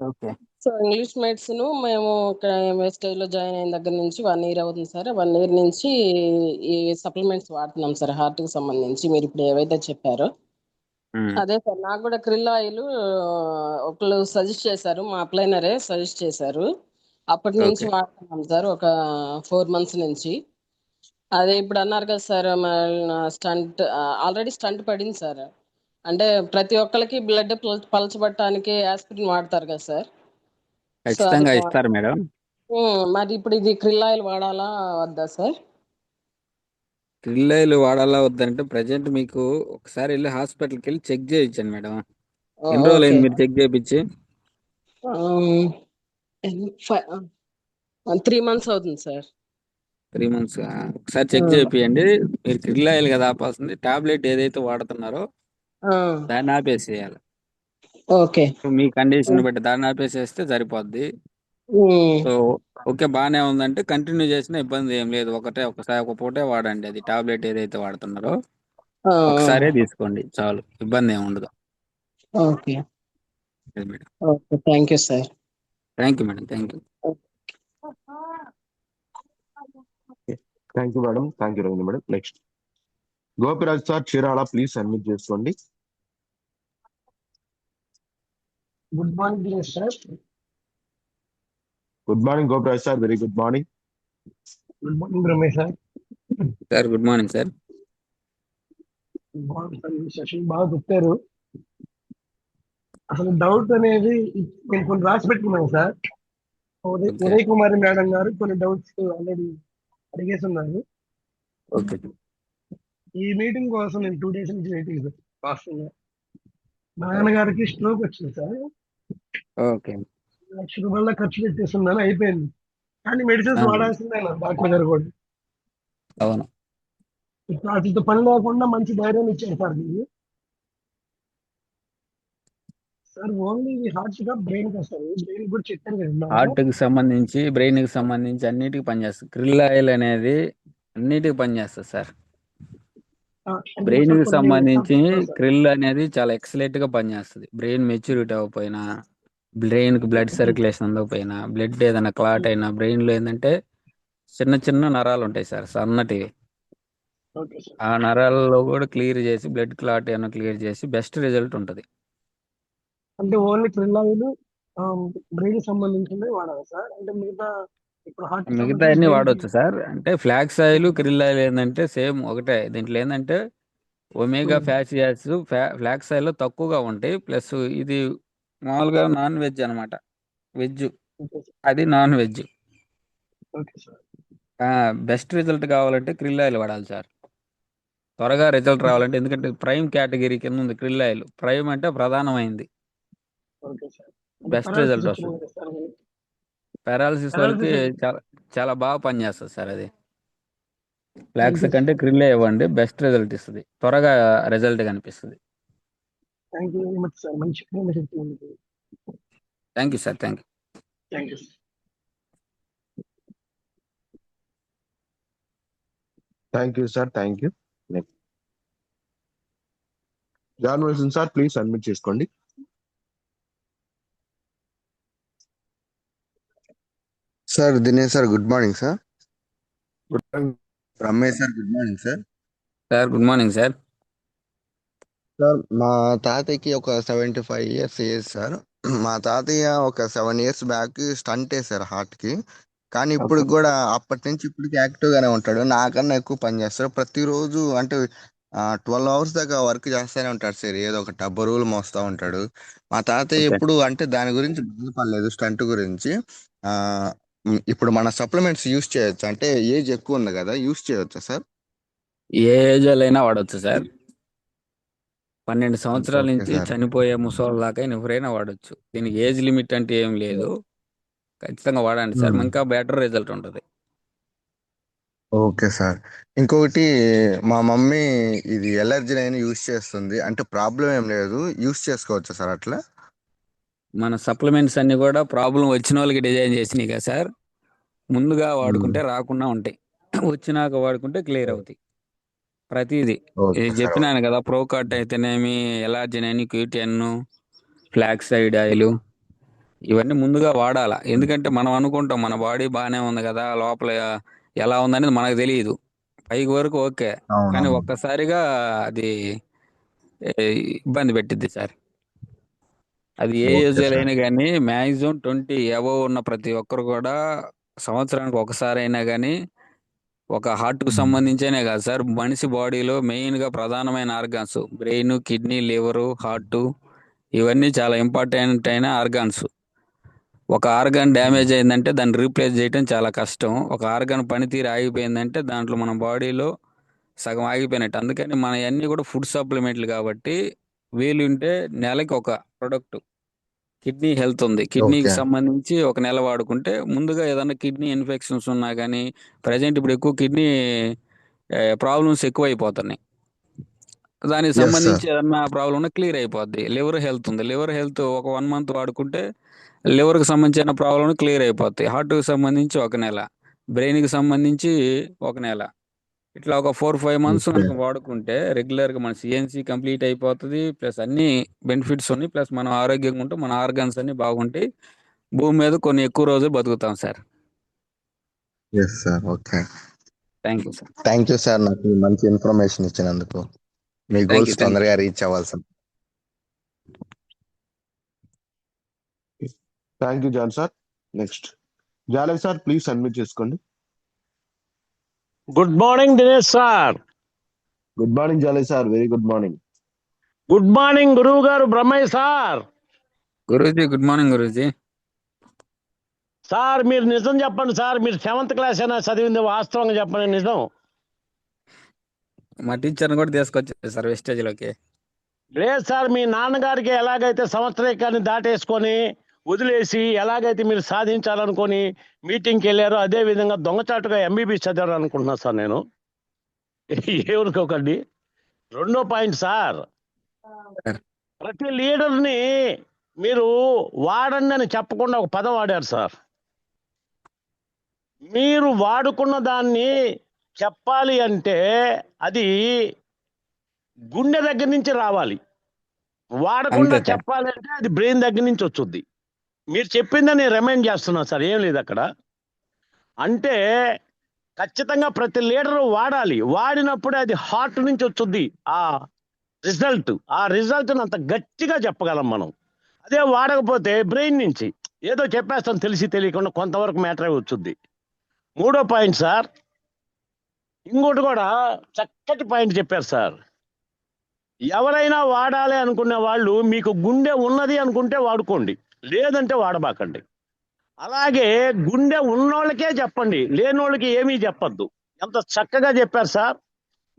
ఓకే. సో ఇంగ్లీష్ మెడిసిన్ మేము ఇక్కడ వెస్టేజ్లో జాయిన్ అయిన దగ్గర నుంచి 1 year అవుతుంది సార్. 1 year నుంచి ఈ సప్లిమెంట్స్ వాడుతున్నాం సార్ హార్ట్కి సంబంధించి మీరు ఇప్పుడు ఏవైతే చెప్పారో. అదే సార్ నాకు కూడా క్రిల్ ఆయిల్ ఒకళ్ళు సజెస్ట్ చేశారు, మా అప్లైనరే సజెస్ట్ చేశారు. అప్పటి నుంచి ఓకే. వాడుతున్నాం సార్ ఒక 4 months నుంచి. అదే ఇప్పుడు అన్నారు కదా సార్ స్టంట్ ఆల్రెడీ స్టంట్ పడింది సార్. అంటే ప్రతి ఒక్కరికి బ్లడ్ పలచబట్టడానికి ఆస్పిరిన్ వాడతారు కదా సార్. సో అది ఖచ్చితంగా ఇస్తారు మేడం. మరి ఇప్పుడు ఇది క్రిల్ ఆయిల్ వాడాలా వద్దా సార్? క్రిల్లాయిలు వాడాలా వద్దంటే ప్రజెంట్ మీకు ఒకసారి వెళ్ళి హాస్పిటల్కి వెళ్ళి చెక్ చేయించండి మేడం. ఎన్ని రోజులు ఓకే. అయింది మీరు చెక్ చేయించి? 3 months అవుతుంది సార్. 3 months. ఒకసారి చెక్ చేయించండి. మీరు క్రిల్లాయిల్ కదా ఆపాల్సింది, టాబ్లెట్ ఏదైతే వాడుతున్నారో దాన్ని ఆపేసేయాలి. ఓకే. మీ కండిషన్ బట్టి దాన్ని ఆపేసేస్తే సరిపోద్ది. సో ఓకే బాగానే ఉందంటే కంటిన్యూ చేసినా ఇబ్బంది ఏం లేదు. ఒకసారి ఒక పూటే వాడండి. అది టాబ్లెట్ ఏదైతే వాడుతున్నారో ఒకసారే తీసుకోండి చాలు, ఇబ్బంది ఏమి ఉండదు. Okay. Madam. Okay. Thank you sir. Thank you madam. Thank you. Thank you madam. Thank you Rajani madam. Next Gopiraj sir Chirala please unmute చేసుకోండి. Good morning sir. Good morning Gopiraj sir. Very good morning. Good morning Ramesh sir. Sir good morning sir. Session బాగా చెప్పారు. అసలు doubt అనేది నేను కొన్ని రాసి పెట్టుకున్నాను sir. Uday Kumari madam గారు కొన్ని డౌట్స్ ఆల్రెడీ అడిగేసి ఉన్నాను. ఓకే. ఈ మీటింగ్ కోసం నేను 2 డేస్ నుంచి వెయిటింగ్ సార్. ఫాస్టింగ్. మా నాన్నగారికి స్ట్రోక్ వచ్చింది సార్. ఓకే. ₹1,00,000 ఖర్చు పెట్టేస్తున్నాను, అయిపోయింది. కానీ మెడిసిన్స్ వాడాల్సిందే అన్నారు డాక్టర్ గారు కూడా. అవును. ఇప్పుడు వాటితో పని లేకుండా మంచి ధైర్యం ఇచ్చారు సార్ మీరు. సార్ ఓన్లీ హార్ట్ గా బ్రెయిన్ కి వస్తారు. బ్రెయిన్ కూడా చెప్పారు కదా ఇందాక. హార్ట్కి సంబంధించి బ్రెయిన్కి సంబంధించి అన్నిటికి పనిచేస్తుంది. క్రిల్ ఆయిల్ అనేది అన్నిటికి పనిచేస్తుంది సార్. అంటే బ్రెయిన్ సార్ కి కొన్ని సంబంధించి సార్. క్రిల్ అనేది చాలా ఎక్సలెంట్ గా పనిచేస్తుంది. బ్రెయిన్ మెచ్యూరిటీ అవ్వకపోయినా, బ్రెయిన్ కి బ్లడ్ సర్క్యులేషన్ అందకపోయినా, బ్లడ్ ఏదైనా క్లాట్ అయినా, బ్రెయిన్ లో ఏంటంటే చిన్న చిన్న నరాలు ఉంటాయి సార్, సన్నటివి. Okay sir. ఆ నరాలలో కూడా క్లియర్ చేసి, బ్లడ్ క్లాట్ ఏమైనా క్లియర్ చేసి బెస్ట్ రిజల్ట్ ఉంటుంది. అంటే ఓన్లీ ట్రిల్లాయిల్ బ్రెయిన్ సంబంధించినవి వాడాలి సార్. అంటే మిగతా ఇప్పుడు హార్ట్ మిగతా సంబంధించి అన్ని బ్రెయిన్ కి. వాడవచ్చు సార్. అంటే ఫ్లాక్స్ ఆయిల్, క్రిల్ ఆయిల్ ఏంటంటే సేమ్ ఒకటే. దీంట్లో ఏంటంటే omega fatty acids flax oil తక్కువగా ఉంటాయి. ప్లస్ ఇది మామూలుగా నాన్ వెజ్ అనమాట. Veg, okay sir. అది non veg. Okay sir. Best result కావాలంటే క్రిల్ ఆయిల్ వాడాలి సార్. త్వరగా రిజల్ట్ రావాలంటే, ఎందుకంటే ప్రైమ్ కేటగిరీ కింద ఉంది క్రిల్ ఆయిల్. ప్రైమ్ అంటే ప్రధానమైంది. Okay sir. అంటే బెస్ట్ పెరాలసిస్ రిజల్ట్ వచ్చింది వస్తుంది. కదా సార్. పారాలసిస్ వాళ్ళకి పెరాలసిస్. చాలా చాలా బాగా పనిచేస్తుంది సార్. అది థ్యాంక్ ఫ్లాక్స్ యూ కంటే సార్. క్రిల్లే ఇవ్వండి, బెస్ట్ రిజల్ట్ ఇస్తుంది. త్వరగా రిజల్ట్ కనిపిస్తుంది. Thank you very much sir. మంచి ఇన్ఫర్మేషన్ ఇచ్చింది. Thank you sir. Thank you. Thank you sir. Thank you sir. Thank you. Next John Wilson sir, please admit చేసుకోండి. Sir Dinesh sir, good morning sir. Good morning Ramesh sir, good morning sir. Sir good morning sir. Sir మా తాతయ్యకి ఒక 75 years age sir. మా తాతయ్య ఒక 7 years back stunt వేశారు హార్ట్కి. కానీ ఇప్పుడు ఓకే. కూడా అప్పటి నుంచి ఇప్పటికి యాక్టివ్గానే ఉంటాడు. నాకన్నా ఎక్కువ పని చేస్తాడు. ప్రతిరోజు అంటే 12 అవర్స్ దాకా వర్క్ చేస్తూనే ఉంటాడు సార్. ఏదో ఒకటి బరువులు మోస్తూ ఉంటాడు. మా తాతయ్య ఓకే. ఎప్పుడు అంటే దాని గురించి బాధపడలేదు, స్టంట్ గురించి. ఆ ఇప్పుడు మన సప్లిమెంట్స్ యూస్ చేయొచ్చు అంటే ఏజ్ ఎక్కువ ఉంది కదా, యూస్ చేయొచ్చా సార్? ఏ ఏజ్ అయినా వాడచ్చు సార్. 12 సంవత్సరాల ఓకే నుంచి సార్. చనిపోయే ముసలి దాకా ఎవరైనా వాడచ్చు. దీనికి ఏజ్ లిమిట్ అంటే ఏం లేదు. ఖచ్చితంగా వాడండి సార్, ఇంకా బెటర్ రిజల్ట్ ఉంటుంది. Okay sir. ఇంకొకటి, మా మమ్మీ ఇది ఎలర్జీ అయినా యూస్ చేస్తుంది. అంటే ప్రాబ్లం ఏం లేదు, యూస్ చేసుకోవచ్చా సార్ అట్లా? మన సప్లిమెంట్స్ అన్ని కూడా ప్రాబ్లం వచ్చిన వాళ్ళకి డిజైన్ చేసినాయి కదా సార్. ముందుగా వాడుకుంటే రాకుండా ఉంటాయి, వచ్చినాక వాడుకుంటే క్లియర్ అవుతాయి ప్రతిదీ. ఓకే ఇది సార్. చెప్పినాను కదా, ప్రోకాట్ అయితేనేమి, ఎలార్జిన్, క్యూటిఎన్, ఫ్లాక్సైడ్ ఆయిల్, ఇవన్నీ ముందుగా వాడాలా. ఎందుకంటే మనం అనుకుంటాం మన బాడీ బాగానే ఉంది కదా, లోపల ఎలా ఉందనేది మనకు తెలియదు. పైకి వరకు ఓకే, కానీ అవునవును. ఒక్కసారిగా అది ఏ, ఇబ్బంది పెట్టిద్ది సార్. అది ఏ ఓకే ఏజ్ సార్. అయినా కానీ మ్యాక్సిమం 20 అబవ్ ఉన్న ప్రతి ఒక్కరు కూడా సంవత్సరానికి ఒకసారి అయినా కానీ, ఒక హార్ట్కు సంబంధించేనే కాదు సార్, మనిషి బాడీలో మెయిన్గా ప్రధానమైన organs brain, kidney, liver, heart, ఇవన్నీ చాలా ఇంపార్టెంట్ అయిన ఆర్గాన్స్. ఒక ఆర్గాన్ డ్యామేజ్ అయిందంటే దాన్ని రీప్లేస్ చేయడం చాలా కష్టం. ఒక ఆర్గాన్ పనితీరు ఆగిపోయిందంటే దాంట్లో మన బాడీలో సగం ఆగిపోయినట్టు. అందుకని మన అన్నీ కూడా ఫుడ్ సప్లిమెంట్లు కాబట్టి, వీలుంటే నెలకి ఒక ప్రొడక్ట్. కిడ్నీ హెల్త్ ఉంది, కిడ్నీకి ఓకే. సంబంధించి ఒక నెల వాడుకుంటే, ముందుగా ఏదైనా కిడ్నీ ఇన్ఫెక్షన్స్ ఉన్నా కానీ, ప్రజెంట్ ఇప్పుడు ఎక్కువ కిడ్నీ ప్రాబ్లమ్స్ ఎక్కువైపోతున్నాయి. దానికి ఎస్ సంబంధించి సార్. ఏదన్నా ప్రాబ్లం ఉన్నా క్లియర్ అయిపోద్ది. లివర్ హెల్త్ ఉంది, లివర్ హెల్త్ ఒక 1 మంత్ వాడుకుంటే లివర్కి సంబంధించిన ప్రాబ్లం క్లియర్ అయిపోతాయి. హార్ట్కి సంబంధించి ఒక నెల, బ్రెయిన్కి సంబంధించి ఒక నెల, ఇట్లా ఒక 4-5 మంత్స్ ఓకే. కనుక వాడుకుంటే రెగ్యులర్గా మన సిఎన్సి కంప్లీట్ అయిపోతుంది. ప్లస్ అన్ని బెనిఫిట్స్ ఉన్నాయి. ప్లస్ మనం ఆరోగ్యంగా ఉంటూ మన ఆర్గన్స్ అన్ని బాగుంటాయి. భూమి మీద కొన్ని ఎక్కువ రోజులు బతుకుతాం sir. Yes sir. Okay. Thank you sir. Thank you sir, నాకు మంచి ఇన్ఫర్మేషన్ ఇచ్చినందుకు. మీ thank you. Goals thank you. తొందరగా రీచ్ అవ్వాలి sir. Thank you John sir. Next Jalay sir, please admit చేసుకోండి. Good morning Dinesh sir. Good morning Jalay sir, very good morning. Good morning గురువు గారు బ్రహ్మయ్య సార్. Guruji good morning guruji. Sir మీరు నిజం చెప్పండి సార్, మీరు 7th క్లాస్ అయినా చదివింది వాస్తవంగా చెప్పండి నిజం. మా టీచర్ని కూడా తీసుకొచ్చారు సార్ వెస్టేజ్లోకి. లేదు సార్, మీ నాన్నగారికి ఎలాగైతే సంవత్సరీకాన్ని దాటేసుకొని వదిలేసి ఎలాగైతే మీరు సాధించాలనుకొని మీటింగ్కి వెళ్ళారో అదే విధంగా దొంగచాటుగా ఎంబీబీఎస్ చదివారు అనుకుంటున్నా సార్ నేను. ఏమనుకోకండి. 2వ పాయింట్ సార్, ప్రతి లీడర్ని మీరు వాడండి అని చెప్పకుండా ఒక పదం వాడారు సార్. మీరు వాడుకున్న దాన్ని చెప్పాలి అంటే అది గుండె దగ్గర నుంచి రావాలి. వాడకుండా అంతే సార్. చెప్పాలి అంటే అది బ్రెయిన్ దగ్గర నుంచి వచ్చుద్ది. మీరు చెప్పిందని నేను రిమైండ్ చేస్తున్నాను సార్, ఏం లేదు అక్కడ. అంటే ఖచ్చితంగా ప్రతి లీడరు వాడాలి. వాడినప్పుడే అది హార్ట్ నుంచి వచ్చుద్ది ఆ రిజల్ట్. ఆ రిజల్ట్ అంత గట్టిగా చెప్పగలం మనం. అదే వాడకపోతే బ్రెయిన్ నుంచి ఏదో చెప్పేస్తాం తెలిసి తెలియకుండా, కొంతవరకు మ్యాటర్ వచ్చుద్ది. 3వ పాయింట్ సార్, ఇంకోటి కూడా చక్కటి పాయింట్ చెప్పారు సార్. ఎవరైనా వాడాలి అనుకునే వాళ్ళు మీకు గుండె ఉన్నది అనుకుంటే వాడుకోండి, లేదంటే వాడబాకండి. అలాగే గుండె ఉన్నోళ్ళకే చెప్పండి, లేనోళ్ళకి ఏమీ చెప్పద్దు. ఎంత చక్కగా చెప్పారు సార్.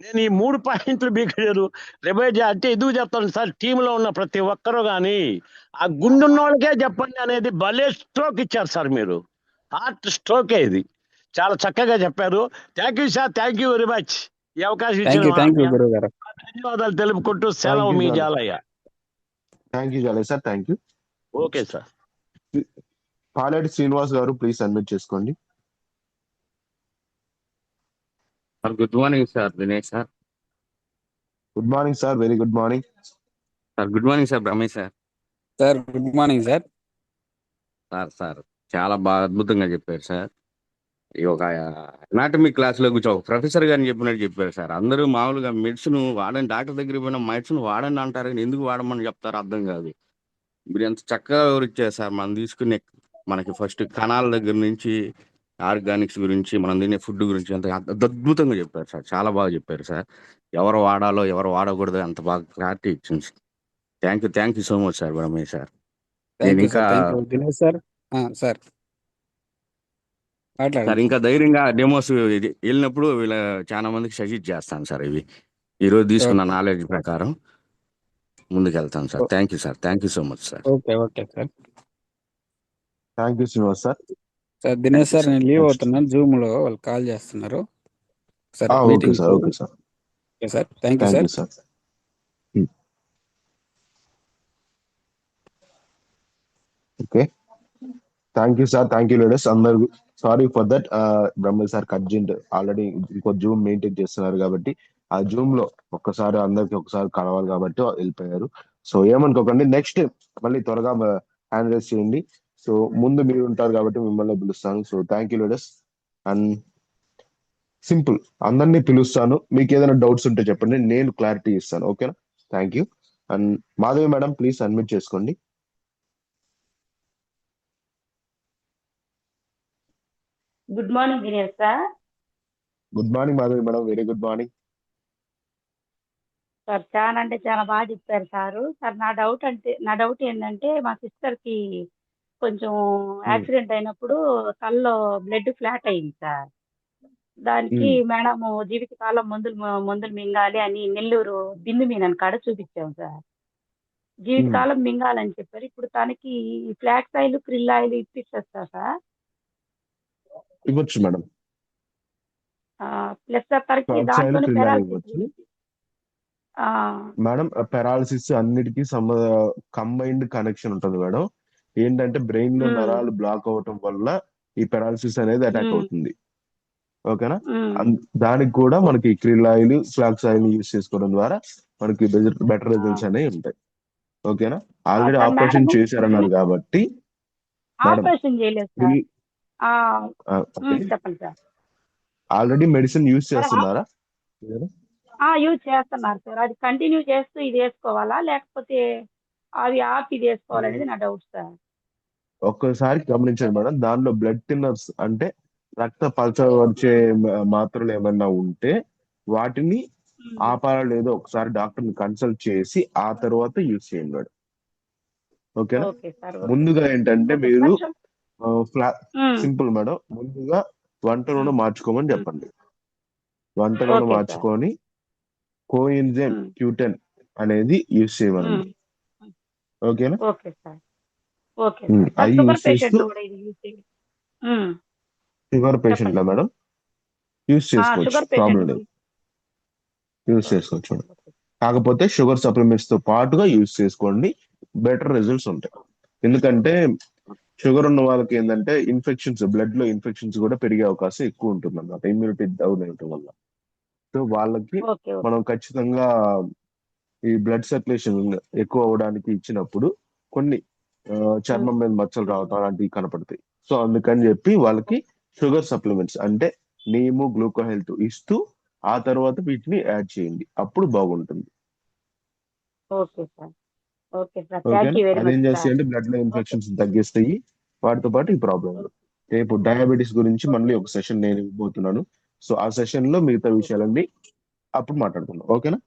నేను ఈ 3 పాయింట్లు మీకు రిమైండ్ అంటే ఎందుకు చెప్తాను సార్, టీంలో ఉన్న ప్రతి ఒక్కరూ కానీ ఆ గుండె ఉన్నోళ్ళకే చెప్పండి అనేది భలే స్ట్రోక్ ఇచ్చారు సార్ మీరు. హార్ట్ స్ట్రోకే ఇది. చాలా చక్కగా చెప్పారు. Thank you sir, thank you very much. ఈ అవకాశం థ్యాంక్ యూ ఇచ్చిన గురువు గారు. ధన్యవాదాలు తెలుపుకుంటూ థ్యాంక్ సెలవు you me Jalaiah. Jalaiah. Thank you Jalaiah sir. Thank you. Okay sir. Paleti Srinivas గారు ప్లీజ్ అన్మ్యూట్ చేసుకోండి. Sir good morning sir Dinesh sir. Good morning sir. Very good morning sir. Good morning sir Ramesh sir. Sir good morning sir. Sir చాలా బాగా అద్భుతంగా చెప్పారు sir. ఈ ఒక anatomy క్లాస్లో కూర్చో ఒక ప్రొఫెసర్ గారిని చెప్పినట్టు చెప్పారు సార్. అందరూ మామూలుగా మెడిసిన్ వాడండి, డాక్టర్ దగ్గరికి పోయినా మెడిసిన్ వాడండి అంటారు, కానీ ఎందుకు వాడమని చెప్తారు అర్థం కాదు. మీరు ఎంత చక్కగా వివరించారు సార్. మనం తీసుకునే మనకి ఫస్ట్ కణాల దగ్గర నుంచి ఆర్గానిక్స్ గురించి, మనం తినే ఫుడ్ గురించి అంత అద్భుతంగా చెప్పారు సార్. చాలా బాగా చెప్పారు సార్. ఎవరు వాడాలో ఎవరు వాడకూడదు అంత బాగా క్లారిటీ ఇచ్చింది sir. Thank you so much sir Ramesh sir. Thank నేను యూ ఇంకా sir. Thank you Dinesh sir. Sir sir మాట్లాడండి. ఇంకా ధైర్యంగా డెమోస్ వెళ్ళినప్పుడు వీళ్ళ చాలా మందికి సజెస్ట్ చేస్తాను సార్. ఇవి ఈరోజు తీసుకున్న ఓకే నాలెడ్జ్ ప్రకారం ముందుకెళ్తాను sir. Thank you sir. Thank you so much sir. Okay okay sir. Thank you Srinivas sir. Sir Dinesh thank you sir, sir. నేను లీవ్ నెక్స్ట్. అవుతున్నాను. జూమ్లో వాళ్ళు కాల్ చేస్తున్నారు sir okay meeting. Sir. Okay sir. Okay sir. Thank you thank sir. You sir. Okay. Thank you sir. Thank you ladies అందరు. Sorry for that. Brahma sir urgent already ఇంకో zoom maintain చేస్తున్నారు కాబట్టి ఆ Zoom లో ఒక్కసారి అందరికి ఒకసారి కలవాలి కాబట్టి వెళ్ళిపోయారు. సో ఏమనుకోకండి, నెక్స్ట్ మళ్ళీ త్వరగా హ్యాండ్ రైజ్ చేయండి. సో ముందు మీరు ఉంటారు కాబట్టి మిమ్మల్ని పిలుస్తాను. So thank you ladies. And simple, అందరినీ పిలుస్తాను. మీకు ఏదైనా డౌట్స్ ఉంటే చెప్పండి, నేను క్లారిటీ ఇస్తాను. ఓకేనా? Thank you. And Madhavi madam please unmute చేసుకోండి. Good morning Dinesh sir. Good morning Madhavi madam. Very good morning sir చాలా అంటే చాలా బాగా చెప్పారు సారు. సార్ నా డౌట్ ఏంటంటే మా సిస్టర్ కి కొంచెం యాక్సిడెంట్ అయినప్పుడు కళ్ళలో బ్లడ్ ఫ్లాట్ అయింది సార్. దానికి మేడం జీవితకాలం మందులు మింగాలి అని నెల్లూరు బిందు మీనన్ కాడ చూపించాం సార్. జీవితకాలం మింగాలని చెప్పారు. ఇప్పుడు తనకి ఫ్లాక్స్ ఆయిల్, క్రిల్ ఆయిల్ ఇప్పిస్తా సార్. ఇవ్వచ్చు మేడం. ప్లస్ తనకి ఫ్లాక్స్ ఆయిల్, దాంట్లోనే క్రిల్ ఆయిల్ పెరాలసిస్ ఇవ్వచ్చు మేడం. పెరాలసిస్ అన్నిటికీ కంబైన్డ్ కనెక్షన్ ఉంటుంది మేడం. ఏంటంటే బ్రెయిన్ లో నరాలు బ్లాక్ అవటం వల్ల ఈ పెరాలసిస్ అనేది అటాక్ అవుతుంది. ఓకేనా? దానికి కూడా మనకి krill oil, flax oil use చేసుకోవడం ద్వారా మనకి బెటర్ రిజల్ట్స్ అనేవి ఉంటాయి. ఓకేనా? ఆల్రెడీ సార్ ఆపరేషన్ మేడం చేశారన్నారు కాబట్టి మేడం ఆపరేషన్ చేయలేదు సార్. చెప్పండి sir. Already medicine use madam చేస్తున్నారా? యూజ్ చేస్తున్నారు సార్. అది కంటిన్యూ చేస్తూ ఇది వేసుకోవాలా లేకపోతే అవి ఆపి ఇది వేసుకోవాలనేది నా డౌట్ సార్. ఒక్కసారి గమనించండి మేడం, దానిలో బ్లడ్ థిన్నర్స్ అంటే రక్త పలచవరిచే మాత్రలు ఏమన్నా ఉంటే వాటిని ఆపాలా లేదో ఒకసారి డాక్టర్ ని కన్సల్ట్ చేసి ఆ తర్వాత యూజ్ చేయండి మేడం. ఓకేనా? Okay sir. ముందుగా ఏంటంటే మీరు ఫ్లా ఉమ్, సింపుల్ మేడం. ముందుగా వంట నూనె ఉమ్, మార్చుకోమని ఉమ్. చెప్పండి. వంట నూనె ఓకే సార్. మార్చుకొని కోఎంజైమ్ ఉమ్, Q10 అనేది యూజ్ చేయమనండి. ఉమ్, ఓకేనా? Okay sir. Okay sir. Sir అవి షుగర్ యూజ్ చేస్తూ పేషెంట్లు కూడా ఇది యూజ్ చేయాలి. ఉమ్, షుగర్ చెప్పండి పేషెంట్లా సార్. మేడం యూజ్ చేసుకోవచ్చు, షుగర్ ప్రాబ్లం పేషెంట్. లేదు, యూజ్ ఓకే చేసుకోవచ్చు సార్. మేడం. ఓకే. కాకపోతే షుగర్ సప్లిమెంట్స్ తో పాటుగా యూజ్ చేసుకోండి, బెటర్ రిజల్ట్స్ ఉంటాయి. ఎందుకంటే షుగర్ ఉన్న వాళ్ళకి ఏంటంటే ఇన్ఫెక్షన్స్, బ్లడ్ లో ఇన్ఫెక్షన్స్ కూడా పెరిగే అవకాశం ఎక్కువ ఉంటుంది అన్నమాట, ఇమ్యూనిటీ డౌన్ అవ్వడం వల్ల. సో వాళ్ళకి ఓకే. ఓకే. మనం ఖచ్చితంగా ఈ బ్లడ్ సర్క్యులేషన్ ఎక్కువ అవ్వడానికి ఇచ్చినప్పుడు కొన్ని చర్మం మీద మచ్చలు రావడం అలాంటివి కనపడతాయి. సో అందుకని చెప్పి వాళ్ళకి షుగర్ సప్లిమెంట్స్ అంటే నీము, గ్లూకో హెల్త్ ఇస్తూ ఆ తర్వాత వీటిని యాడ్ చేయండి, అప్పుడు బాగుంటుంది. Okay sir. Okay sir. Thank ఓకేనా? యూ వెరీ అదేం మచ్ చేస్తాయి సార్. అంటే బ్లడ్ లో ఓకే. ఇన్ఫెక్షన్స్ తగ్గిస్తాయి, వాటితో పాటు ఈ ప్రాబ్లం. రేపు డయాబెటీస్ గురించి మళ్ళీ ఒక సెషన్ నేను ఇవ్వబోతున్నాను. సో ఆ సెషన్ లో మిగతా విషయాలన్నీ అప్పుడు మాట్లాడుకుందాం. ఓకేనా?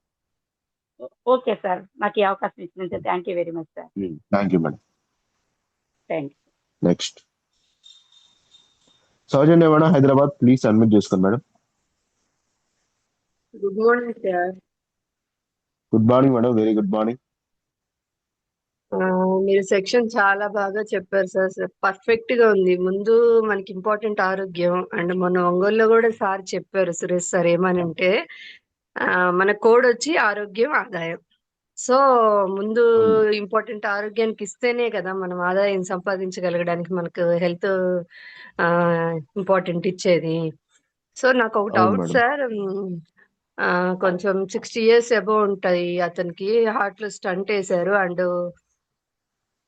Okay sir. నాకు ఈ అవకాశం ఇచ్చినందుకు thank you very much sir. Thank you madam. Thank you. Next Soujanya madam, Hyderabad, please admit చేసుకోండి madam. Good morning sir. Good morning madam, very good morning. మీరు సెక్షన్ చాలా బాగా చెప్పారు సార్. పర్ఫెక్ట్ గా ఉంది. ముందు మనకి ఇంపార్టెంట్ ఆరోగ్యం, అండ్ మొన్న ఒంగోలులో కూడా సార్ చెప్పారు, సురేష్ సార్, ఏమనంటే మన కోడ్ వచ్చి ఆరోగ్యం ఆదాయం. సో ముందు ఇంపార్టెంట్ ఆరోగ్యానికి ఇస్తేనే కదా మనం ఆదాయం సంపాదించగలగడానికి మనకు హెల్త్ ఇంపార్టెంట్ ఇచ్చేది. సో నాకు ఒక అవును డౌట్ మేడం. సార్. కొంచెం 60 years అబౌవ్ ఉంటాయి అతనికి. హార్ట్ లో స్టంట్ వేశారు, అండ్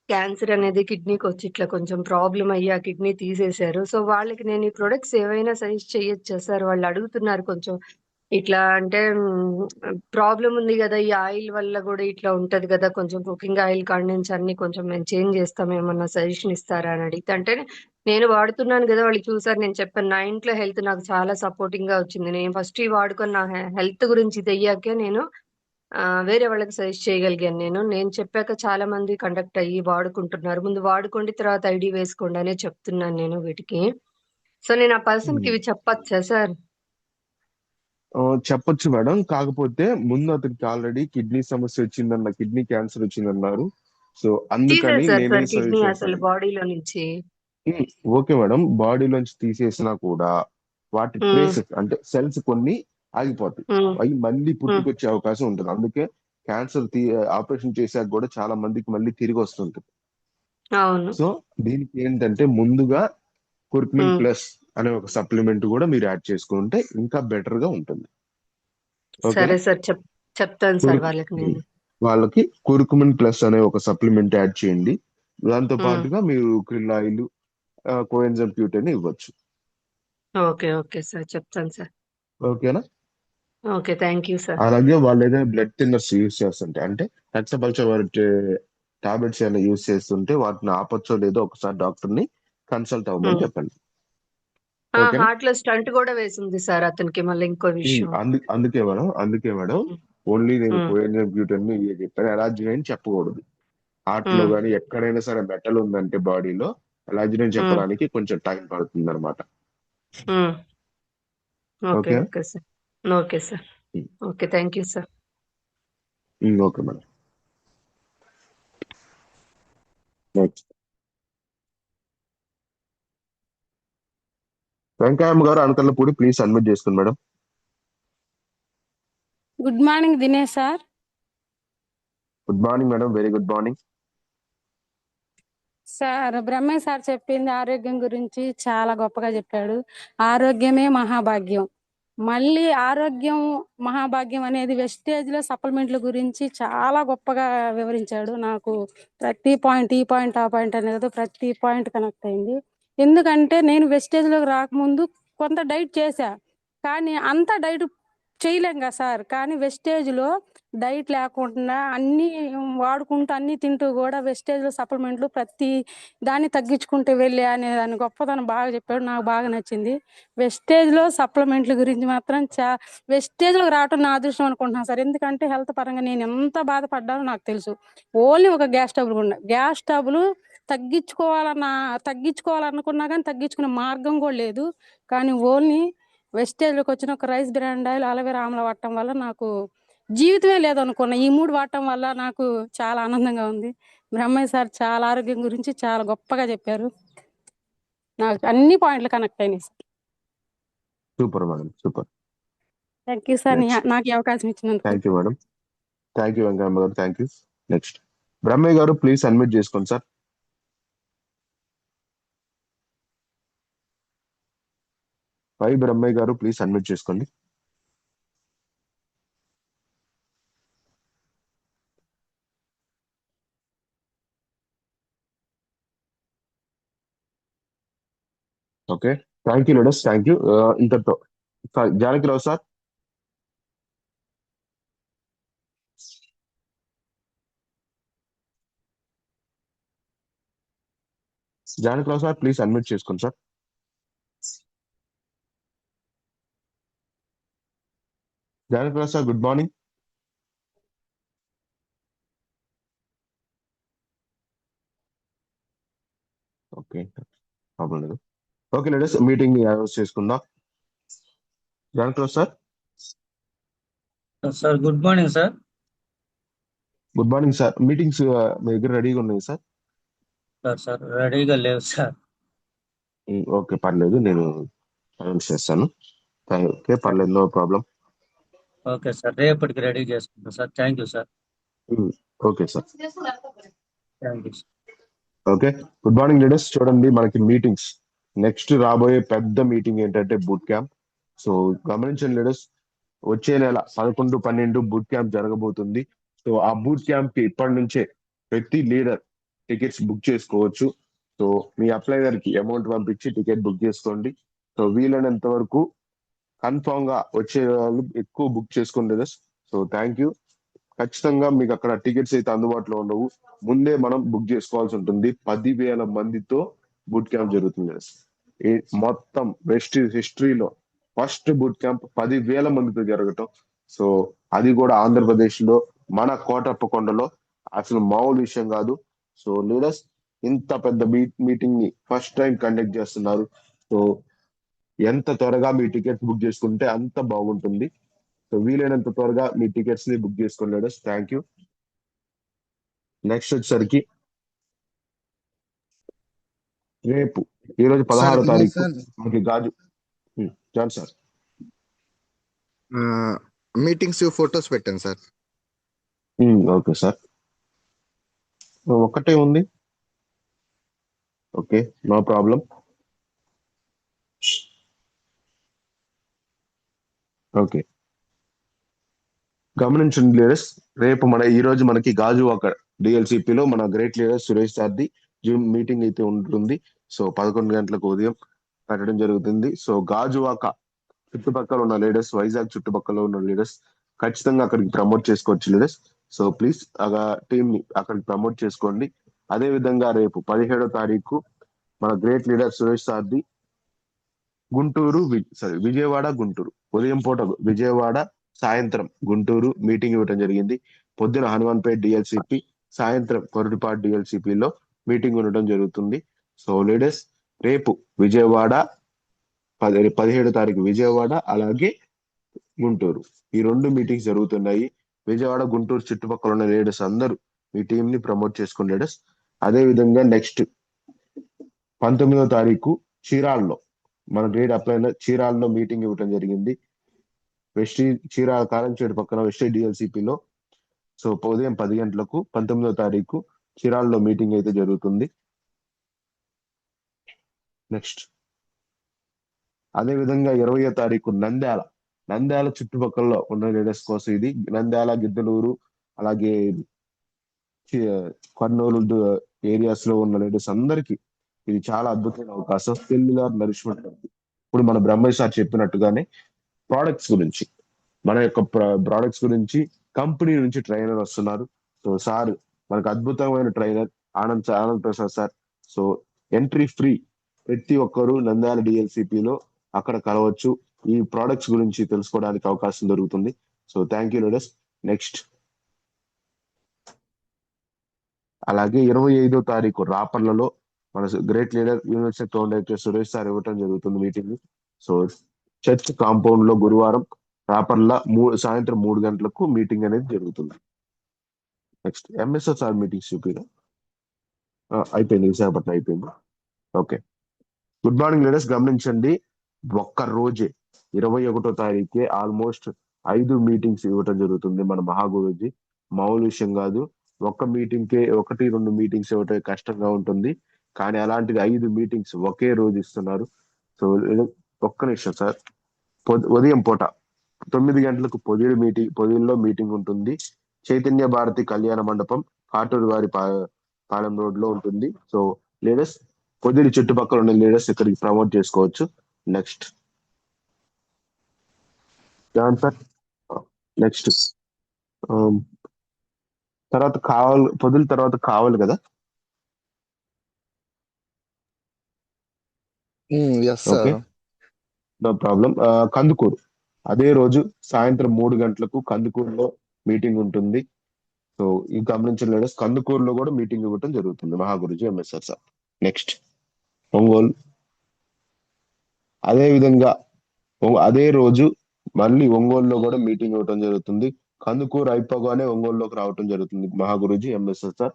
క్యాన్సర్ అనేది కిడ్నీకి వచ్చి ఇట్లా కొంచెం ప్రాబ్లం అయ్యి ఆ కిడ్నీ తీసేశారు. సో వాళ్ళకి నేను ఈ ప్రొడక్ట్స్ ఏవైనా సజెస్ట్ చేయొచ్చా సార్? వాళ్ళు అడుగుతున్నారు కొంచెం ఇట్లా, అంటే ప్రాబ్లం ఉంది కదా, ఈ ఆయిల్ వల్ల కూడా ఇట్లా ఉంటది కదా, కొంచెం కుకింగ్ ఆయిల్ కాడ నుంచి అన్ని కొంచెం మేము చేంజ్ చేస్తాం, ఏమన్నా సజెషన్ ఇస్తారా అని అడిగితే, అంటే నేను వాడుతున్నాను కదా, వాళ్ళు చూసారు, నేను చెప్పాను నా ఇంట్లో హెల్త్ నాకు చాలా సపోర్టింగ్ గా వచ్చింది, నేను ఫస్ట్ ఈ వాడుకొని నా హెల్త్ గురించి తెలియకే నేను వేరే వాళ్ళకి సజెస్ట్ చేయగలిగాను. నేను చెప్పాక చాలా మంది కండక్ట్ అయ్యి వాడుకుంటున్నారు. ముందు వాడుకోండి, తర్వాత ఐడి వేసుకోండి అనే చెప్తున్నాను నేను వీటికి. సో నేను ఆ పర్సన్ కి ఇవి చెప్పచ్చా సార్? చెప్పొచ్చు మేడం, కాకపోతే ముందు అతనికి ఆల్రెడీ కిడ్నీ సమస్య వచ్చిందన్న, కిడ్నీ క్యాన్సర్ వచ్చిందన్నారు. సో అందుకని తీసేశారు నేనేం సార్ కిడ్నీ సజెస్ట్ అసలు చేస్తాను. బాడీలో నుంచి. ఓకే మేడం, బాడీలోంచి తీసేసినా కూడా వాటి ఉమ్, ట్రేసెస్ అంటే సెల్స్ కొన్ని ఆగిపోతాయి, ఉమ్, అవి మళ్ళీ ఉమ్, పుట్టుకొచ్చే అవకాశం ఉంటుంది. అందుకే క్యాన్సర్ ఆపరేషన్ చేశాక కూడా చాలా మందికి మళ్ళీ తిరిగి వస్తుంటుంది. అవును. సో దీనికి ఏంటంటే ముందుగా కుర్కుమిన్ ఉమ్, ప్లస్ అనే ఒక సప్లిమెంట్ కూడా మీరు యాడ్ చేసుకుంటే ఇంకా బెటర్ గా ఉంటుంది. ఓకేనా? సరే సార్, చెప్తాను సార్ కురుక్ వాళ్ళకి నేను. వాళ్ళకి కుర్కుమిన్ ప్లస్ అనే ఒక సప్లిమెంట్ యాడ్ చేయండి. దాంతో ఉమ్, పాటుగా మీరు క్రిల్ ఆయిల్, కోఎంజైమ్ Q10 ఇవ్వచ్చు. ఓకే ఓకే సార్, చెప్తాను సార్. ఓకేనా? Okay, thank you sir. అలాగే వాళ్ళు ఏదైనా బ్లడ్ థిన్నర్స్ యూజ్ చేస్తుంటే, అంటే రక్తపల్చే టాబ్లెట్స్ ఏమైనా యూజ్ చేస్తుంటే వాటిని ఆపచ్చో లేదో ఒకసారి డాక్టర్ ని కన్సల్ట్ అవ్వమని చెప్పండి. ఓకేనా? హార్ట్ లో స్టంట్ కూడా వేసింది సార్ అతనికి. మళ్ళీ ఇంకో విషయం. అందుకే మేడం ఓన్లీ నేను ఉమ్, కోఎంజైమ్ Q10 చెప్పాను, ఎలార్జీ అని చెప్పకూడదు. హార్ట్ లో ఉమ్, కానీ ఎక్కడైనా సరే మెటల్ ఉందంటే బాడీలో ఎలార్జీ ఉమ్, చెప్పడానికి కొంచెం టైం పడుతుంది అనమాట. Um. Okay okay okay sir. Okay sir. Okay, thank you sir. Okay madam. Next Venkayamma గారు, అనకల్లపూడి, ప్లీజ్ అడ్మిట్ చేసుకోండి madam. Good morning Dinesh sir. Good morning madam, very good morning. Sir Brahmaiah sir చెప్పింది ఆరోగ్యం గురించి చాలా గొప్పగా చెప్పాడు. ఆరోగ్యమే మహాభాగ్యం. మళ్ళీ ఆరోగ్యం మహాభాగ్యం అనేది వెస్టేజ్ లో సప్లిమెంట్ల గురించి చాలా గొప్పగా వివరించాడు. నాకు ప్రతి పాయింట్, ఈ పాయింట్ ఆ పాయింట్ అనేది ప్రతి పాయింట్ కనెక్ట్ అయింది. ఎందుకంటే నేను వెస్టేజ్ లోకి రాకముందు కొంత డైట్ చేశా, కానీ అంత డైట్ చేయలేం కదా సార్. కానీ వెస్టేజ్ లో డైట్ లేకుండా అన్ని వాడుకుంటూ అన్ని తింటూ కూడా వెస్టేజ్ లో సప్లిమెంట్లు ప్రతి దాన్ని తగ్గించుకుంటూ వెళ్ళే అనే దాని గొప్పతనం బాగా చెప్పాడు, నాకు బాగా నచ్చింది. వెస్టేజ్ లో సప్లిమెంట్ల గురించి మాత్రం వెస్టేజ్ లో రావటం నా అదృష్టం అనుకుంటున్నాను సార్. ఎందుకంటే హెల్త్ పరంగా నేను ఎంత బాధపడ్డానో నాకు తెలుసు. ఓన్లీ ఒక గ్యాస్ ట్రబుల్ తగ్గించుకోవాలనుకున్నా కానీ తగ్గించుకునే మార్గం కూడా లేదు. కానీ ఓన్లీ వెస్టేజ్లోకి వచ్చిన ఒక rice brand oil, aloe vera Amla వాడటం వల్ల నాకు జీవితమే లేదనుకున్నా. ఈ 3 వాడటం వల్ల నాకు చాలా ఆనందంగా ఉంది. బ్రహ్మయ్య సార్ చాలా ఆరోగ్యం గురించి చాలా గొప్పగా చెప్పారు. నాకు అన్ని పాయింట్లు కనెక్ట్ అయినాయి sir. Super madam, super. Thank you sir next. నాకు ఈ అవకాశం ఇచ్చినందుకు. Thank you madam. Thank you Venkaiah గారు, థ్యాంక్ యూ. నెక్స్ట్ బ్రహ్మయ్య గారు ప్లీజ్ అన్మ్యూట్ చేసుకోండి సార్. బ్రహ్మయ్య గారు ప్లీజ్ అన్మ్యూట్ చేసుకోండి. Okay, thank you ladies, thank you. ఇంతటితో Janakirao sir. Janakirao sir please unmute చేసుకోండి sir. Janakirao sir good morning. Okay, problem లేదు. ఓకే లేడీస్, మీటింగ్ అనౌన్స్ చేసుకుందాం. Janakirao sir. Sir good morning sir. Good morning sir. Meetings మీ దగ్గర రెడీగా ఉన్నాయి sir? Sir రెడీగా లేవు sir. Okay, పర్లేదు, నేను అనౌన్స్ చేస్తాను. ఓకే, పర్లేదు, నో ప్రాబ్లం. ఓకే సార్, రేపటికి రెడీ చేసుకుంటాం sir. Thank you sir. Okay sir, thank you sir. Okay. Good morning leaders. చూడండి, మనకి మీటింగ్స్ నెక్స్ట్ రాబోయే పెద్ద మీటింగ్ ఏంటంటే బూట్ క్యాంప్. సో గమనించండి లీడర్స్, వచ్చే నెల 11, 12 బూట్ క్యాంప్ జరగబోతుంది. సో ఆ బూట్ క్యాంప్ కి ఇప్పటి నుంచే ప్రతి లీడర్ టికెట్స్ బుక్ చేసుకోవచ్చు. సో మీ అప్లైనర్ కి అమౌంట్ పంపించి టికెట్ బుక్ చేసుకోండి. సో వీలైనంత వరకు కన్ఫామ్ గా వచ్చే వాళ్ళు ఎక్కువ బుక్ చేసుకోండి లీడర్స్. So thank you. ఖచ్చితంగా మీకు అక్కడ టికెట్స్ అయితే అందుబాటులో ఉండవు, ముందే మనం బుక్ చేసుకోవాల్సి ఉంటుంది. 10,000 మందితో బూట్ క్యాంప్ జరుగుతుంది. మొత్తం వెస్ట్ హిస్టరీలో ఫస్ట్ బూట్ క్యాంప్ 10,000 మందితో జరగటం. సో అది కూడా ఆంధ్రప్రదేశ్ లో మన కోటప్పకొండలో అసలు మామూలు విషయం కాదు. సో లీడర్స్, ఇంత పెద్ద మీటింగ్ ని ఫస్ట్ టైం కండక్ట్ చేస్తున్నారు. సో ఎంత త్వరగా మీ టికెట్స్ బుక్ చేసుకుంటే అంత బాగుంటుంది. సో వీలైనంత త్వరగా మీ టికెట్స్ ని బుక్ చేసుకోండి లీడర్స్. Thank you. నెక్స్ట్ వచ్చేసరికి రేపు ఈరోజు 16వ తారీఖు మనకి గాజు జాన్ సార్ మీటింగ్స్ ఫొటోస్ పెట్టాను సార్. ఓకే సార్, ఒక్కటే ఉంది. Okay, no problem. ఓకే, గమనించండి లీడర్స్, రేపు ఈ రోజు మనకి గాజువాక డిఎల్సిపిలో మన గ్రేట్ లీడర్ సురేష్ సార్ది జూమ్ మీటింగ్ అయితే ఉంటుంది. సో 11 గంటలకు ఉదయం పెట్టడం జరుగుతుంది. సో గాజువాక చుట్టుపక్కల ఉన్న లీడర్స్, వైజాగ్ చుట్టుపక్కల ఉన్న లీడర్స్ ఖచ్చితంగా అక్కడికి ప్రమోట్ చేసుకోవచ్చు లీడర్స్. సో ప్లీజ్ టీమ్ ని అక్కడికి ప్రమోట్ చేసుకోండి. అదే విధంగా రేపు 17వ తారీఖు మన గ్రేట్ లీడర్ సురేష్ సార్ది విజయవాడ గుంటూరు ఉదయం పూట విజయవాడ, సాయంత్రం గుంటూరు మీటింగ్ ఇవ్వడం జరిగింది. పొద్దున హనుమాన్పేట్ డిఎల్సిపి, సాయంత్రం కొరటిపాడు డిఎల్సిపిలో మీటింగ్ ఉండటం జరుగుతుంది. సో లీడర్స్, రేపు విజయవాడ 17వ తారీఖు విజయవాడ, అలాగే గుంటూరు, ఈ 2 మీటింగ్స్ జరుగుతున్నాయి. విజయవాడ, గుంటూరు చుట్టుపక్కల ఉన్న లీడర్స్ అందరూ మీ టీం ని ప్రమోట్ చేసుకున్న లీడర్స్. అదే విధంగా నెక్స్ట్ 19వ తారీఖు చీరాల్లో మన గ్రేడ్ అప్లైనర్ చీరాల్లో మీటింగ్ ఇవ్వడం జరిగింది. చీరాల కారంచేడు పక్కన వెస్టీ డిఎల్సిపిలో. సో ఉదయం 10 గంటలకు 19వ తారీఖు చీరాల్లో మీటింగ్ అయితే జరుగుతుంది. నెక్స్ట్ అదే విధంగా 20వ తారీఖు నంద్యాల చుట్టుపక్కల ఉన్న లీడర్స్ కోసం ఇది. నంద్యాల, గిద్దలూరు, అలాగే కర్నూలు ఏరియాస్ లో ఉన్న లీడర్స్ అందరికీ ఇది చాలా అద్భుతమైన అవకాశం. Cellular nourishment. ఇప్పుడు మన బ్రహ్మయ్య సార్ చెప్పినట్టుగానే ప్రోడక్ట్స్ గురించి, మన యొక్క ప్రోడక్ట్స్ గురించి కంపెనీ నుంచి ట్రైనర్ వస్తున్నారు. సో సార్ మనకు అద్భుతమైన trainer Anand Prasad sir. So entry free, ప్రతి ఒక్కరూ నంద్యాల డిఎల్సిపిలో అక్కడ కలవచ్చు. ఈ ప్రోడక్ట్స్ గురించి తెలుసుకోవడానికి అవకాశం దొరుకుతుంది. So thank you leaders. Next అలాగే 25వ తారీఖు రాపర్లలో మన great leader university founder Suresh sir ఇవ్వటం జరుగుతుంది మీటింగ్. సో చర్చ్ కాంపౌండ్ లో గురువారం రాపర్ల సాయంత్రం 3 గంటలకు మీటింగ్ అనేది జరుగుతుంది. నెక్స్ట్ ఎంఎస్ఆర్ సార్ మీటింగ్స్ చూపిరా. అయిపోయింది, విశాఖపట్నం అయిపోయింది. Okay, good morning leaders. గమనించండి, ఒక్క రోజే 21వ తారీఖే ఆల్మోస్ట్ 5 మీటింగ్స్ ఇవ్వటం జరుగుతుంది మన మహాగురుజీ. మామూలు విషయం కాదు. ఒక్క మీటింగ్కే 1-2 మీటింగ్స్ ఇవ్వటం కష్టంగా ఉంటుంది, కానీ అలాంటిది 5 మీటింగ్స్ ఒకే రోజు ఇస్తున్నారు. సో ఒక్క నిమిషం సార్. ఉదయం పూట 9 గంటలకు పొదిల్లో మీటింగ్ ఉంటుంది. చైతన్య భారతి కళ్యాణ మండపం, కాటూరు వారి పాలెం రోడ్ లో ఉంటుంది. సో లీడర్స్ పొదిలి చుట్టుపక్కల ఉన్న లీడర్స్ ఇక్కడికి ప్రమోట్ చేసుకోవచ్చు. Next sir. నెక్స్ట్ తర్వాత పొదిలి తర్వాత కావాలి కదా. Okay, no problem. కందుకూరు అదే రోజు సాయంత్రం 3 గంటలకు కందుకూరులో మీటింగ్ ఉంటుంది. సో ఈ గమనించిన లీడర్స్ కందుకూరులో కూడా మీటింగ్ ఇవ్వటం జరుగుతుంది Mahaguruji MSR sir. Next Ongole అదే విధంగా అదే రోజు మళ్ళీ ఒంగోలులో కూడా మీటింగ్ ఇవ్వటం జరుగుతుంది. కందుకూరు అయిపోగానే ఒంగోలులోకి రావటం జరుగుతుంది Mahaguruji MSR sir.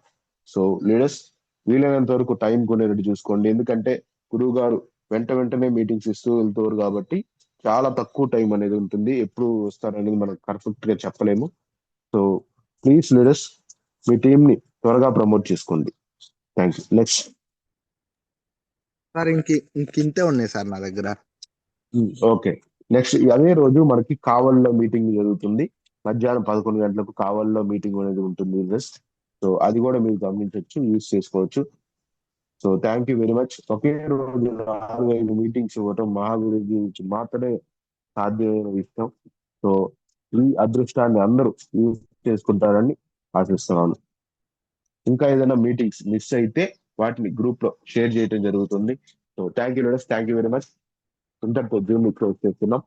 So leaders వీలైనంత వరకు టైం కొనేటట్టు చూసుకోండి, ఎందుకంటే గురువు గారు వెంటనే మీటింగ్స్ ఇస్తూ వెళ్తారు కాబట్టి చాలా తక్కువ టైం అనేది ఉంటుంది. ఎప్పుడు వస్తారనేది మనం పర్ఫెక్ట్ గా చెప్పలేము. So please leaders me team ని త్వరగా ప్రమోట్ చేసుకోండి. Thank you. నెక్స్ట్ సార్ ఇంకింతే ఉన్నాయి సార్ నా దగ్గర. ఓకే, నెక్స్ట్ అదే రోజు మనకి కావల్లో మీటింగ్ జరుగుతుంది. మధ్యాహ్నం 11 గంటలకు కావల్లో మీటింగ్ అనేది ఉంటుంది లీడర్స్. సో అది కూడా మీరు గమనించవచ్చు, యూజ్ చేసుకోవచ్చు. So thank you very much. ఒకే రోజు 4-5 మీటింగ్స్ ఇవ్వటం మహాగురుజీ నుంచి మాత్రమే సాధ్యమైన విషయం. సో ఈ అదృష్టాన్ని అందరూ యూజ్ చేసుకుంటారని ఆశిస్తున్నాను. ఇంకా ఏదైనా మీటింగ్స్ మిస్ అయితే వాటిని గ్రూప్ లో షేర్ చేయడం జరుగుతుంది. So thank you leaders, thank you very much. ఇంతటితో జూమ్ క్లోజ్ చేస్తున్నాం.